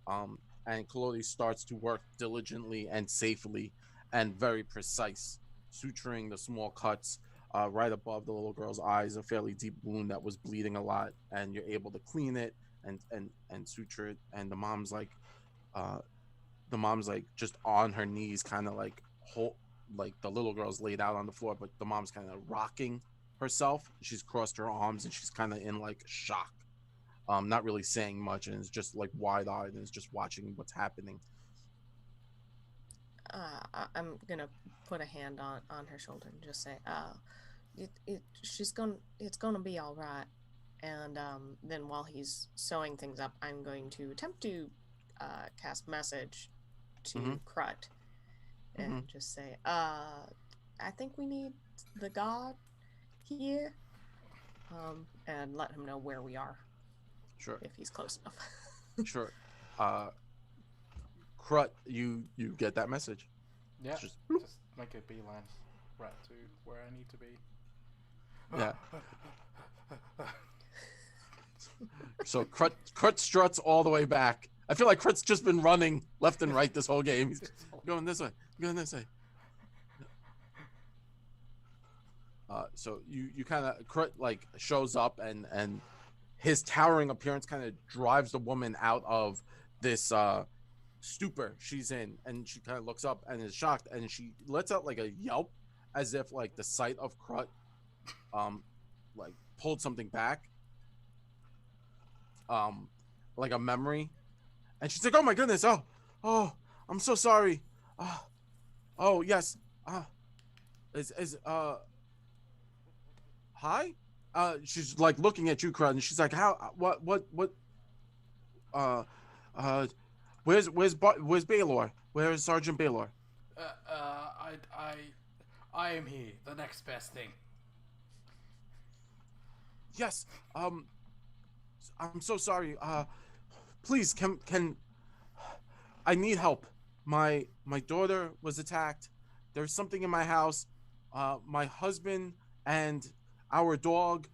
and Collodi starts to work diligently and safely and very precise, suturing the small cuts right above the little girl's eyes, a fairly deep wound that was bleeding a lot, and you're able to clean it and suture it. And the mom's like just on her knees, kind of like the little girl's laid out on the floor, but the mom's kind of rocking herself. She's crossed her arms and she's kind of in like shock, not really saying much, and is just like wide-eyed and is just watching what's happening. I'm gonna put a hand on her shoulder and just say, it's gonna be all right. And then while he's sewing things up, I'm going to attempt to cast message to Krut and just say, I think we need the god here, and let him know where we are. Sure. If he's close enough. Sure. Krut, you get that message? Yeah. Just make a beeline right to where I need to be. Yeah. So Krut struts all the way back. I feel like Krut's just been running left and right this whole game. He's going this way, going this way. So you kind of, Krut like shows up, and his towering appearance kind of drives the woman out of this stupor she's in, and she kind of looks up and is shocked, and she lets out like a yelp as if like the sight of Krut like pulled something back, like a memory, and she's like, oh my goodness, oh I'm so sorry, oh yes, hi, she's like looking at you, Krut, and she's like, how, what where's Baylor? Where's Sergeant Baylor? I am here. The next best thing. Yes. I'm so sorry. Please, can I need help? My daughter was attacked. There's something in my house. My husband and our dog,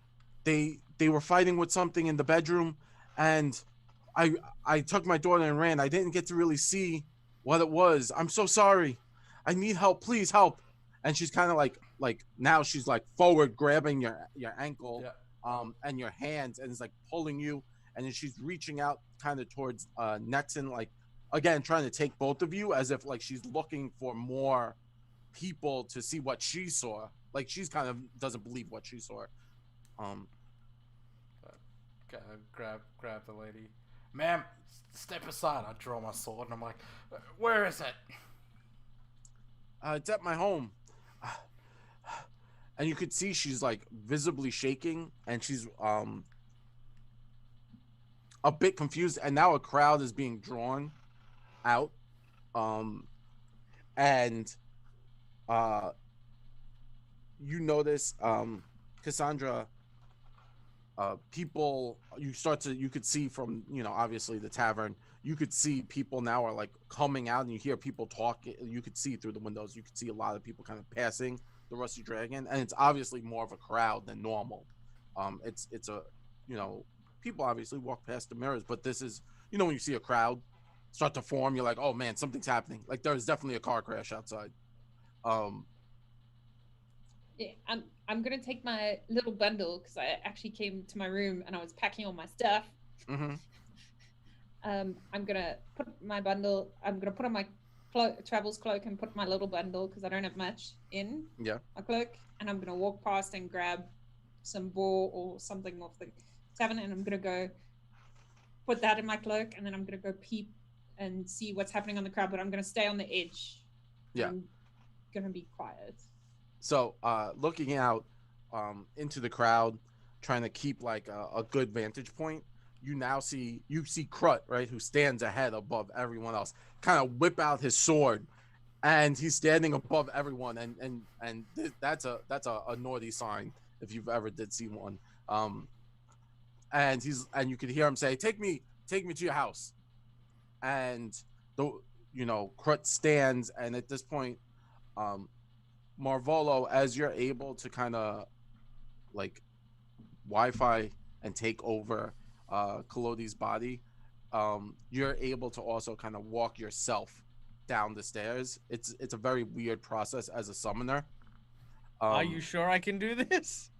they were fighting with something in the bedroom, and I took my daughter and ran. I didn't get to really see what it was. I'm so sorry. I need help. Please help. And she's kind of like now she's like forward grabbing your ankle, and your hands, and is like pulling you, and then she's reaching out kind of towards Nexen, like again trying to take both of you, as if like she's looking for more people to see what she saw. Like she's kind of doesn't believe what she saw. Grab the lady. Ma'am, step aside. I draw my sword and I'm like, where is it? It's at my home. And you could see she's like visibly shaking, and she's a bit confused, and now a crowd is being drawn out. And you notice Kasaundra, people you could see from, obviously the tavern, you could see people now are like coming out, and you hear people talking. You could see through the windows, you could see a lot of people kind of passing the Rusty Dragon, and it's obviously more of a crowd than normal. It's a, people obviously walk past the mirrors, but this is, when you see a crowd start to form, you're like, oh man, something's happening. Like there's definitely a car crash outside. Yeah, I'm gonna take my little bundle, because I actually came to my room and I was packing all my stuff. Mm-hmm. I'm gonna put my bundle. I'm gonna put on my Travel's cloak and put my little bundle, because I don't have much in my cloak, and I'm gonna walk past and grab some boar or something off the tavern, and I'm gonna go put that in my cloak, and then I'm gonna go peep and see what's happening on the crowd, but I'm gonna stay on the edge. Yeah. I'm gonna be quiet. So looking out into the crowd, trying to keep like a good vantage point, you see Krut, right, who stands ahead above everyone else, kind of whip out his sword, and he's standing above everyone, and that's a naughty sign if you've ever did see one. And you could hear him say, take me to your house. And Krut stands, and at this point, Malvolo, as you're able to kind of like Wi-Fi and take over Collodi's body, you're able to also kind of walk yourself down the stairs. It's a very weird process as a summoner. Are you sure I can do this?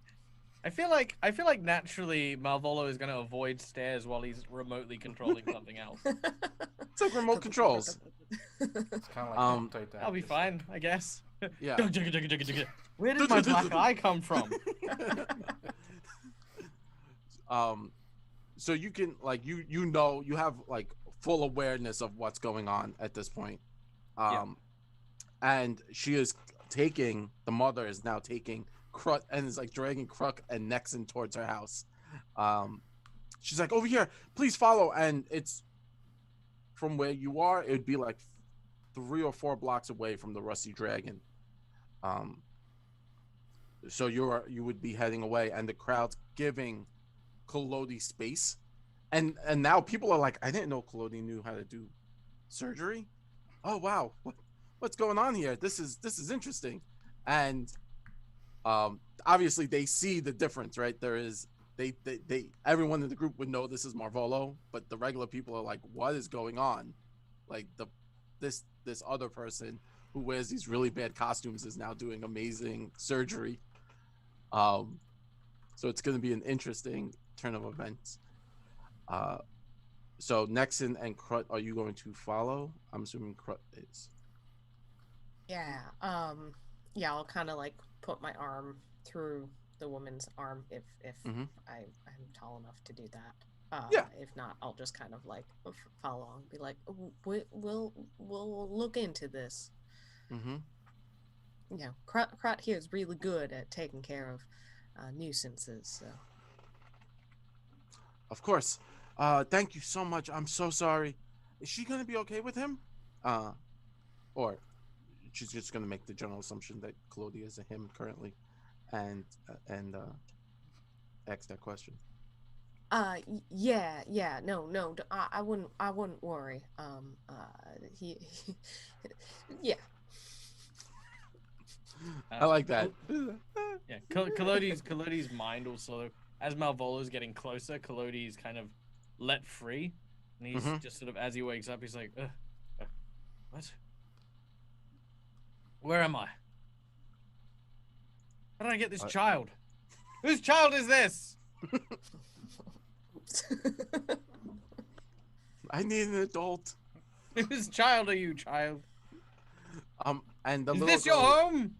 I feel like naturally Malvolo is going to avoid stairs while he's remotely controlling something else. It's like remote controls. It's kind of like I'll be fine, I guess. Yeah. Where did my black eye come from? So you can like you have like full awareness of what's going on at this point. And she is taking, the mother is now taking Krut and is like dragging Krut and Nexen towards her house. She's like, over here, please follow. And it's from where you are, it would be like 3 or 4 blocks away from the Rusty Dragon. So you would be heading away, and the crowd's giving Collodi space, and now people are like, I didn't know Collodi knew how to do surgery. Oh wow, what's going on here? This is interesting. And obviously they see the difference, right? There is they everyone in the group would know this is Malvolo, but the regular people are like, what is going on? Like this other person who wears these really bad costumes is now doing amazing surgery. So it's going to be an interesting turn of events. So Nexen and Krut, are you going to follow? I'm assuming Krut is. Yeah. I'll kind of like put my arm through the woman's arm if I'm tall enough to do that. If not, I'll just kind of like follow along and be like, we'll look into this. Mm-hmm. Krut here is really good at taking care of nuisances. So. Of course. Thank you so much. I'm so sorry. Is she gonna be okay with him? Or she's just gonna make the general assumption that Collodi is a him currently, and ask that question. Yeah, no, I wouldn't worry. He yeah. I like that. Yeah, Collodi's mind also, as Malvolo's getting closer, Collodi's kind of let free, and he's just sort of, as he wakes up, he's like, what? Where am I? How did I get this child? Whose child is this? I need an adult. Whose child are you, child? And the is little this girl, your home?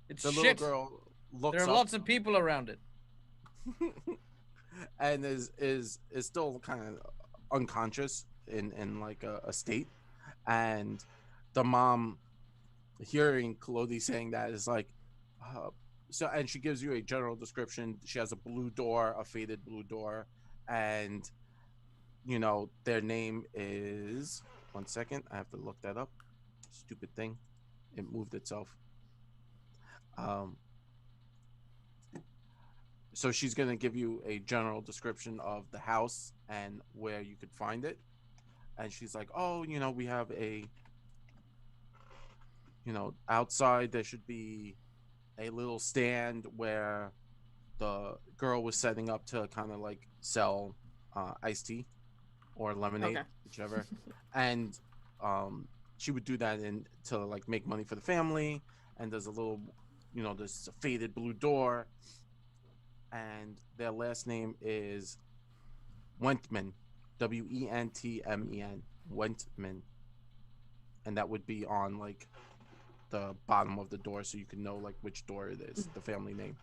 It's the shit. little girl looks There are up lots of people around it. and is still kind of unconscious in like a state, and the mom, hearing Collodi saying that, is like, so, and she gives you a general description. She has a blue door, a faded blue door, and you know their name is, 1 second, I have to look that up. Stupid thing, it moved itself. So she's going to give you a general description of the house and where you could find it. And she's like, oh, you know, we have a, you know, outside there should be a little stand where the girl was setting up to kind of like sell iced tea or lemonade, whichever. And she would do that to like make money for the family. And there's a little, you know, there's a faded blue door. And their last name is Wentman, Wentmen, Wentman, and that would be on like the bottom of the door, so you can know like which door it is, the family name.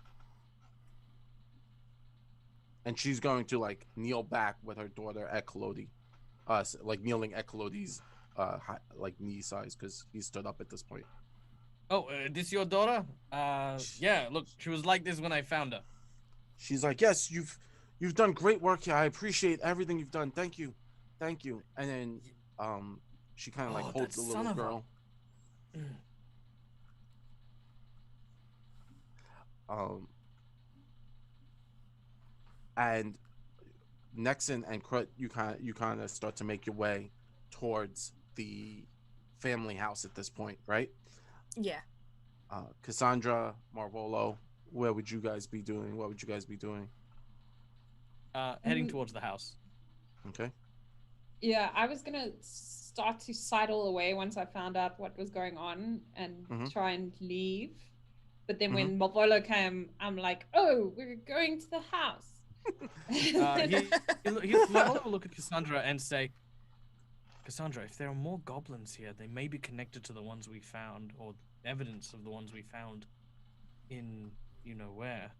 And she's going to like kneel back with her daughter at Collodi, like kneeling at Collodi's like knee size, because he stood up at this point. Oh, this your daughter? Yeah. Look, she was like this when I found her. She's like, yes, you've done great work here. I appreciate everything you've done. Thank you. And then she kind of like holds the little girl. And Nexen and Krut, you kind of start to make your way towards the family house at this point, right? Yeah. Kasaundra, Malvolo, where would you guys be doing? What would you guys be doing? Heading towards the house. Okay. Yeah, I was gonna start to sidle away once I found out what was going on and try and leave. But then when Malvolo came, I'm like, oh, we're going to the house. Malvolo will look at Kasaundra and say, Kasaundra, if there are more goblins here, they may be connected to the ones we found, or evidence of the ones we found in, you know where.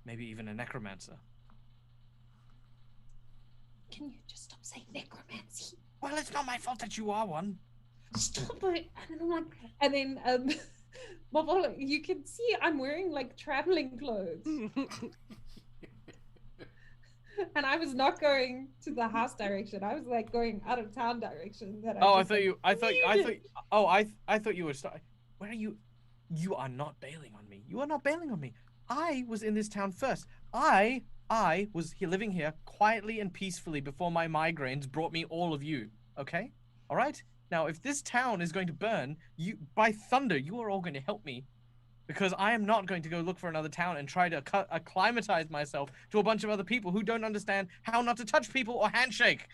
Maybe even a necromancer. Can you just stop saying necromancy? Well, it's not my fault that you are one. Stop it. And then Malvolo, you can see I'm wearing like traveling clothes. And I was not going to the house direction. I was like going out of town direction. I thought you were starting. Where are you? You are not bailing on me. You are not bailing on me. I was in this town first. I was here, living here quietly and peacefully before my migraines brought me all of you. Okay? All right? Now, if this town is going to burn, by thunder, you are all going to help me. Because I am not going to go look for another town and try to acclimatize myself to a bunch of other people who don't understand how not to touch people or handshake.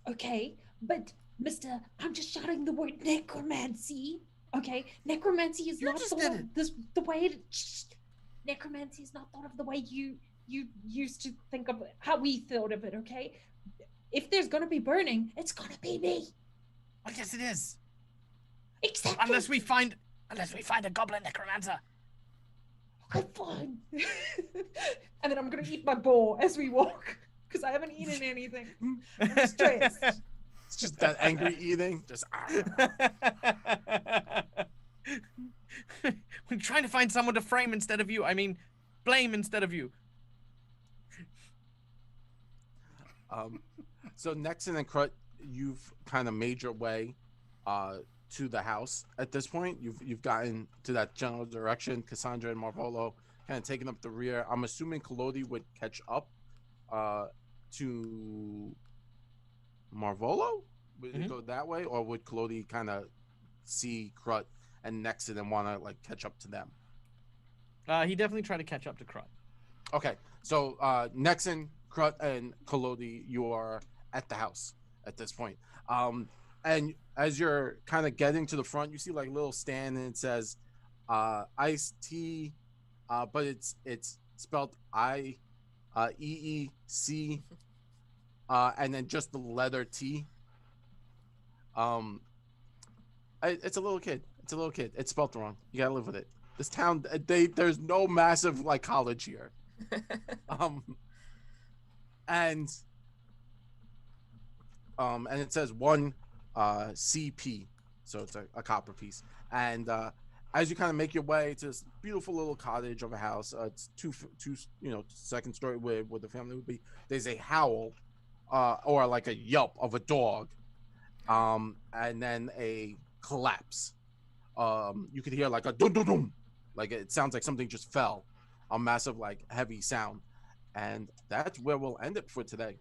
Okay, but Mister, I'm just shouting the word necromancy. Okay, necromancy is not the way necromancy is not thought of the way you used to think of how we thought of it. Okay, if there's gonna be burning, it's gonna be me. I guess it is. Exactly. Unless we find a goblin necromancer. Okay, fine. And then I'm gonna eat my boar as we walk because I haven't eaten anything. I'm stressed. It's just that angry eating. Just. We're trying to find someone to frame instead of you. I mean, blame instead of you. So Nexen and Krut, you've kind of made your way to the house at this point. You've gotten to that general direction. Kasaundra and Malvolo kind of taking up the rear. I'm assuming Collodi would catch up to Malvolo. Would it go that way, or would Collodi kind of see Krut and Nexen and want to like catch up to them? He definitely tried to catch up to Krut. Okay, so Nexen, Krut, and Collodi, you are at the house at this point. And as you're kind of getting to the front, you see like a little stand and it says iced tea, but it's spelled IEEC, and then just the letter T. It's a little kid. It's a little kid. It's spelled wrong. You gotta live with it. This town, there's no massive like college here. And it says 1 CP, so it's a copper piece. And as you kind of make your way to this beautiful little cottage of a house, it's two second story where the family would be. There's a howl, or like a yelp of a dog, and then a collapse. You could hear like a dum dum dum, like it sounds like something just fell, a massive like heavy sound. And that's where we'll end it for today.